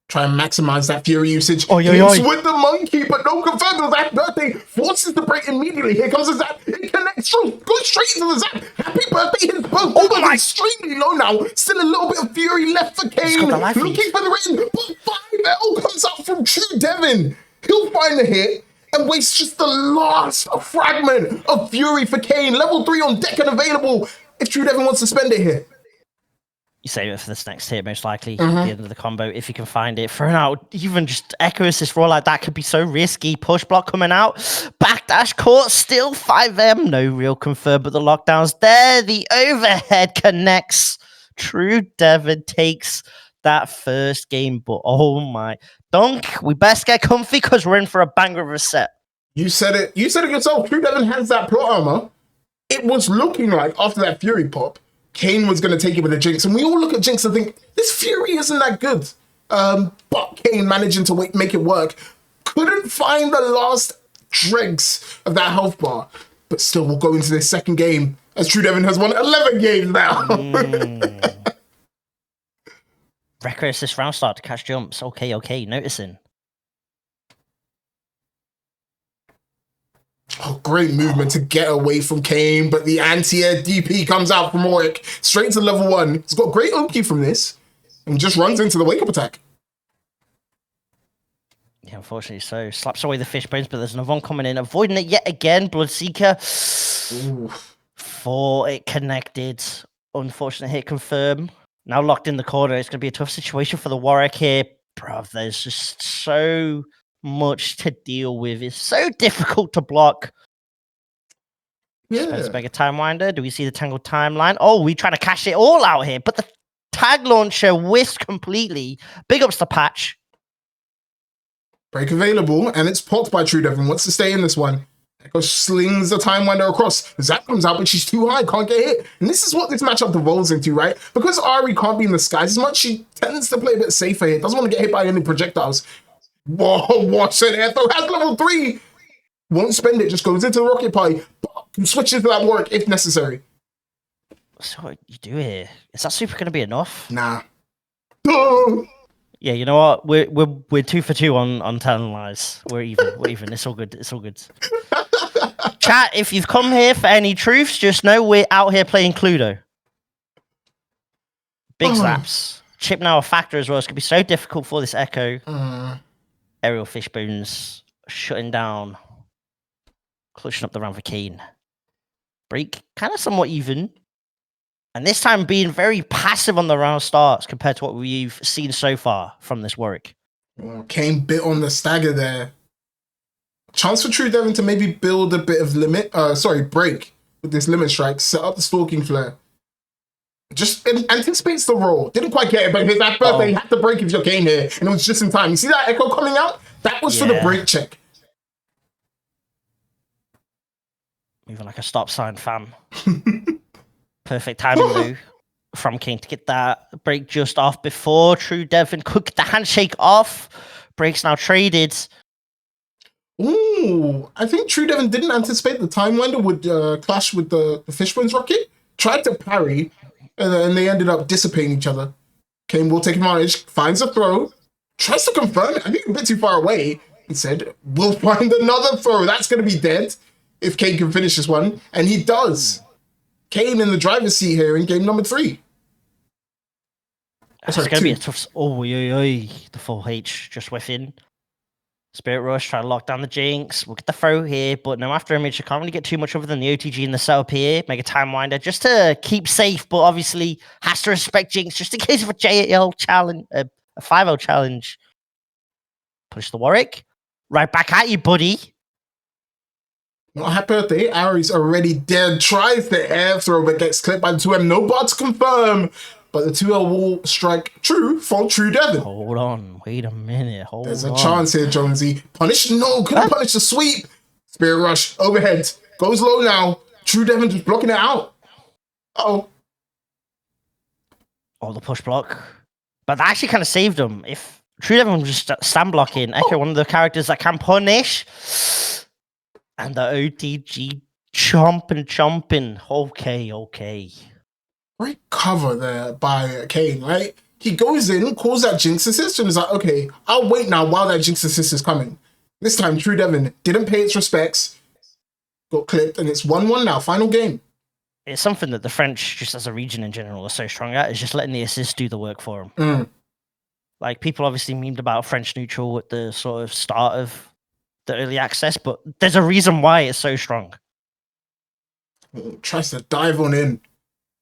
Try and maximize that Fury usage. Oi. With the monkey, but no confirmed with that birthday. Forces the break immediately. Here comes the zap. It connects through. Goes straight into the zap. Happy birthday. His both are extremely low now. Still a little bit of Fury left for Kane. Looking for the written. But 5-0 comes out from True Devon. He'll find the hit and waste just the last fragment of Fury for Kane. Level 3 on deck and available if True Devon wants to spend it here. You save it for this next hit, most likely, at the end of the combo, if you can find it. Throwing out even just Echo Assist roll like that could be so risky. Push block coming out. Backdash caught, still 5M. No real confirm, but the lockdown's there. The overhead connects. True Devon takes that first game, but oh my. Dunk, we best get comfy because we're in for a banger of a set. You said it yourself. True Devon has that plot armor. It was looking like, after that Fury pop, Kane was going to take it with a Jinx. And we all look at Jinx and think, this Fury isn't that good. But Kane managing to make it work. Couldn't find the last dregs of that health bar. But still, we'll go into this second game as True Devon has won 11 games now. Record assist round start to catch jumps. Okay, noticing. Oh, great movement to get away from Kane, but the anti-air DP comes out from Warwick. Straight to level 1. He's got great Oki from this and just runs into the wake-up attack. Yeah, unfortunately so. Slaps away the fish bones, but there's another one coming in. Avoiding it yet again. Bloodseeker. For it connected. Unfortunate hit confirm. Now locked in the corner. It's going to be a tough situation for the Warwick here. Bruv, there's just so much to deal with. It's so difficult to block. Spencer Mega Time Winder. Do we see the Tangled Timeline? Oh, we trying to cash it all out here, but the tag launcher whiffed completely. Big ups to Patch. Break available, and it's popped by True Devon. Wants to stay in this one. Echo slings the Time Winder across. Zap comes out, but she's too high, can't get hit. And this is what this matchup devolves into, right? Because Ari can't be in the skies as much, she tends to play a bit safer here. Doesn't want to get hit by any projectiles. Whoa, what's an air throw? Has level 3! Won't spend it, just goes into the rocket party. Can switch into that work if necessary. So what you do here? Is that super going to be enough? Nah. Yeah, you know what? We're 2 for 2 on telling lies. We're even. We're even. It's all good. It's all good. Chat, if you've come here for any truths, just know we're out here playing Cluedo. Big slaps. Chip now a factor as well. It's going to be so difficult for this Echo. Aerial Fishbones shutting down. Clutching up the round for Kane. Break kind of somewhat even. And this time being very passive on the round starts compared to what we've seen so far from this Warwick. Kane bit on the stagger there. Chance for True Devon to maybe build a bit of break with this limit strike, set up the stalking flare. Just anticipates the roll. Didn't quite get it, but his that birthday had to break if you came here, and it was just in time. You see that Echo coming out? That was for the break check. Moving like a stop sign, fam. Perfect timing, Lou, from Kane to get that break just off before True Devon could get the handshake off. Break's now traded. Ooh, I think True Devon didn't anticipate the Time Winder would clash with the Fishbones rocket. Tried to parry, and then they ended up dissipating each other. Kane will take advantage, finds a throw, tries to confirm it. I think a bit too far away. He said, we'll find another throw. That's going to be dead if Kane can finish this one. And he does. Kane in the driver's seat here in game number 3. It's going to be a tough... the full H just whiffing. Spirit Rush, try to lock down the Jinx. We'll get the throw here, but no after image. I can't really get too much other than the OTG in the setup here. Mega Time Winder just to keep safe, but obviously has to respect Jinx just in case of a JL challenge, a 5-0 challenge. Push the Warwick. Right back at you, buddy. Not happy birthday. Ari's already dead. Tries the air throw, but gets clipped by the 2M. No bots confirm. But the 2L will strike true for True Devon. Hold on. Wait a minute. There's a chance here, Jonesy. Punish? No, couldn't punish the sweep. Spirit Rush, overhead. Goes low now. True Devon just blocking it out. Uh-oh. Oh, the push block. But that actually kind of saved him. If True Devon was just stand blocking, Echo, one of the characters that can punish. And the OTG chomping. Okay. Great cover there by Kane, right? He goes in, calls that Jinx assist, and is like, okay, I'll wait now while that Jinx assist is coming. This time, True Devon didn't pay its respects, got clipped, and it's 1-1 now, final game. It's something that the French, just as a region in general, are so strong at, is just letting the assist do the work for them. Like, people obviously memed about French neutral at the sort of start of the early access, but there's a reason why it's so strong. Tries to dive on in.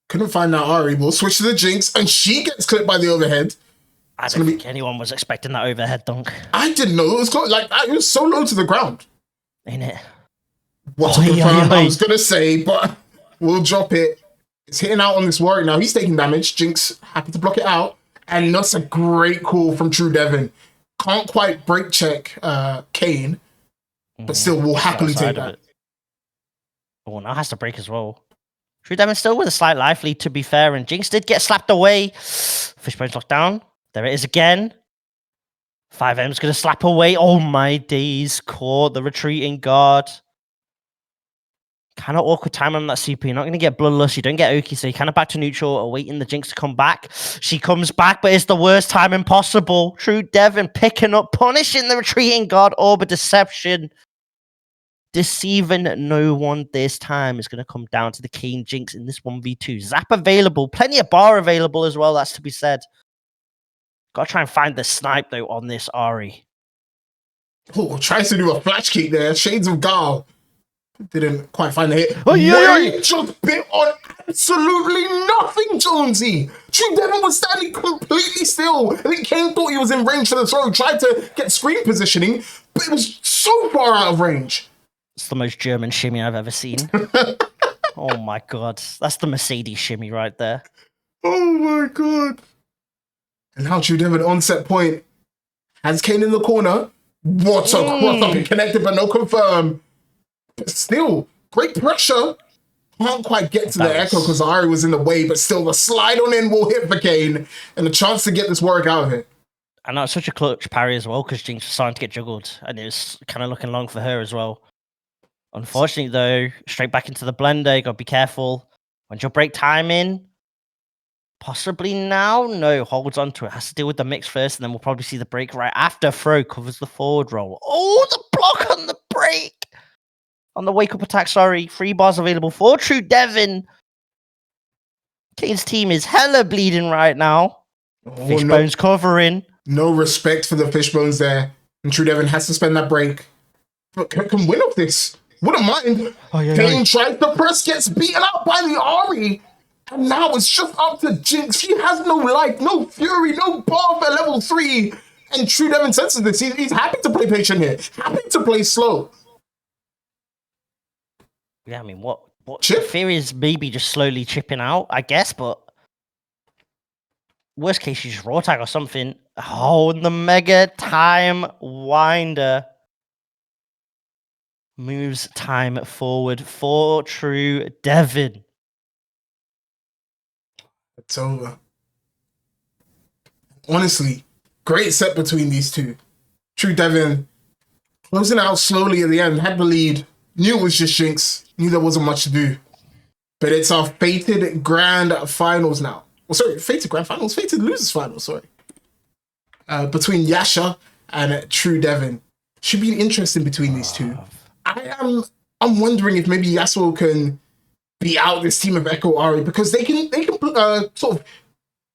Couldn't find that Ari. We'll switch to the Jinx, and she gets clipped by the overhead. I don't think anyone was expecting that overhead dunk. I didn't know it was close. Like, it was so low to the ground. Ain't it? What to confirm, I was going to say, but we'll drop it. It's hitting out on this Warwick now. He's taking damage. Jinx happy to block it out. And that's a great call from True Devon. Can't quite break check Kane, but still will happily take that. Oh, now has to break as well. True Devon still with a slight life lead, to be fair, and Jinx did get slapped away. Fishbone's locked down. There it is again. 5M's going to slap away. Oh my days. Caught the retreating guard. Kind of awkward time on that CP. You're not going to get Bloodlust. You don't get Oki, so you're kind of back to neutral, awaiting the Jinx to come back. She comes back, but it's the worst timing possible. True Devon picking up, punishing the retreating guard. Orb of Deception. Deceiving no one this time is going to come down to the Kane Jinx in this 1v2. Zap available. Plenty of bar available as well, that's to be said. Got to try and find the snipe, though, on this Ari. Oh, tries to do a flash kick there. Shades of Gal. Didn't quite find the hit. Oh, yeah. Just bit on absolutely nothing, Jonesy. True Devon was standing completely still. I think Kane thought he was in range for the throw. Tried to get screen positioning, but it was so far out of range. It's the most German shimmy I've ever seen. Oh my god. That's the Mercedes shimmy right there. Oh my god. And now True Devon onset point. Has Kane in the corner. What a cross up and connected, but no confirm. But still, great pressure. Can't quite get to the echo because Ari was in the way, but still the slide on in will hit for Kane and a chance to get this work out of it. I know it's such a clutch parry as well because Jinx was starting to get juggled and it was kind of looking long for her as well. Unfortunately, though, straight back into the blender. You got to be careful. When's your break time in? Possibly now? No, holds onto it. Has to deal with the mix first, and then we'll probably see the break right after. Throw covers the forward roll. Oh, the block on the break! On the wake-up attack, sorry. 3 bars available for True Devon. Kane's team is hella bleeding right now. Fishbone's covering. No respect for the Fishbones there. And True Devon has to spend that break. But can win off this. Wouldn't mind. Kane tries to press, gets beaten out by the Ari. And now it's just up to Jinx. She has no life, no fury, no bar for level 3. And True Devon senses this. He's happy to play patient here. Happy to play slow. Yeah, I mean, what Chip? Fury is maybe just slowly chipping out, I guess, but worst case, you just raw tag or something. Oh, and the mega time winder moves time forward for True Devon. It's over. Honestly, great set between these two. True Devon closing out slowly at the end, had the lead, knew it was just Jinx, knew there wasn't much to do. But it's our fated grand finals now. Well, sorry, fated grand finals, fated losers finals, sorry. Between Yasha and True Devon. Should be interesting between these two. I'm wondering if maybe Yasuo can beat out this team of Echo Ari because they can sort of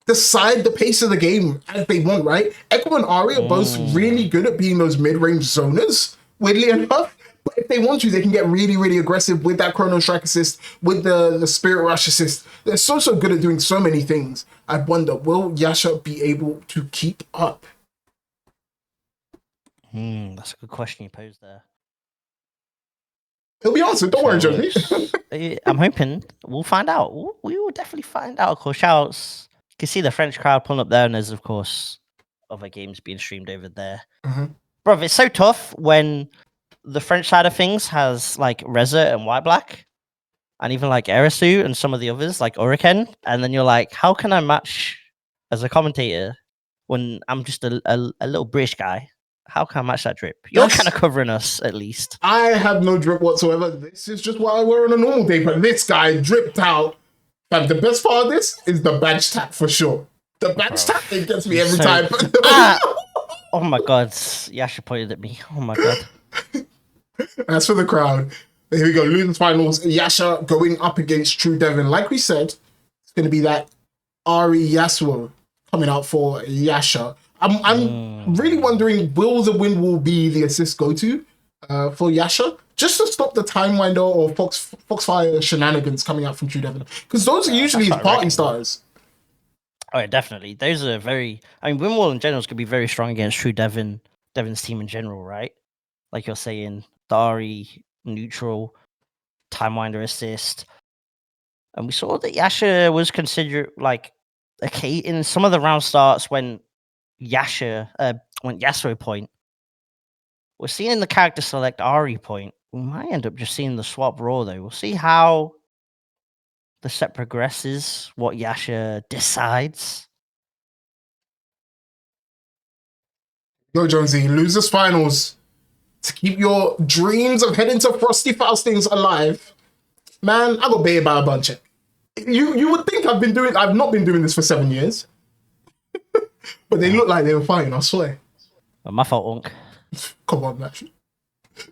decide the pace of the game as they want, right? Echo and Ari are both really good at being those mid-range zoners, weirdly enough. But if they want to, they can get really, really aggressive with that Chrono Strike assist, with the Spirit Rush assist. They're so good at doing so many things. I wonder, will Yasha be able to keep up? That's a good question you posed there. It'll be answered. Don't worry, Josie. I'm hoping we'll find out. We will definitely find out. Of course, shouts. You can see the French crowd pulling up there, and there's, of course, other games being streamed over there. Bro, it's so tough when the French side of things has like Reza and White Black, and even like Erisu and some of the others, like Uriken. And then you're like, how can I match as a commentator when I'm just a little British guy? How can I match that drip? You're kind of covering us, at least. I have no drip whatsoever. This is just what I wear on a normal day. But this guy dripped out. But the best part of this is the badge tap for sure. The badge tap, it gets me every time. Oh my god. Yasha pointed at me. Oh my god. As for the crowd, here we go. Losers finals. Yasha going up against True Devon. Like we said, it's going to be that Ari Yasuo coming out for Yasha. I'm really wondering, will the win will be the assist go-to for Yasha? Just to stop the Time Winder or Foxfire shenanigans coming out from True Devon. Because those are usually his party starters. Oh, yeah, definitely. Those are very... I mean, Windwall in general is going to be very strong against True Devon, Devon's team in general, right? Like you're saying, Dari, neutral, Time Winder assist. And we saw that Yasha was considered, like, okay, in some of the round starts when Yasha went Yasuo point. We're seeing in the character select Ari point. We might end up just seeing the swap raw though. We'll see how the set progresses, what Yasha decides. Go Jonesy, losers finals. To keep your dreams of heading to Frosty Faustings alive. Man, I got baited by a bunch of. You would think I've not been doing this for 7 years. But they look like they were fine, I swear. My fault, Unk. Come on, man.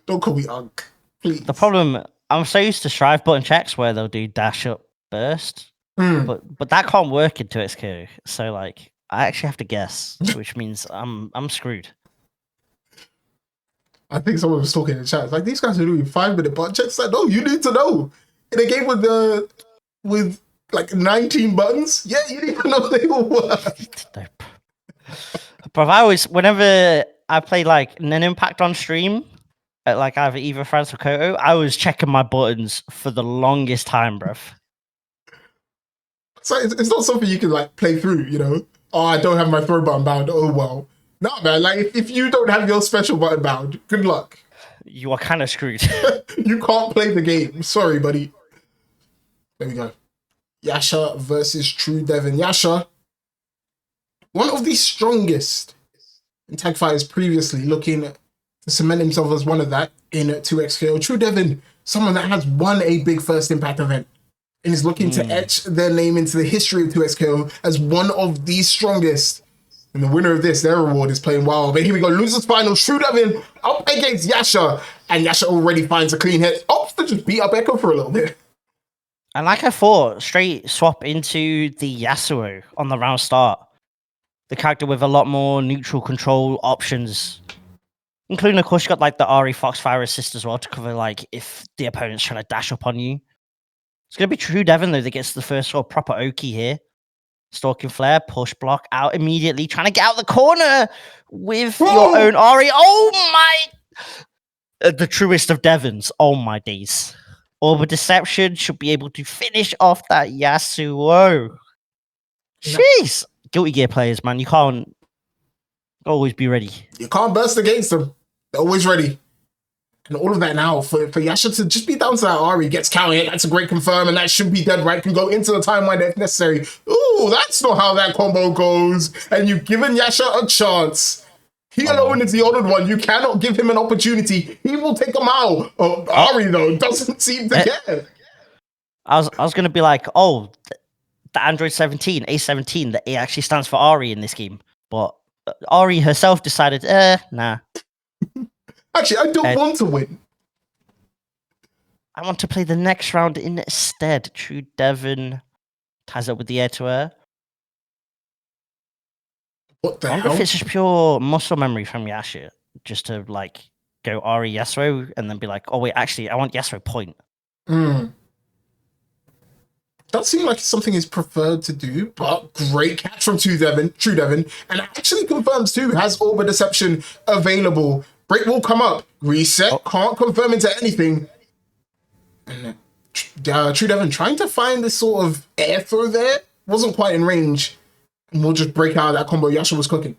Don't call me Unk, please. The problem, I'm so used to Strive button checks where they'll do dash up burst, but that can't work into XQ. So like, I actually have to guess, which means I'm screwed. I think someone was talking in the chat. It's like, these guys are doing 5-minute button checks. Like, no, you need to know. In a game with like 19 buttons, yeah, you need to know they will work. Nope. But whenever I play like Nen Impact on stream, at like either France or Koto, I was checking my buttons for the longest time, bruv. So it's not something you can like play through, you know? Oh, I don't have my throw button bound. Oh, well. No, man, like if you don't have your special button bound, good luck. You are kind of screwed. You can't play the game. Sorry, buddy. There we go. Yasha versus True Devon. Yasha, one of the strongest in tag fighters previously, looking to cement himself as one of that in 2XKO. True Devon, someone that has won a big first impact event and is looking to etch their name into the history of 2XKO as one of the strongest. And the winner of this, their reward is playing Wawa. But here we go, losers final, True Devon up against Yasha. And Yasha already finds a clean hit. Opts to just beat up Echo for a little bit. And like I thought, straight swap into the Yasuo on the round start. The character with a lot more neutral control options. Including, of course, you got like the Ari Foxfire assist as well to cover like if the opponent's trying to dash up on you. It's going to be True Devon, though, that gets the first sort of proper Oki here. Stalking Flare, push block out immediately, trying to get out the corner with your own Ari. Oh my! The truest of Devons. Oh my days. Orb of Deception should be able to finish off that Yasuo. Jeez. Guilty Gear players, man. You can't always be ready. You can't burst against them. They're always ready. And all of that now for Yasha to just be down to that Ari, gets counted. That's a great confirm, and that should be dead right. Can go into the timeline if necessary. Ooh, that's not how that combo goes. And you've given Yasha a chance. He alone is the honored one. You cannot give him an opportunity. He will take him out. Ari, though, doesn't seem to care. I was going to be like, oh, the Android 17, A17, that it actually stands for Ari in this game. But Ari herself decided, nah. Actually, I don't want to win. I want to play the next round instead. True Devon ties up with the air-to-air. What the I wonder hell? if it's just pure muscle memory from Yasha, just to like go Ari Yasuo and then be like, oh wait, actually, I want Yasuo point. That seems like something he's preferred to do, but great catch from True Devon, and actually confirms too, has Orb of Deception available. Break will come up, reset, can't confirm into anything. And True Devon trying to find this sort of air throw there, wasn't quite in range, and we'll just break out of that combo Yasha was cooking.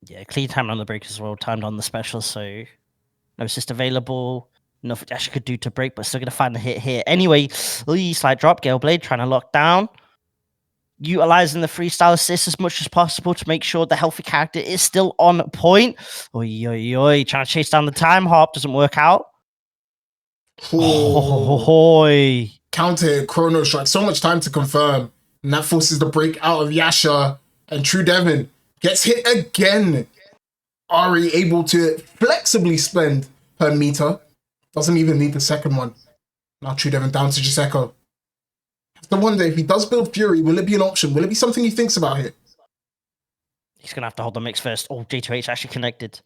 Yeah, clean time on the break as well, timed on the special, so no assist available. Nothing Yasha could do to break, but still going to find the hit here. Anyway, slight drop, Gale Blade trying to lock down. Utilizing the freestyle assist as much as possible to make sure the healthy character is still on point. Trying to chase down the time hop, doesn't work out. Counter Chrono Strike, so much time to confirm. And that forces the break out of Yasha. And True Devon gets hit again. Ari able to flexibly spend her meter. Doesn't even need the second one. Now True Devon down to just Echo. I have to wonder if he does build Fury, will it be an option? Will it be something he thinks about here? He's going to have to hold the mix first. Oh, J2H actually connected.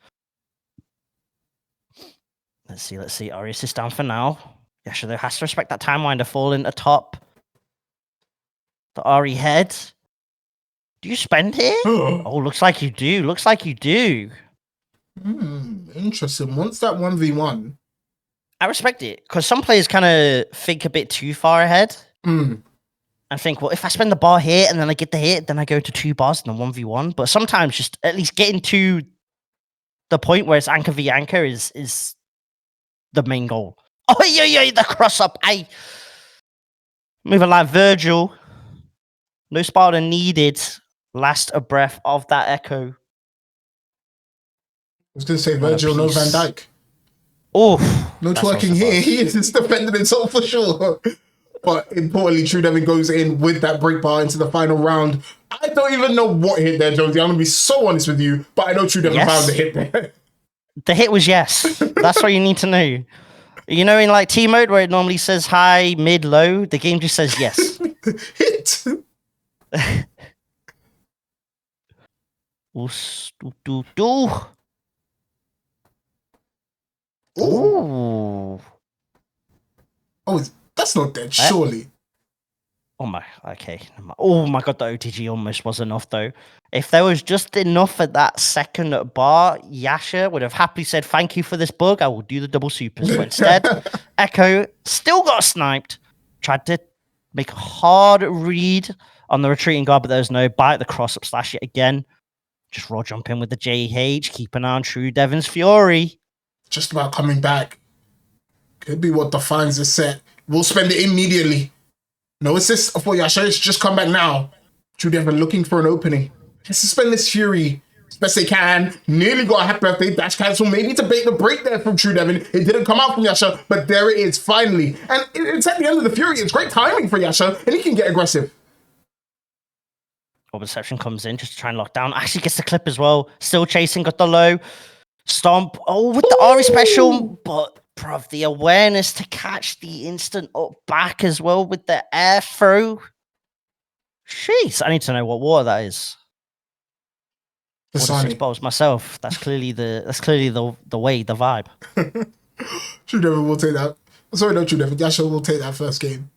Let's see. Ari assist down for now. Yasha, though, has to respect that time winder falling atop the Ari head. Do you spend here? Oh, looks like you do. Interesting. Once that 1v1. I respect it, because some players kind of think a bit too far ahead. And think, well, if I spend the bar here and then I get the hit, then I go to 2 bars and then 1v1. But sometimes just at least getting to the point where it's anchor v anchor is the main goal. Oh, the cross up. Moving like Virgil. No Sparta needed. Last a breath of that Echo. I was going to say Virgil, no Van Dyke. Oh, no twerking here. He is defending himself for sure. But importantly, True Devon goes in with that break bar into the final round. I don't even know what hit there, Jonesy. I'm going to be so honest with you, but I know True Devon found the hit there. The hit was yes. That's what you need to know. You know, in like T mode where it normally says high, mid, low, the game just says yes. Hit. Ooh. Oh, that's not dead, surely. Oh my, okay. Oh my god, the OTG almost was enough though. If there was just enough at that second bar, Yasha would have happily said, "Thank you for this bug. I will do the double supers." But instead, Echo still got sniped. Tried to make a hard read on the retreating guard, but there's no bite. The cross up slash it again. Just raw jump in with the JH. Keep an eye on True Devon's Fury. Just about coming back. Could be what defines the set. We'll spend it immediately. No assist for Yasha. It's just come back now. True Devon looking for an opening. Let's suspend this Fury as best they can. Nearly got a happy birthday dash cancel. Maybe to bait the break there from True Devon. It didn't come out from Yasha, but there it is finally. And it's at the end of the Fury. It's great timing for Yasha, and he can get aggressive. Perception comes in just to try and lock down. Actually gets the clip as well. Still chasing, got the low. Stomp. Oh, with the Ari special. But, bruv, the awareness to catch the instant up back as well with the air through. Jeez, I need to know what water that is. I suppose myself. That's clearly the way, the vibe. True Devon will take that. Sorry, no, True Devon. Yasha will take that first game.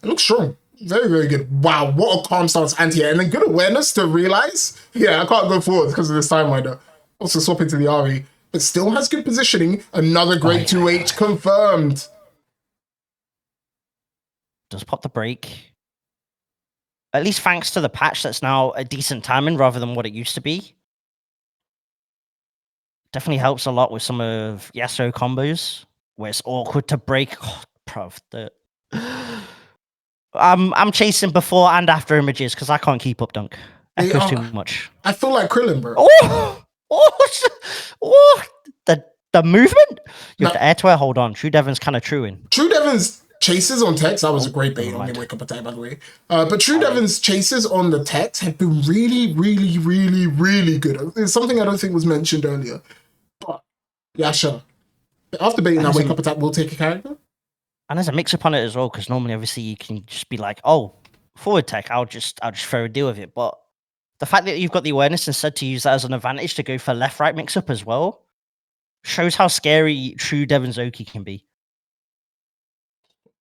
It looks strong. Very, very good. Wow, what a calm stance anti-air. And then good awareness to realize, yeah, I can't go forward because of this time winder. Also swap into the Ari, but still has good positioning. Another great 2H confirmed. Does pop the break. At least thanks to the patch, that's now a decent timing rather than what it used to be. Definitely helps a lot with some of Yasuo combos, where it's awkward to break. Oh, bruv, I'm chasing before and after images because I can't keep up dunk. Echoes too much. I feel like Krillin, bro. The movement? You have to air to air hold on. True Devon's kind of truing. True Devon's chases on text, that was a great bait on the wake up attack, by the way. But True Devon's chases on the text have been really, really, really, really good. It's something I don't think was mentioned earlier. But Yasha, after baiting that wake up attack, will take a character. And there's a mix up on it as well, because normally, obviously, you can just be like, "Oh, forward tech, I'll just throw a deal with it." But the fact that you've got the awareness instead to use that as an advantage to go for left right mix up as well shows how scary True Devon's Oki can be.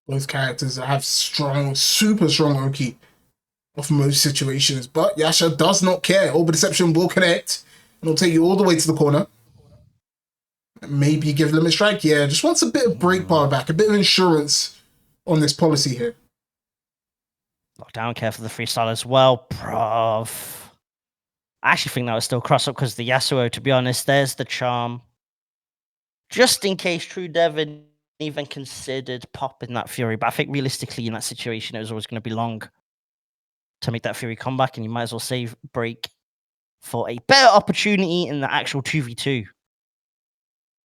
Those characters that have strong, super strong Oki of most situations, but Yasha does not care. Orb Deception will connect and it'll take you all the way to the corner. Maybe give Limit Strike. Yeah, just wants a bit of break bar back, a bit of insurance on this policy here. Lockdown, care for the freestyle as well, bruv. I actually think that was still cross up because the Yasuo, to be honest, there's the charm. Just in case True Devon even considered popping that Fury. But I think realistically in that situation, it was always going to be long to make that Fury comeback, and you might as well save break for a better opportunity in the actual 2v2.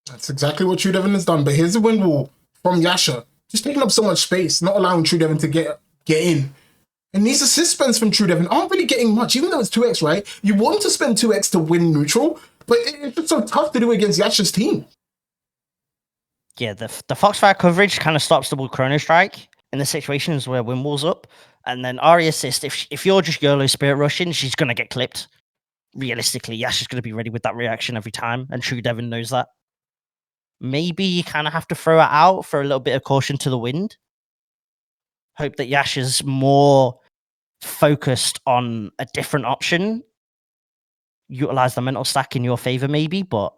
That's exactly what True Devon has done. But here's a wind wall from Yasha. Just taking up so much space, not allowing True Devon to get in. And these assist spends from True Devon aren't really getting much, even though it's 2x, right? You want to spend 2x to win neutral, but it's just so tough to do against Yasha's team. Yeah, the Foxfire coverage kind of stops double Chrono Strike in the situations where Windwall's up. And then Ari assist, if you're just YOLO Spirit Rushing, she's going to get clipped. Realistically, Yasha's going to be ready with that reaction every time, and True Devon knows that. Maybe you kind of have to throw it out for a little bit of caution to the wind. Hope that Yasha's more focused on a different option. Utilize the mental stack in your favor, maybe, but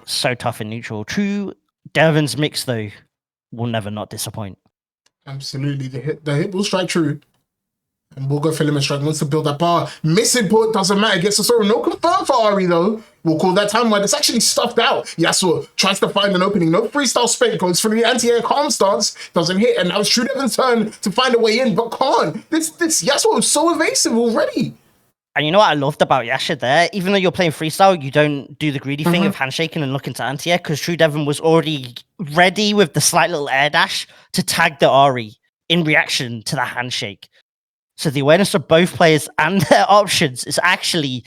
so tough in neutral. True Devon's mix, though, will never not disappoint. Absolutely. The hit will strike true. And we'll go for Limit Strike. Wants to build that bar. Missing put doesn't matter. Gets the story. No confirm for Ari, though. We'll call that time where it's actually stuffed out. Yasuo tries to find an opening. No freestyle spin. Goes for the anti-air calm stance. Doesn't hit. And now it's True Devon's turn to find a way in, but can't. This Yasuo is so evasive already. And you know what I loved about Yasha there? Even though you're playing freestyle, you don't do the greedy thing of handshaking and looking to anti-air, because True Devon was already ready with the slight little air dash to tag the Ari in reaction to the handshake. So the awareness of both players and their options is actually,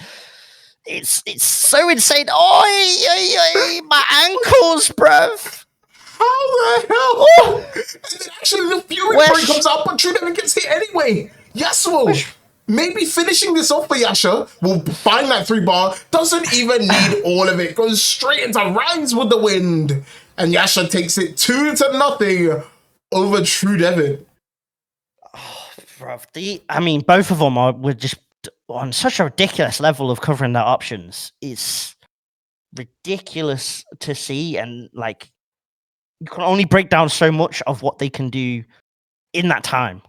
it's so insane. Oh, my ankles, bruv. How the hell? And then actually the Fury break comes out, but True Devon gets hit anyway. Yasuo. Maybe finishing this off for Yasha will find that 3-bar. Doesn't even need all of it. Goes straight into Rise with the wind. And Yasha takes it 2-0 over True Devon. I mean, both of them were just on such a ridiculous level of covering their options. It's ridiculous to see, and like you can only break down so much of what they can do in that time.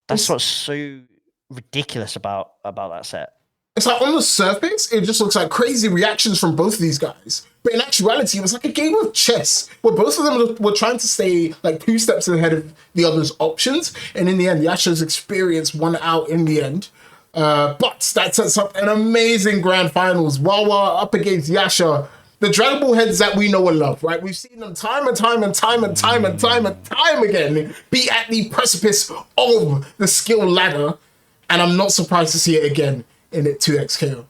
That's what's so ridiculous about that set. It's like on the surface, it just looks like crazy reactions from both of these guys. But in actuality, it was like a game of chess where both of them were trying to stay like 2 steps ahead of the other's options. And in the end, Yasha's experience won out in the end. But that sets up an amazing grand finals. Wawa up against Yasha. The Dragon Ball heads that we know and love, right? We've seen them time and time again be at the precipice of the skill ladder. And I'm not surprised to see it again in it 2x KO.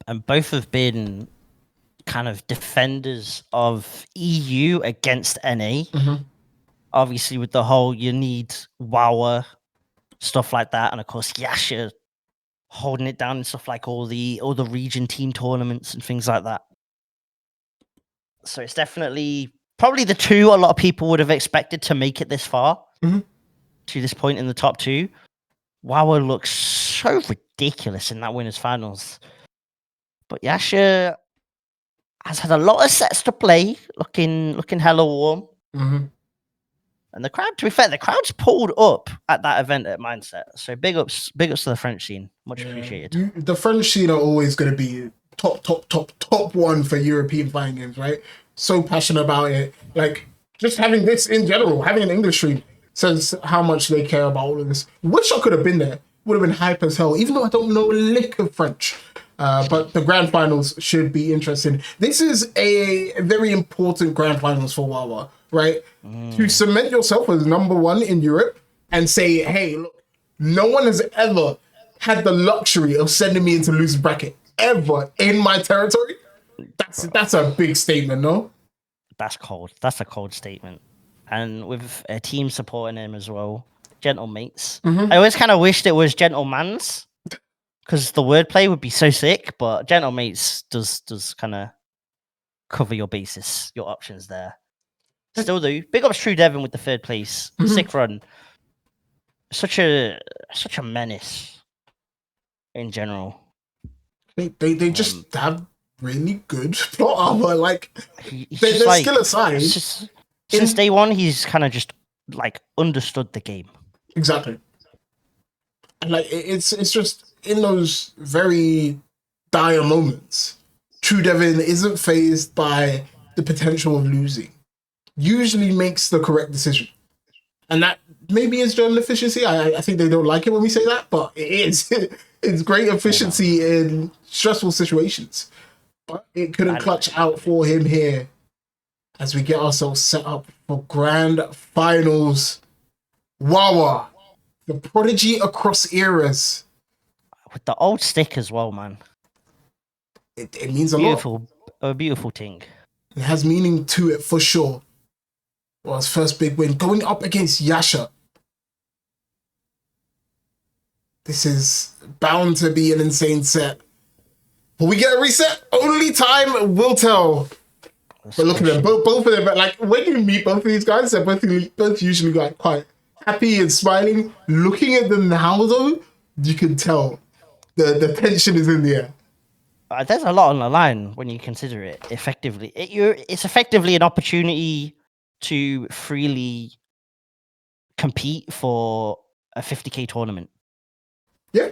And both have been kind of defenders of EU against NA. Obviously, with the whole you need Wawa, stuff like that, and of course Yasha holding it down and stuff like all the region team tournaments and things like that. So it's definitely probably the two a lot of people would have expected to make it this far to this point in the top 2. Wawa looks so ridiculous in that winners finals, but Yasha has had a lot of sets to play, looking hella warm. And the crowd, to be fair, the crowd's pulled up at that event at Mindset. So big ups to the French scene. Much appreciated. The French scene are always going to be top one for European fighting games, right? So passionate about it. Like, just having this in general, having an English stream says how much they care about all of this. Wish I could have been there. Would have been hype as hell, even though I don't know a lick of French. But the grand finals should be interesting. This is a very important grand finals for Wawa, right? To cement yourself as number 1 in Europe and say, hey, look, no one has ever had the luxury of sending me into loser bracket ever in my territory. That's a big statement, no? That's cold. That's a cold statement. And with a team supporting him as well, gentle mates. I always kind of wished it was gentlemans, because the wordplay would be so sick, but gentle mates does kind of cover your basis, your options there. Still do. Big ups True Devon with the 3rd place. Sick run. Such a menace in general. They just have really good plot armor. Like, their like, skill aside. Since day one, he's kind of just like understood the game. Exactly. And like it's just in those very dire moments, True Devon isn't fazed by the potential of losing. Usually makes the correct decision. And that maybe is German efficiency. I think they don't like it when we say that, but it is. It's great efficiency in stressful situations. But it couldn't clutch out for him here as we get ourselves set up for grand finals. Wawa, the prodigy across eras. With the old stick as well, man. It means a lot. A beautiful thing. It has meaning to it for sure. Well, his first big win, going up against Yasha. This is bound to be an insane set. Will we get a reset? Only time will tell. But look at them, both of them. But like when you meet both of these guys, they're both usually like quite happy and smiling. Looking at them now, though, you can tell the tension is in the air. There's a lot on the line when you consider it effectively. It's effectively an opportunity to freely compete for a 50k tournament. Yeah.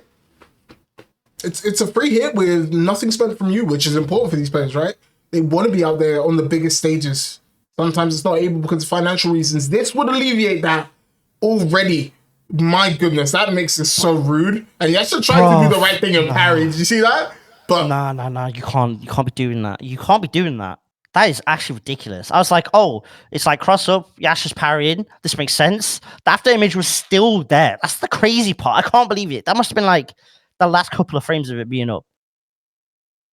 It's a free hit with nothing spent from you, which is important for these players, right? They want to be out there on the biggest stages. Sometimes it's not able because of financial reasons. This would alleviate that already. My goodness, that makes it so rude. And Yasha tried to do the right thing and parry. Did you see that? But no, you can't be doing that. You can't be doing that. That is actually ridiculous. I was like, oh, it's like cross up, Yasha's parrying. This makes sense. The after image was still there. That's the crazy part. I can't believe it. That must have been like the last couple of frames of it being up.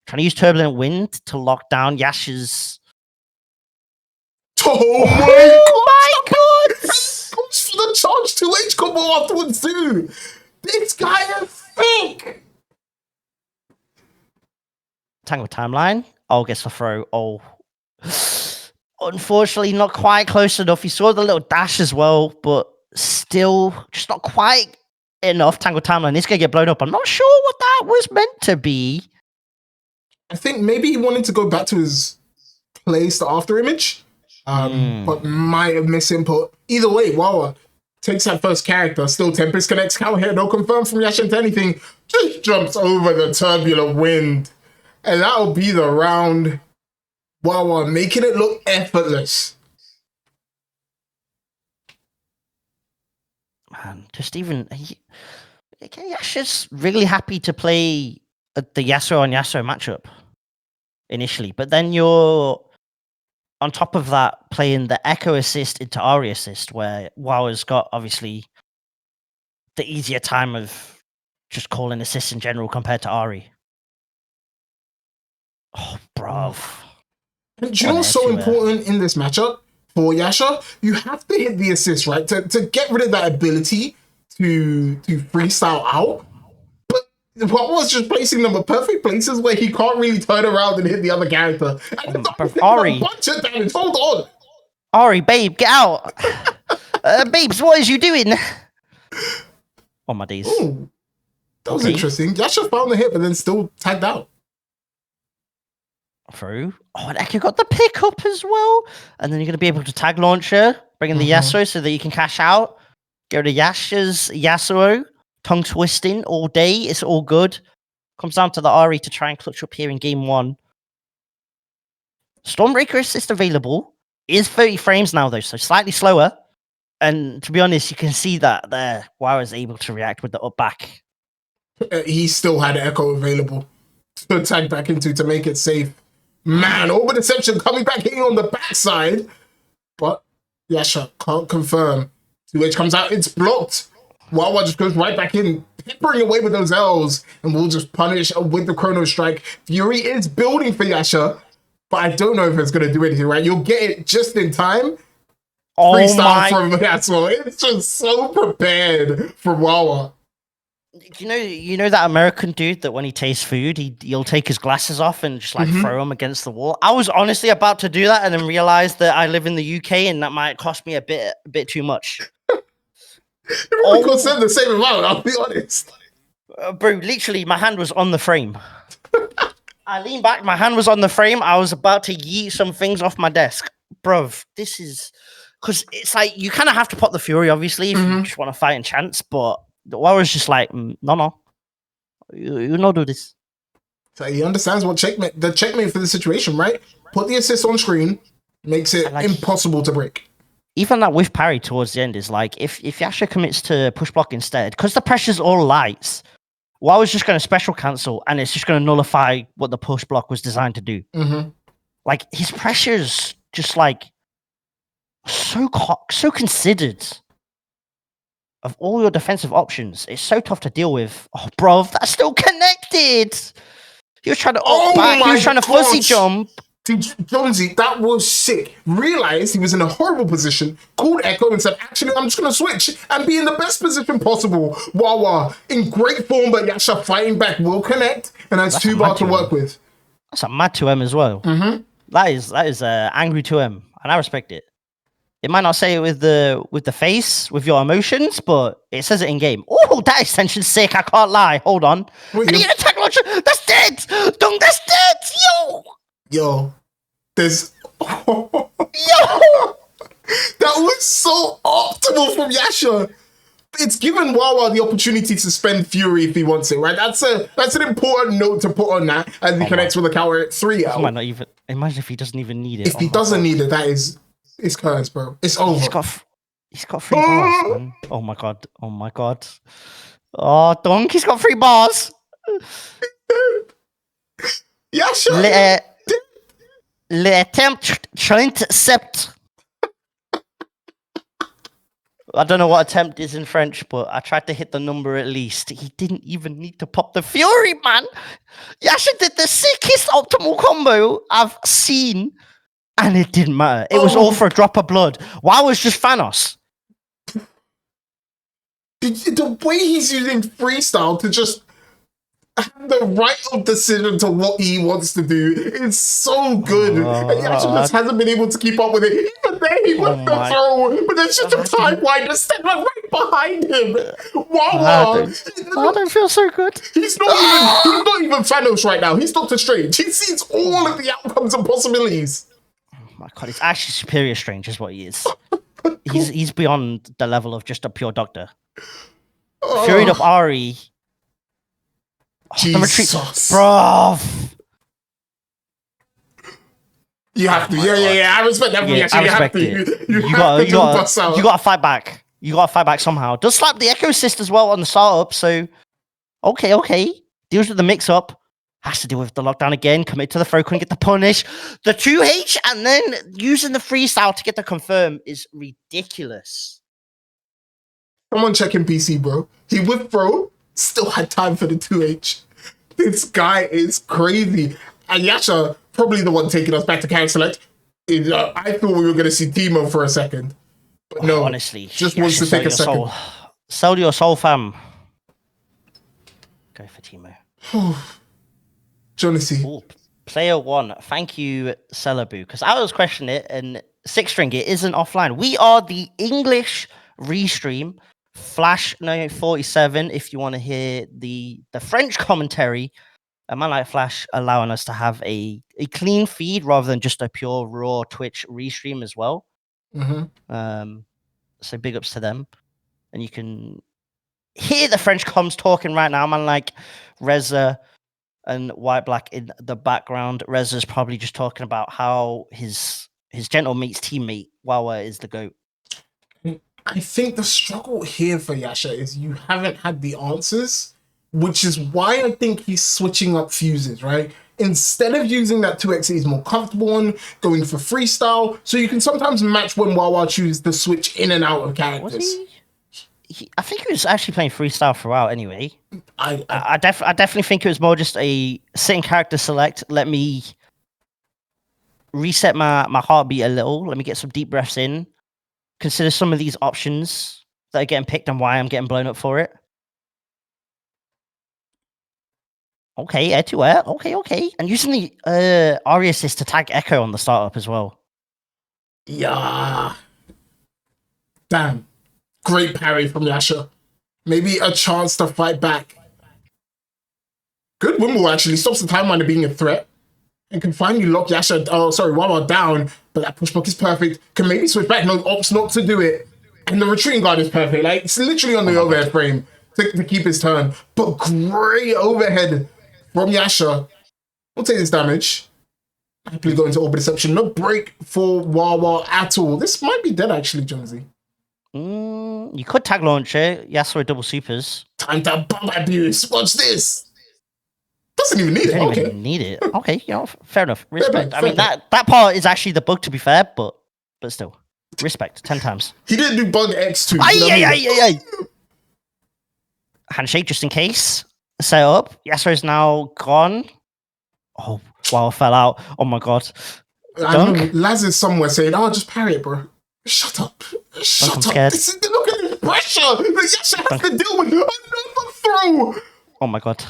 Trying to use turbulent wind to lock down Yasha's. Oh my god! Goes for the charge 2H combo afterwards too. This guy is sick. Tango timeline. Oh, gets the throw. Oh, unfortunately, not quite close enough. He saw the little dash as well, but still just not quite enough. Tangle Timeline is going to get blown up. I'm not sure what that was meant to be. I think maybe he wanted to go back to his place, the after image, but might have missed input. Either way, Wawa takes that first character, still Tempest connects, cow here, no confirm from Yasha into anything, just jumps over the turbulent wind. And that'll be the round. Wawa making it look effortless. Man, just even... Yasha's really happy to play the Yasuo on Yasuo matchup initially, but then you're on top of that playing the Echo assist into Ari assist, where Wawa's got obviously the easier time of just calling assists in general compared to Ari. Oh, bruv. And do you know what's so important in this matchup for Yasha? You have to hit the assist, right? To get rid of that ability to freestyle out. But what was just placing them at perfect places where he can't really turn around and hit the other character. And Ari, a bunch of damage. Hold on. Ari, babe, get out. Babes, what is you doing? Oh my days. Ooh, that was interesting. Yasha found the hit, but then still tagged out. Through. Oh, and Echo got the pickup as well. And then you're going to be able to tag launcher, bring in the Yasuo so that you can cash out. Go to Yasha's Yasuo. Tongue twisting all day. It's all good. Comes down to the Ari to try and clutch up here in game 1. Stormbreaker assist available. Is 30 frames now though, so slightly slower. And to be honest, you can see that there. Wow is able to react with the up back. He still had Echo available to tag back into to make it safe. Man, over deception coming back hitting on the backside. But Yasha can't confirm. 2H comes out, it's blocked. Wawa just goes right back in, peppering away with those L's, and we'll just punish with the Chrono Strike. Fury is building for Yasha, but I don't know if it's going to do anything, right? You'll get it just in time. Oh Freestyle from Yasuo. It's just so prepared for Wawa. You know that American dude that when he tastes food, he'll take his glasses off and just like throw them against the wall. I was honestly about to do that and then realized that I live in the UK and that might cost me a bit too much. It probably cost them the same amount, I'll be honest. Bro, literally, my hand was on the frame. I leaned back, my hand was on the frame. I was about to yeet some things off my desk. Bruv, this is... Because it's like, you kind of have to pop the Fury, obviously, if you just want to fight in chance, but I was just like, no. You not do this. So he understands what the checkmate for the situation, right? Put the assist on screen, makes it impossible to break. Even that with parry towards the end is like, if Yasha commits to push block instead, because the pressure's all lights, I was just going to special cancel, and it's just going to nullify what the push block was designed to do. Like, his pressure's just like, so considered. Of all your defensive options, it's so tough to deal with. Oh, bro, that's still connected. He was trying to back. He was trying to fuzzy jump. Jonesy, that was sick. Realized he was in a horrible position, called Echo and said, actually, I'm just going to switch and be in the best position possible. Wawa in great form, but Yasha fighting back will connect, and that's 2 bar to work with. That's a mad 2M as well. That is angry 2M, and I respect it. It might not say it with the face, with your emotions, but it says it in game. Oh, that extension's sick. I can't lie. Hold on. Wait, and he had attack launcher. That's dead. Dung, that's dead. Yo. There's... Yo. That was so optimal from Yasha. It's given Wawa the opportunity to spend Fury if he wants it, right? That's an important note to put on that as he connects with a counter at 3L. Might not even... Imagine if he doesn't even need it. If he doesn't need it, that is... It's cursed, bro. It's over. He's got 3 bars, man. Oh my god. Oh, Dunk, he's got 3 bars. Yasha. L'attempt accept. I don't know what attempt is in French, but I tried to hit the number at least. He didn't even need to pop the Fury, man. Yasha did the sickest optimal combo I've seen. And it didn't matter. It was all for a drop of blood. Wow, was just Thanos. The way he's using freestyle to just have the right of decision to what he wants to do is so good. And he actually just hasn't been able to keep up with it. Even he went the throw, but there's just a sidewinder step right behind him. Wawa. I don't feel so good. He's not even Thanos right now. He's Doctor Strange. He sees all of the outcomes and possibilities. Oh my god, it's actually superior Strange is what he is. He's beyond the level of just a pure doctor. Fury up Ari. Jesus. Bro. You have to. Yeah. I respect that. Yeah, I respect it. You gotta fight back. You gotta fight back somehow. Does slap the Echo Assist as well on the startup, so okay. Deals with the mix-up. Has to deal with the lockdown again. Commit to the throw, couldn't get the punish. The 2H and then using the freestyle to get the confirm is ridiculous. Someone checking PC, bro. He with throw, still had time for the 2H. This guy is crazy. And Yasha, probably the one taking us back to character select. I thought we were going to see Timo for a second. But no, honestly, just wants to take a second. Sell your soul, fam. Go for Timo. Johnny Ooh, player 1. Thank you, Celebu. Because I was questioning it, and Six String, it isn't offline. We are the English restream. Flash 947 if you want to hear the French commentary. A man like Flash allowing us to have a clean feed rather than just a pure raw Twitch restream as well. So big ups to them. And you can hear the French comms talking right now. Man like Reza and White Black in the background. Reza's probably just talking about how his gentle mate's teammate Wawa is the GOAT. I think the struggle here for Yasha is you haven't had the answers, which is why I think he's switching up fuses, right? Instead of using that 2X he's more comfortable on, going for freestyle, so you can sometimes match when Wawa chooses to switch in and out of characters. Was he? I think he was actually playing freestyle throughout anyway. I definitely think it was more just a sitting character select. Let me reset my heartbeat a little. Let me get some deep breaths in. Consider some of these options that are getting picked and why I'm getting blown up for it. Okay, air to air. Okay. And using the Ari assist to tag Echo on the startup as well. Yeah. Damn. Great parry from Yasha. Maybe a chance to fight back. Good wimble actually. Stops the timeline being a threat. And can finally lock Wawa down. But that push block is perfect. Can maybe switch back. No, opts not to do it. And the retreating guard is perfect. Like, it's literally on the overhead frame to keep his turn. But great overhead from Yasha. We'll take this damage. Happily go into Orb Deception. No break for Wawa at all. This might be dead, actually, Jonesy. You could tag launch it. Yasuo double supers. Time to bomb abuse. Watch this. Doesn't even need it. Don't even need it. Okay, fair enough. Respect. I mean, that part is actually the bug, to be fair, but still. Respect. 10 times. He didn't do bug X2. Aye. Handshake just in case. Set up. Yasuo's now gone. Oh, wow, fell out. Oh my god. Laz is somewhere saying, just parry it, bro. Shut up. Shut up. Scared. Look at the pressure that Yasha has to deal with. Another throw. Oh my god.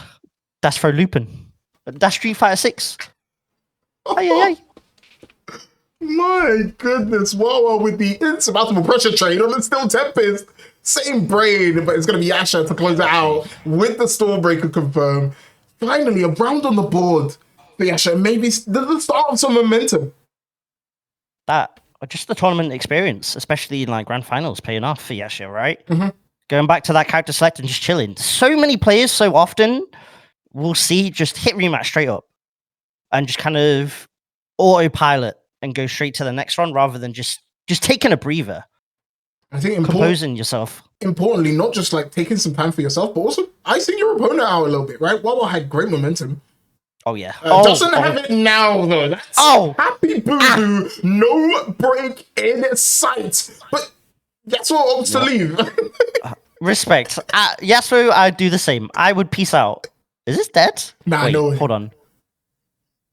That's throw looping. That's Street Fighter 6. Aye. My goodness. Wawa with the insurmountable pressure trade on the Still Tempest. Same brain, but it's going to be Yasha to close it out with the Stormbreaker confirm. Finally, a round on the board for Yasha. Maybe the start of some momentum. Just the tournament experience, especially in like grand finals, paying off for Yasha, right? Mm-hmm. Going back to that character select and just chilling. So many players so often will see just hit rematch straight up and just kind of autopilot and go straight to the next one rather than just taking a breather. I think composing yourself. Importantly, not just like taking some time for yourself, but also icing your opponent out a little bit, right? Wawa had great momentum. Oh yeah. Doesn't have it now though. That's happy boo-boo. No break in sight. But Yasuo opts to leave. Respect. Yasuo, I'd do the same. I would peace out. Is this dead? Nah, wait, no. Hold on.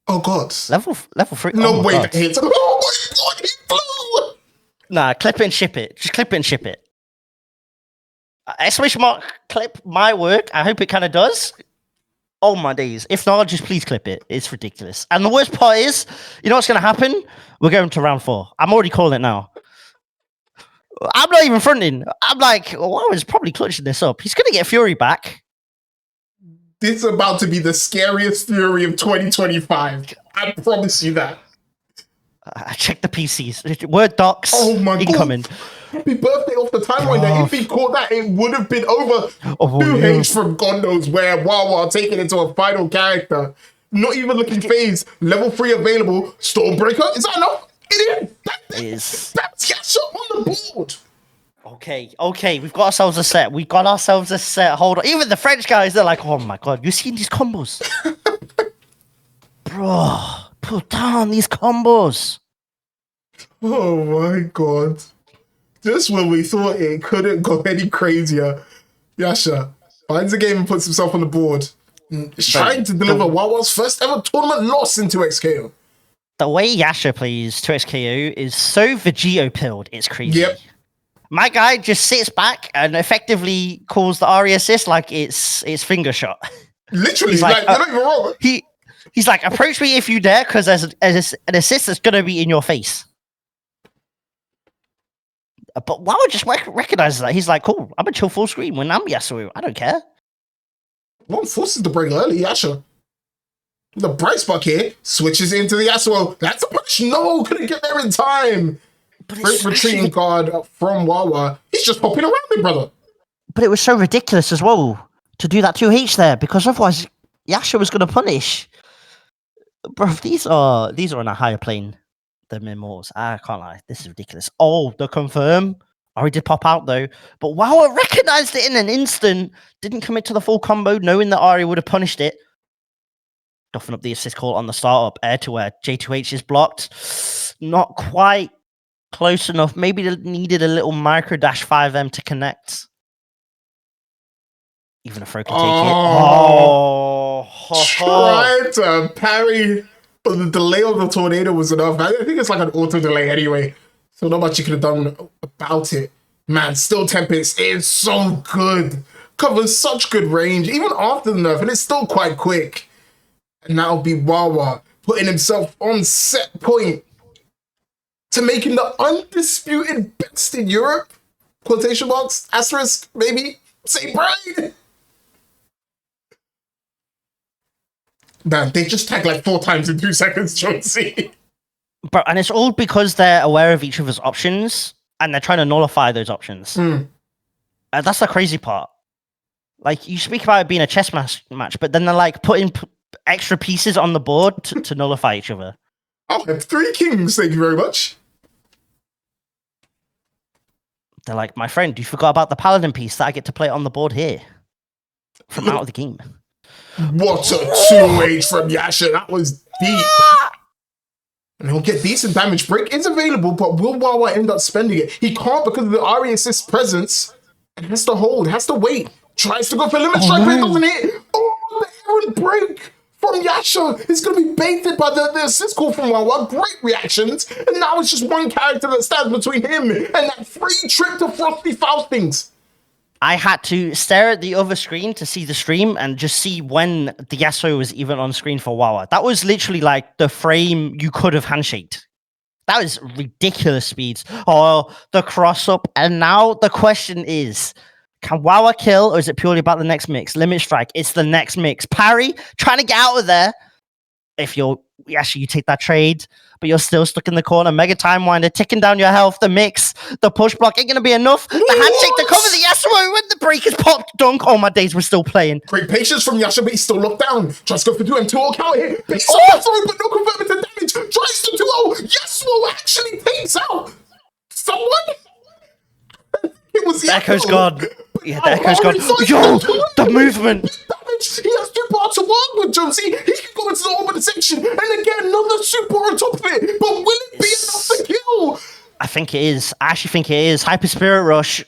Oh god. Level 3. No, wait, that hits. Oh my god, he flew! Nah, clip it and ship it. Just clip it and ship it. Exclamation mark, clip my work. I hope it kind of does. Oh my days. If not, just please clip it. It's ridiculous. And the worst part is, you know what's going to happen? We're going to round 4. I'm already calling it now. I'm not even fronting. I'm like, Wawa's probably clutching this up. He's going to get Fury back. This is about to be the scariest Fury of 2025. I promise you that. I checked the PCs. Word docs. Oh my incoming. God. Happy birthday off the timeline. That if he caught that, it would have been over. 2H from God knows where. Wawa taking it to a final character. Not even looking phased. Level 3 available. Stormbreaker. Is that enough? It is. That's Yasha on the board. Okay. We've got ourselves a set. Hold on. Even the French guys, they're like, oh my God, you seen these combos? Bro, put down these combos. Oh my God. Just when we thought it couldn't go any crazier, Yasha finds a game and puts himself on the board. He's trying to deliver Wawa's first ever tournament loss into XKO. The way Yasha plays 2XKO is so Vegito-pilled, it's crazy. Yep. My guy just sits back and effectively calls the RE assist like it's finger shot. Literally, like you're not even wrong. He's like, approach me if you dare, because there's an assist that's going to be in your face. But Wawa just recognizes that. He's like, cool, I'm going to chill full screen when I'm Yasuo. I don't care. One forces the break early, Yasha. The bright spot here switches into the Yasuo. That's a push. No, couldn't get there in time. Great retreating guard from Wawa. He's just popping around me, brother. But it was so ridiculous as well to do that 2H there, because otherwise Yasha was going to punish. Bro, these are on a higher plane than Immortals. I can't lie. This is ridiculous. Oh, the confirm. Oh, he did pop out though. But Wawa recognized it in an instant. Didn't commit to the full combo, knowing that Ari would have punished it. Doffing up the assist call on the startup. Air to air. J2H is blocked. Not quite close enough. Maybe they needed a little micro dash 5M to connect. Even a throw can take it. Tried to parry, but the delay of the tornado was enough. I think it's like an auto delay anyway, so not much you could have done about it. Man, still Tempest is so good. Covers such good range, even after the nerf, and it's still quite quick. And that'll be Wawa putting himself on set point to make him the undisputed best in Europe. Quotation marks, asterisk, maybe, say bride. Man, they just tagged like 4 times in 2 seconds, Jonesy. Bro, and it's all because they're aware of each other's options and they're trying to nullify those options. That's the crazy part. Like, you speak about it being a chess match, but then they're like putting extra pieces on the board to nullify each other. I'll have 3 kings, thank you very much. They're like, my friend, you forgot about the paladin piece that I get to play on the board here from out of the game. What a 2H from Yasha. That was deep. And he'll get decent damage. Break is available, but will Wawa end up spending it? He can't because of the Ari assist presence. And has to hold, has to wait. Tries to go for limit strike, but it doesn't hit. Oh, the errant break from Yasha is going to be baited by the assist call from Wawa. Great reactions. And now it's just one character that stands between him and that free trip to Frosty Faustings. I had to stare at the other screen to see the stream and just see when the Yasuo was even on screen for Wawa. That was literally like the frame you could have handshaked. That was ridiculous speeds. Oh, the cross up. And now the question is, can Wawa kill or is it purely about the next mix? Limit strike. It's the next mix. Parry, trying to get out of there. If you're, actually, you take that trade, but you're still stuck in the corner. Mega Time Winder, ticking down your health. The mix, the push block ain't going to be enough. The handshake to cover the Yasuo when the break is popped. Dunk. Oh, my days, we're still playing. Great patience from Yasha, but he's still locked down. Tries to go for 2M2 all counter hit. He's through, but no converting to damage. Tries to 2-0. Yasuo actually takes out someone. It was The Echo's gone. Yeah, the Echo's gone. Yo, the movement. He has 2 parts to work with, Jonesy. He can go into the orbit section and then get another super on top of it. But will it be enough to kill? I think it is. I actually think it is. Hyper Spirit Rush.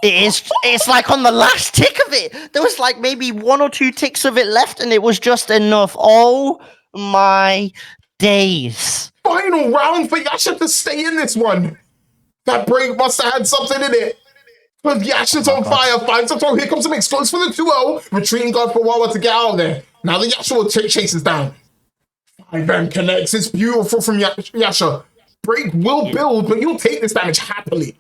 It is. It's like on the last tick of it. There was like maybe 1 or 2 ticks of it left, and it was just enough. Oh my days. Final round for Yasha to stay in this one. That break must have had something in it. Because Yasha's on fire, finds a throw. Here comes the mix, goes for the 2-0. Retreating guard for Wawa to get out of there. Now the Yasha will chases down. 5M connects. It's beautiful from Yasha. Break will build, but you'll take this damage happily.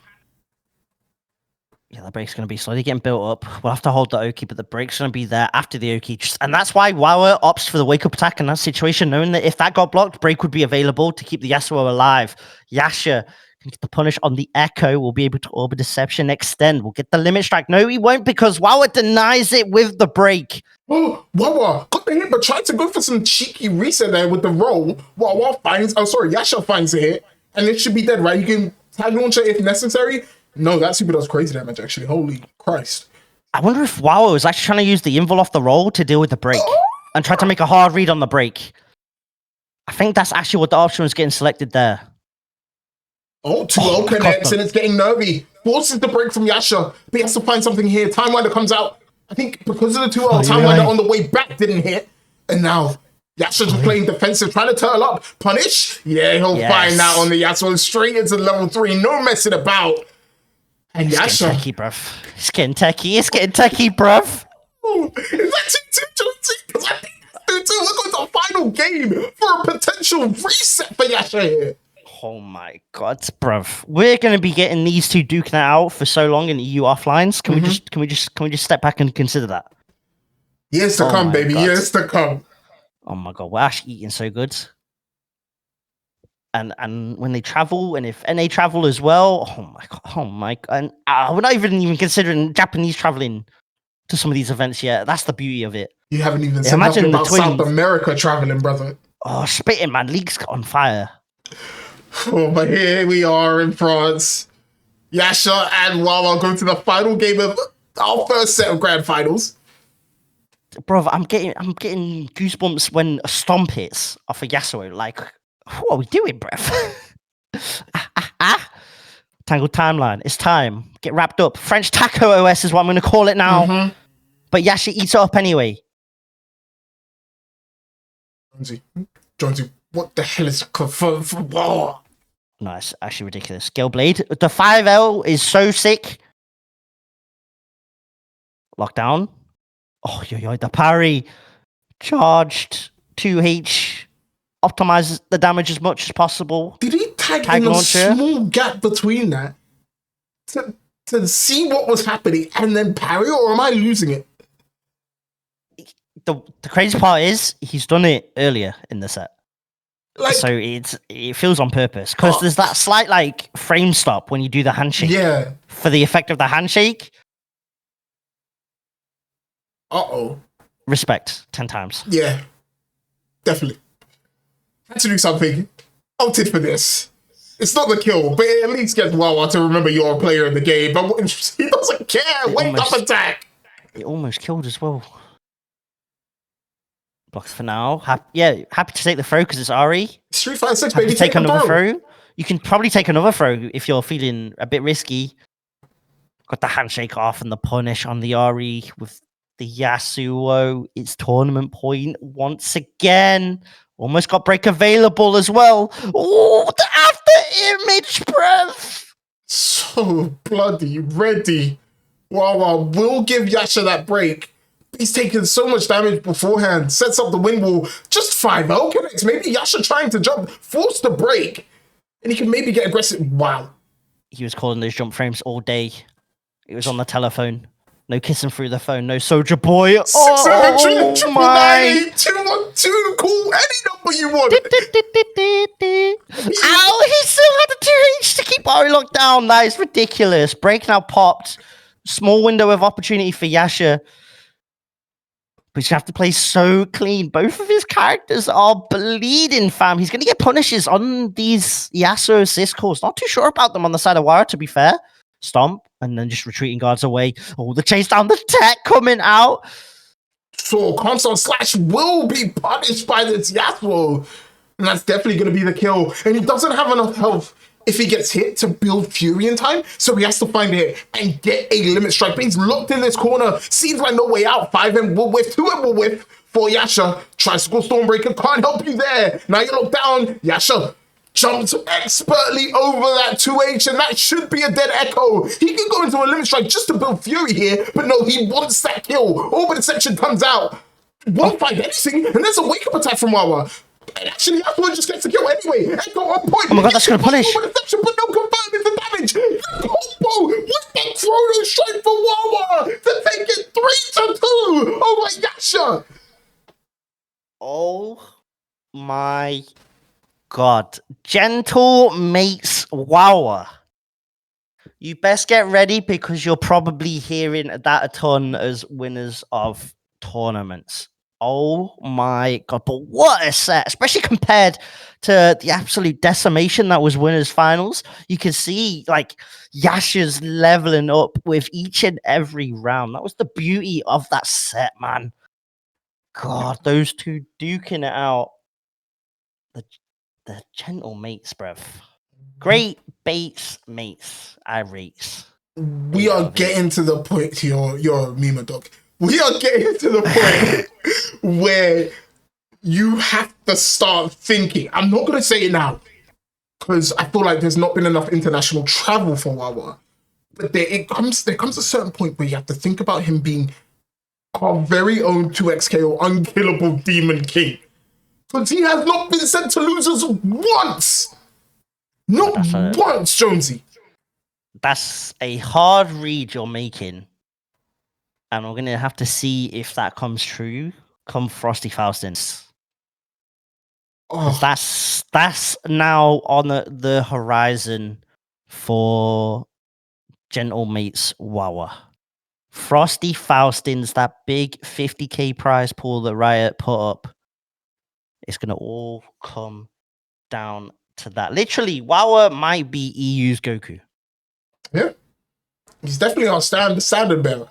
Yeah, the break's going to be slowly getting built up. We'll have to hold the Oki, but the break's going to be there after the Oki. And that's why Wawa opts for the wake-up attack in that situation, knowing that if that got blocked, break would be available to keep the Yasuo alive. Yasha can get the punish on the Echo. We'll be able to Orb Deception extend. We'll get the Limit Strike. No, he won't, because Wawa denies it with the break. Oh, Wawa got the hit, but tried to go for some cheeky reset there with the roll. Wawa finds, Yasha finds a hit, and it should be dead, right? You can tag launcher if necessary. No, that super does crazy damage, actually. Holy Christ. I wonder if Wawa was actually trying to use the invul off the roll to deal with the break and try to make a hard read on the break. I think that's actually what the option was getting selected there. Oh, 2-0 connects, and it's getting nervy. Forces the break from Yasha, but he has to find something here. Time Winder comes out. I think because of the 2-0, Time Winder on the way back didn't hit. And now Yasha's playing defensive, trying to turtle up. Punish? Yeah, he'll find that on the Yasuo. Straight into level 3. No messing about. And It's Yasha. getting techie, bruv. It's getting techie. It's getting techie, bruv. Oh, is that 2-2? Because I think that's 2-2. We're going to the final game for a potential reset for Yasha here. Oh my god, bruv. We're gonna be getting these two duking it out for so long in EU offlines. Can we just step back and consider that? Years to come, baby. God. Years to come. Oh my god, we're actually eating so good. And when they travel, and if NA travel as well, oh my god, and we're not even considering Japanese traveling to some of these events yet. That's the beauty of it. You haven't even said nothing about South America traveling, brother. Oh, spitting, man. League's on fire. Oh, but here we are in France. Yasha and Wawa go to the final game of our first set of grand finals. Bro, I'm getting goosebumps when a stomp hits off a Yasuo. Like, what are we doing, bruv? Tangled timeline. It's time. Get wrapped up. French Taco OS is what I'm going to call it now. But Yasha eats it up anyway. Jonesy, what the hell is confirmed for Wawa? No, it's actually ridiculous. Gale Blade. The 5L is so sick. Lockdown. Oh, the parry. Charged. 2H. Optimizes the damage as much as possible. Did he tag in launcher? A small gap between that to see what was happening and then parry, or am I losing it? The crazy part is he's done it earlier in the set. Like, so it feels on purpose because there's that slight frame stop when you do the handshake. Yeah. For the effect of the handshake. Respect 10 times. Yeah. Definitely. Had to do something. Opted for this. It's not the kill, but it at least gets Wawa to remember you're a player in the game. But he doesn't care. Wake up attack. It almost killed as well. Blocks for now. Happy to take the throw because it's Ari. Street Fighter 6, baby. Take another throw. You can probably take another throw if you're feeling a bit risky. Got the handshake off and the punish on the Ari with the Yasuo. It's tournament point once again. Almost got break available as well. Oh, the after image, bruv. So bloody ready. Wawa will give Yasha that break. He's taken so much damage beforehand. Sets up the wind wall. Just 5-0 connects. Maybe Yasha trying to jump. Force the break. And he can maybe get aggressive. Wow. He was calling those jump frames all day. He was on the telephone. No kissing through the phone. No soldier boy. 600, my 212. Call any number you want. Ow, he still had the 2H to keep Ari locked down. That is ridiculous. Break now popped. Small window of opportunity for Yasha. But you have to play so clean. Both of his characters are bleeding, fam. He's going to get punishes on these Yasuo assist calls. Not too sure about them on the side of Wire, to be fair. Stomp, and then just retreating guards away. Oh, the chase down, the tech coming out. So console slash will be punished by this Yasuo. And that's definitely going to be the kill. And he doesn't have enough health if he gets hit to build Fury in time. So he has to find it and get a limit strike. But he's locked in this corner. Seems like no way out. 5M will whiff. 2M will whiff for Yasha. Tries to go Stormbreaker. Can't help you there. Now you're locked down. Yasha Jumps expertly over that 2H, and that should be a dead echo. He can go into a limit strike just to build fury here, but no, he wants that kill. Orbit Deception comes out. Won't find anything, and there's a wake-up attack from Wawa. And actually, that's what just gets the kill anyway. Echo on point. Oh my god, that's gonna punish. Orbit Deception, but no confirming the damage. The combo with the chrono strike for Wawa to take it 3-2 over Yasha. Oh my god. Gentle mates Wawa. You best get ready because you're probably hearing that a ton as winners of tournaments. Oh my god, but what a set, especially compared to the absolute decimation that was winners finals. You can see like Yasha's leveling up with each and every round. That was the beauty of that set, man. God, those two duking it out. The gentle mates, bruv. Great baits, mates. I rates. We are getting to the point to your Mima dog. We are getting to the point where you have to start thinking. I'm not gonna say it now because I feel like there's not been enough international travel for Wawa. But there comes a certain point where you have to think about him being our very own 2XKO unkillable Demon King. Because he has not been sent to losers once. Not once, Jonesy. That's a hard read you're making. And we're going to have to see if that comes true come Frosty Faustins. Oh, That's now on the horizon for gentle mates Wawa. Frosty Faustins, that big 50k prize pool that Riot put up, it's going to all come down to that. Literally, Wawa might be EU's Goku. yeah. He's definitely our standard bearer.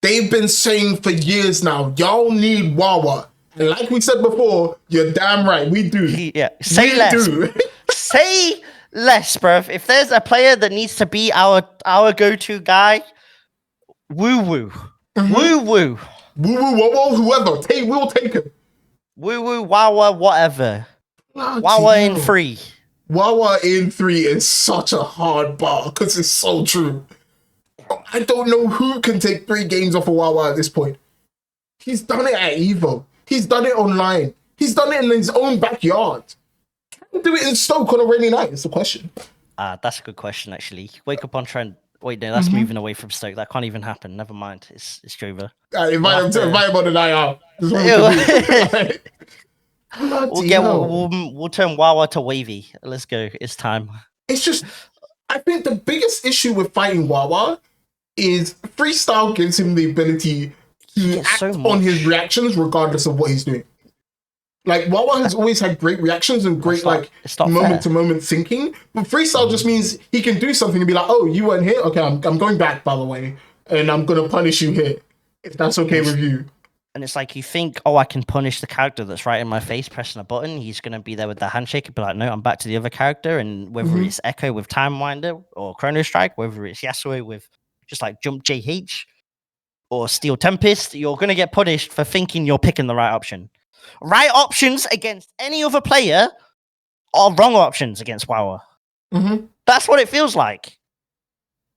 They've been saying for years now, y'all need Wawa. And like we said before, you're damn right, we do. Yeah, say we less. do. Say less, bruv. If there's a player that needs to be our go-to guy, woo-woo. Woo-woo. Woo-woo, whoa, whoever. We'll take him. Woo-woo, Wawa, whatever. Bloody Wawa in hell. 3. Wawa in 3 is such a hard bar because it's so true. I don't know who can take 3 games off of Wawa at this point. He's done it at Evo. He's done it online. He's done it in his own backyard. Can he do it in Stoke on a rainy night? It's the question. That's a good question, actually. Wake up on trend. Wait, no, that's moving away from Stoke. That can't even happen. Never mind. It's Drover. Invite him on an IR. We'll turn Wawa to Wavy. Let's go. It's time. It's just, I think the biggest issue with fighting Wawa is freestyle gives him the ability to act on his reactions regardless of what he's doing. Like, Wawa has always had great reactions and great, moment-to-moment thinking. But freestyle just means he can do something and be like, oh, you weren't here? Okay, I'm going back, by the way. And I'm going to punish you here, if that's okay with you. And it's like, you think, oh, I can punish the character that's right in my face, pressing a button. He's going to be there with the handshake and be like, no, I'm back to the other character. And whether it's Echo with Time Winder or Chrono Strike, whether it's Yasuo with just like Jump JH or Steel Tempest, you're going to get punished for thinking you're picking the right option. Right options against any other player are wrong options against Wawa. That's what it feels like.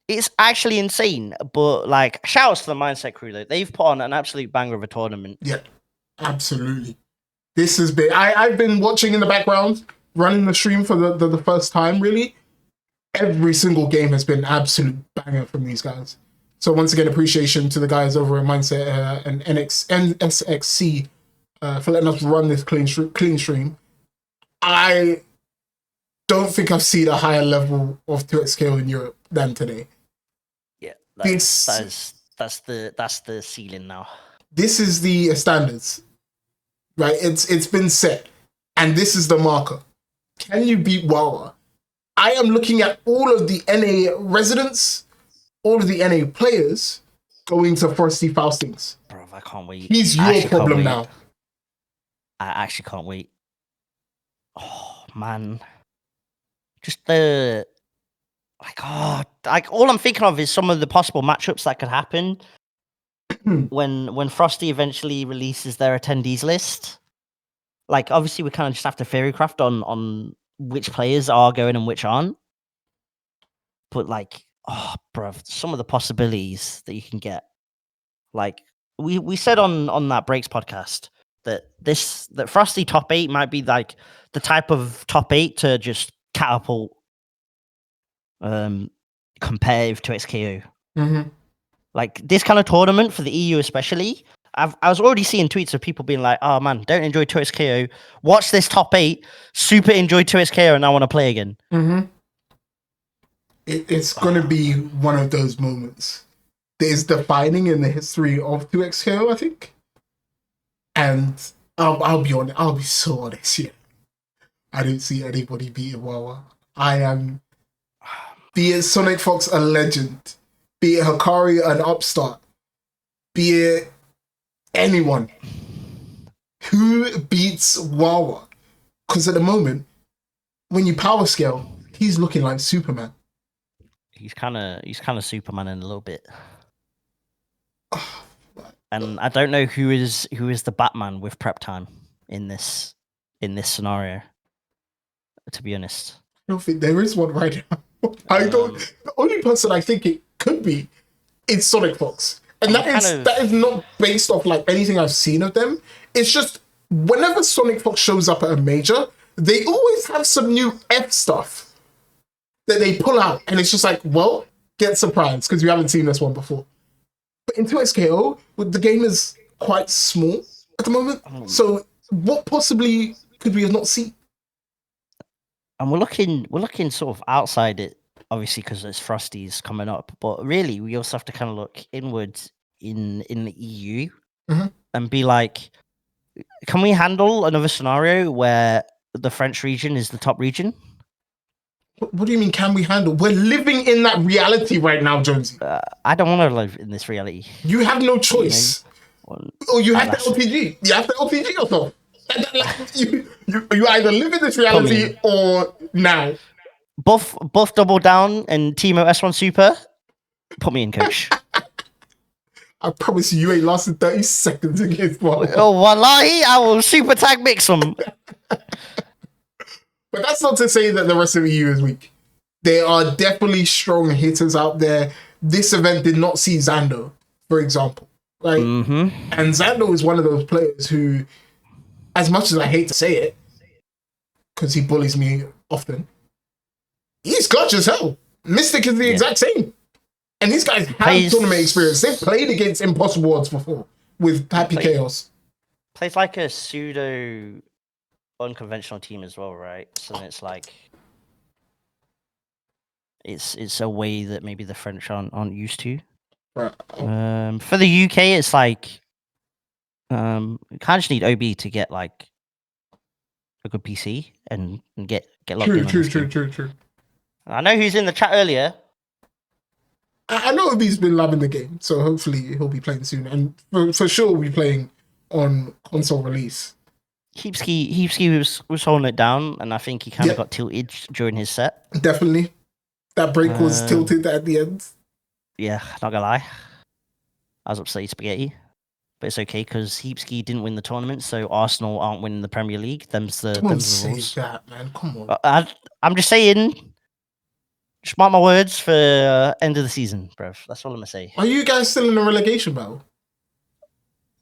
It's actually insane. But like, shouts to the Mindset crew, though. They've put on an absolute banger of a tournament. Yeah, absolutely. This has been, I've been watching in the background, running the stream for the first time, really. Every single game has been an absolute banger from these guys. So once again, appreciation to the guys over at Mindset and NSXC for letting us run this clean stream. I don't think I've seen a higher level of 2x scale in Europe than today. Yeah, that's the ceiling now. This is the standards, right? It's been set, and this is the marker. Can you beat Wawa? I am looking at all of the NA residents, all of the NA players going to Frosty Faustings. Bro, I can't wait. He's your problem now. I actually can't wait. Oh man, just the all I'm thinking of is some of the possible matchups that could happen when Frosty eventually releases their attendees list. Like, obviously, we kind of just have to theorycraft on which players are going and which aren't. But like, oh, bruv, some of the possibilities that you can get. Like we said on that Breaks podcast that Frosty top 8 might be like the type of top 8 to just catapult competitive to XKO. Mm-hmm. Like this kind of tournament for the EU especially, I was already seeing tweets of people being like, "Oh man, don't enjoy 2xKO. Watch this top 8, super enjoy 2xKO, and I want to play again." Mm-hmm. It's gonna be one of those moments that is defining in the history of 2xKO, I think. And I'll be honest, I'll be so honest here. I don't see anybody beating Wawa. I am, be it Sonic Fox a legend, be it Hikari an upstart, be it anyone who beats Wawa. Because at the moment, when you power scale, he's looking like Superman. He's kind of Superman in a little bit. And I don't know who is the Batman with prep time in this scenario. To be honest, I don't think there is one right now. The only person I think it could be is Sonic Fox, and that is not based off like anything I've seen of them. It's just whenever Sonic Fox shows up at a major, they always have some new F stuff that they pull out, and it's just like, well, get surprised because you haven't seen this one before. But in 2xKO, the game is quite small at the moment, so what possibly could we have not seen? And we're looking sort of outside it, obviously, because there's Frosties coming up. But really, we also have to kind of look inwards in the EU and be like, can we handle another scenario where the French region is the top region? What do you mean, can we handle? We're living in that reality right now, Jonesy. I don't want to live in this reality. You have no choice. You have the LPG. You have to LPG yourself. You either live in this reality or now. Buff double down and Teemo S1 Super. Put me in, coach. I promise you ain't lasted 30 seconds against Wawa. Oh, wallahi, I will super tag mix them. But that's not to say that the rest of the EU is weak. There are definitely strong hitters out there. This event did not see Zando, for example. Like, and Zando is one of those players who, as much as I hate to say it, because he bullies me often, he's clutch as hell. Mystic is the exact same. And these guys have tournament experience. They've played against impossible odds before with Happy Chaos. Plays like a pseudo unconventional team as well, right? So then it's like it's a way that maybe the French aren't used to. Right. For the UK, it's like you kind of just need OB to get like a good PC and get locked in. True. I know who's in the chat earlier. I know OB's been loving the game, so hopefully he'll be playing soon, and for sure we'll be playing on console release. Hesky was holding it down, and I think he kind of got tilted during his set. Definitely, that break was tilted at the end. Yeah, not gonna lie, I was upset spaghetti, but it's okay because Hesky didn't win the tournament, so Arsenal aren't winning the Premier League. Them's the rules. That, man. Come on. I'm just saying. Just mark my words for end of the season, bruv. That's all I'm gonna say. Are you guys still in a relegation battle?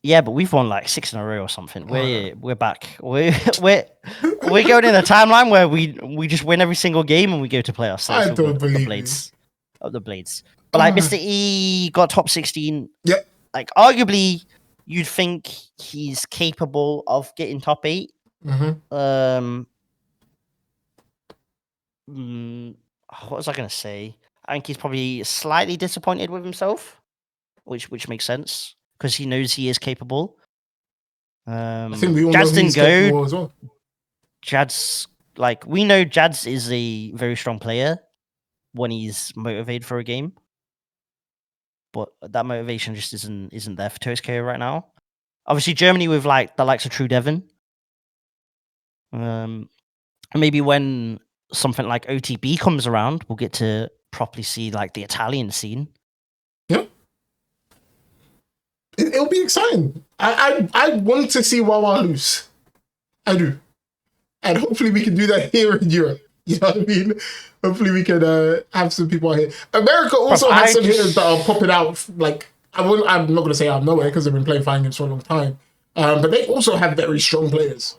Yeah, but we've won like 6 in a row or something. We're back. We're going in a timeline where we just win every single game and we go to playoffs. So I don't believe the blades. But like Mr. E got top 16. Yep. Like arguably, you'd think he's capable of getting top 8. What was I going to say? I think he's probably slightly disappointed with himself, which makes sense because he knows he is capable. I think we all know he's capable as well. Jad's like we know Jads is a very strong player when he's motivated for a game, but that motivation just isn't there for 2xKO right now. Obviously, Germany with like the likes of True Devon. Maybe when something like OTB comes around, we'll get to properly see like the Italian scene. Yep. It'll be exciting. I want to see Wawa lose. I do. and hopefully we can do that here in Europe. You know what I mean? Hopefully we can have some people out here. America also has some hitters that are popping out. Like I'm not going to say out of nowhere because they've been playing fighting games for a long time, but they also have very strong players.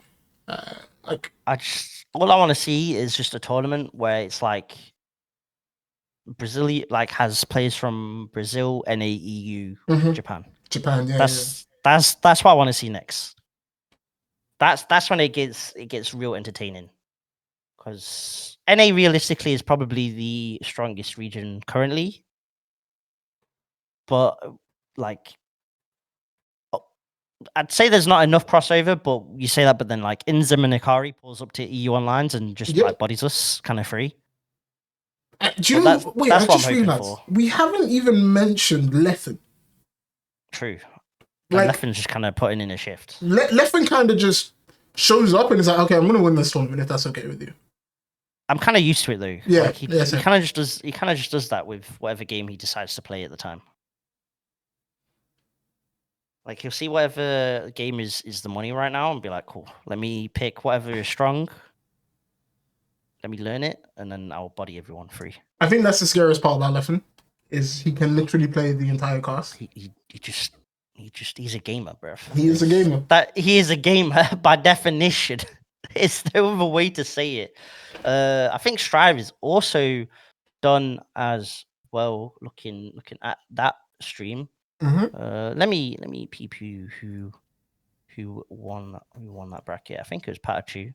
Like all I want to see is just a tournament where it's like Brazil, like has players from Brazil, NA, EU, Japan. Japan, yeah. That's what I want to see next. That's when it gets real entertaining. Because NA realistically is probably the strongest region currently. But like I'd say there's not enough crossover, but you say that, but then like Inzim and Ikari pulls up to EU Onlines and just like bodies us kind of free. Do you know? Wait, I just realized we haven't even mentioned Leffen. True. Like Leffen's just kind of putting in a shift. Leffen kind of just shows up and is like, okay, I'm gonna win this tournament if that's okay with you. I'm kind of used to it though. Yeah, like he kind of just does. He kind of just does that with whatever game he decides to play at the time. Like he'll see whatever game is the money right now and be like, cool, let me pick whatever is strong. Let me learn it, and then I'll body everyone free. I think that's the scariest part about Leffen, is he can literally play the entire cast. He's a gamer, bro. He is a gamer. He is a gamer by definition. It's no other way to say it. I think Strive is also done as well. Looking at that stream. Let me peep who won that bracket. I think it was Patachu.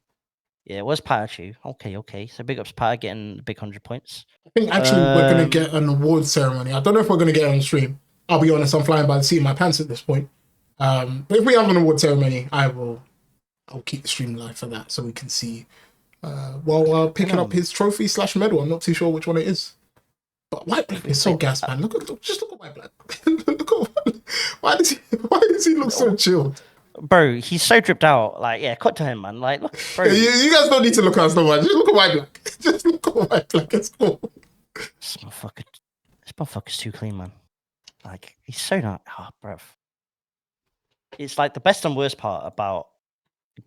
Yeah, it was Patachu. Okay. So big ups Pat getting the big 100 points. I think actually we're gonna get an award ceremony. I don't know if we're gonna get it on stream. I'll be honest, I'm flying by the seat of my pants at this point. But if we have an award ceremony, I'll keep the stream live for that so we can see while picking up his trophy / medal. I'm not too sure which one it is. But White Black is so gassed, man. Look at White Black. Why does he look so chilled? Bro, he's so dripped out. Like, yeah, cut to him, man. Like, look, bro. You guys don't need to look at us no much. Just look at White Black. Just look at White Black. It's cool. This motherfucker's too clean, man. Like, he's so not. Oh, bro. It's like the best and worst part about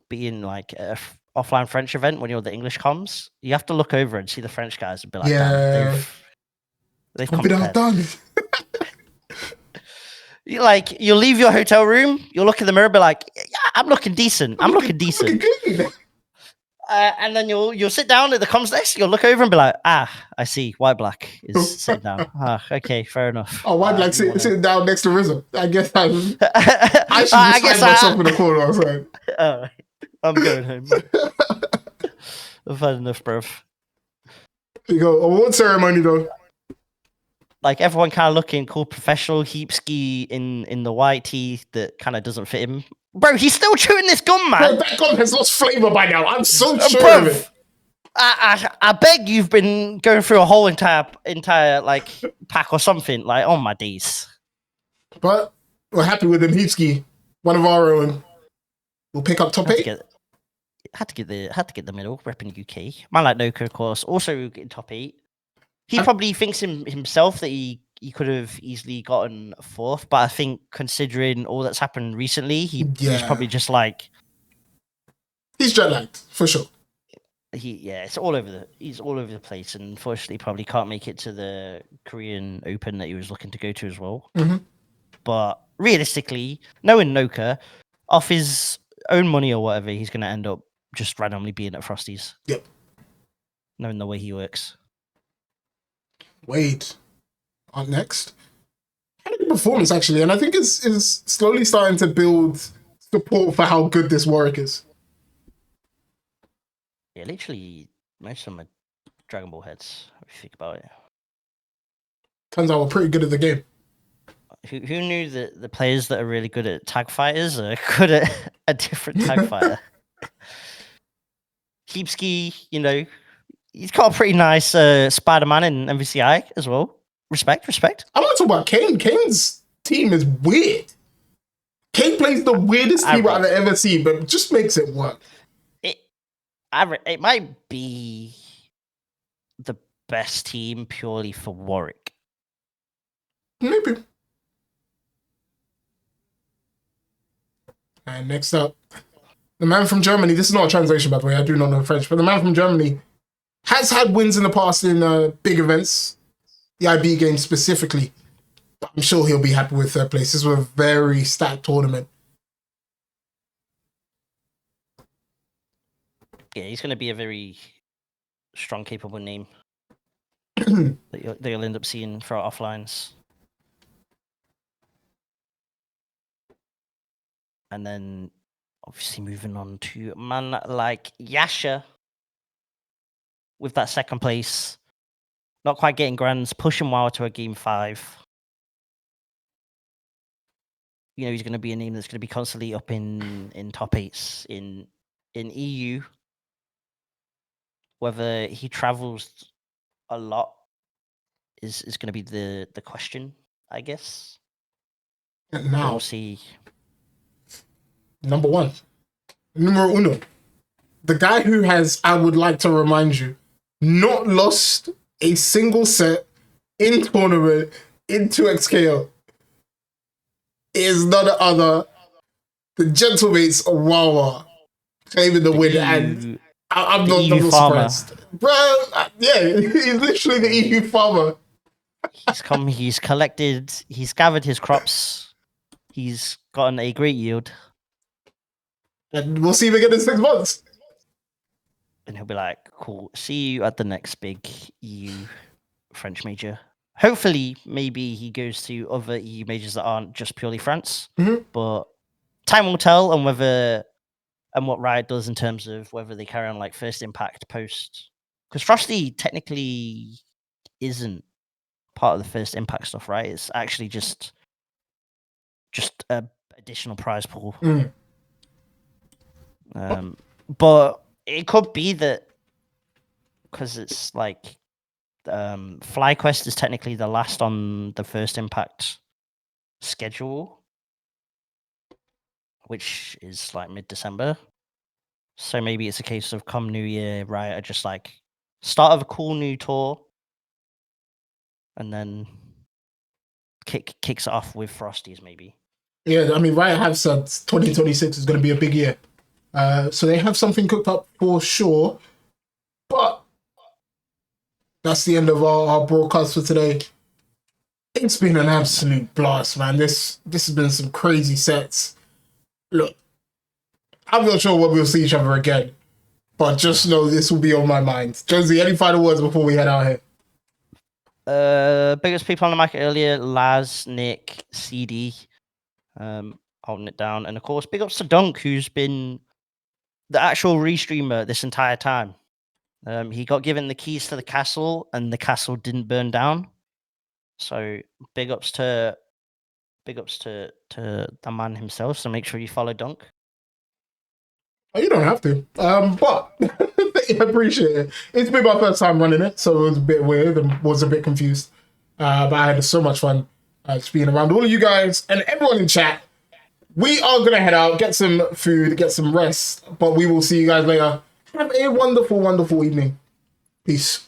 being like a offline French event when you're the English comms. You have to look over and see the French guys and be like, yeah, they've come prepared. You'll leave your hotel room, you'll look in the mirror, be like, yeah, I'm looking decent. I'm looking decent. And then you'll sit down at the comms desk, you'll look over and be like, I see, White Black is sitting down. Okay, fair enough. Oh, White Black sitting down next to Rizzo. I guess I should just find myself in the corner outside. I'm going home. I've had enough, bruv. You go, award ceremony though. Like everyone kind of looking cool, professional, Hesky in the white tee that kind of doesn't fit him. Bro, he's still chewing this gum, man. Bro, that gum has lost flavor by now. I'm so sure of it. I beg you've been going through a whole entire like pack or something. Like, oh my days. But we're happy with him, Hesky, one of our own. We'll pick up top 8. Had to get the middle, repping UK. Man like Noka, of course, also in top 8. He probably thinks himself that he could have easily gotten 4th, but I think considering all that's happened recently, he's probably just like he's jet lagged for sure. He's all over the place, and unfortunately, probably can't make it to the Korean Open that he was looking to go to as well. But realistically, knowing Noka, off his own money or whatever, he's going to end up just randomly being at Frosty's. Yep. Knowing the way he works. Wade on next. Had a good performance actually, and I think is slowly starting to build support for how good this Warwick is. Yeah, literally most of them are Dragon Ball heads, if you think about it. Turns out we're pretty good at the game. Who knew that the players that are really good at tag fighters are good at a different tag fighter? Keepski, he's got a pretty nice Spider-Man in MVCI as well. Respect. I want to talk about Kane. Kane's team is weird. Kane plays the weirdest team I've ever seen, but just makes it work. It might be the best team purely for Warwick. Maybe. And next up, The man from Germany, this is not a translation, by the way, I do not know French, but the man from Germany has had wins in the past in big events, the IB game specifically. But I'm sure he'll be happy with third place. This was a very stacked tournament. Yeah, he's going to be a very strong, capable name that you'll end up seeing for our offlines. And then, obviously, moving on to a man like Yasha with that second place. Not quite getting grands, pushing Wawa to a game 5. You know, he's going to be a name that's going to be constantly up in top 8s in EU. Whether he travels a lot is going to be the question, I guess. And now, we'll see. Number 1. Numero uno. The guy who has, I would like to remind you, not lost a single set in tournament in 2XKO is none other than Gentlemates of Wawa claiming the win, and I'm not surprised. Bro, yeah, he's literally the EU farmer. He's collected, he's gathered his crops, he's gotten a great yield. And we'll see him again in 6 months. And he'll be like, cool, see you at the next big EU French major. Hopefully, maybe he goes to other EU majors that aren't just purely France. Mm-hmm. But time will tell on whether and what Riot does in terms of whether they carry on like first impact post. Because Frosty technically isn't part of the first impact stuff, right? It's actually just a additional prize pool. Mm. But it could be that because it's like FlyQuest is technically the last on the first impact schedule, which is like mid-December. So maybe it's a case of come New Year, Riot are just like start of a cool new tour, and then kicks it off with Frosties maybe. Yeah, I mean, Riot have said 2026 is going to be a big year. So they have something cooked up for sure. But that's the end of our broadcast for today. It's been an absolute blast, man. This has been some crazy sets. Look, I'm not sure when we'll see each other again, but just know this will be on my mind. Jonesy, any final words before we head out here? Biggest people on the market earlier, Laz, Nick, CD, holding it down. And of course, big ups to Dunk, who's been the actual restreamer this entire time. He got given the keys to the castle and the castle didn't burn down. So big ups to the man himself. So make sure you follow Dunk. Oh, you don't have to. But I appreciate it. It's been my first time running it, so it was a bit weird and was a bit confused. But I had so much fun just being around all of you guys and everyone in chat. We are going to head out, get some food, get some rest, but we will see you guys later. Have a wonderful, wonderful evening. Peace.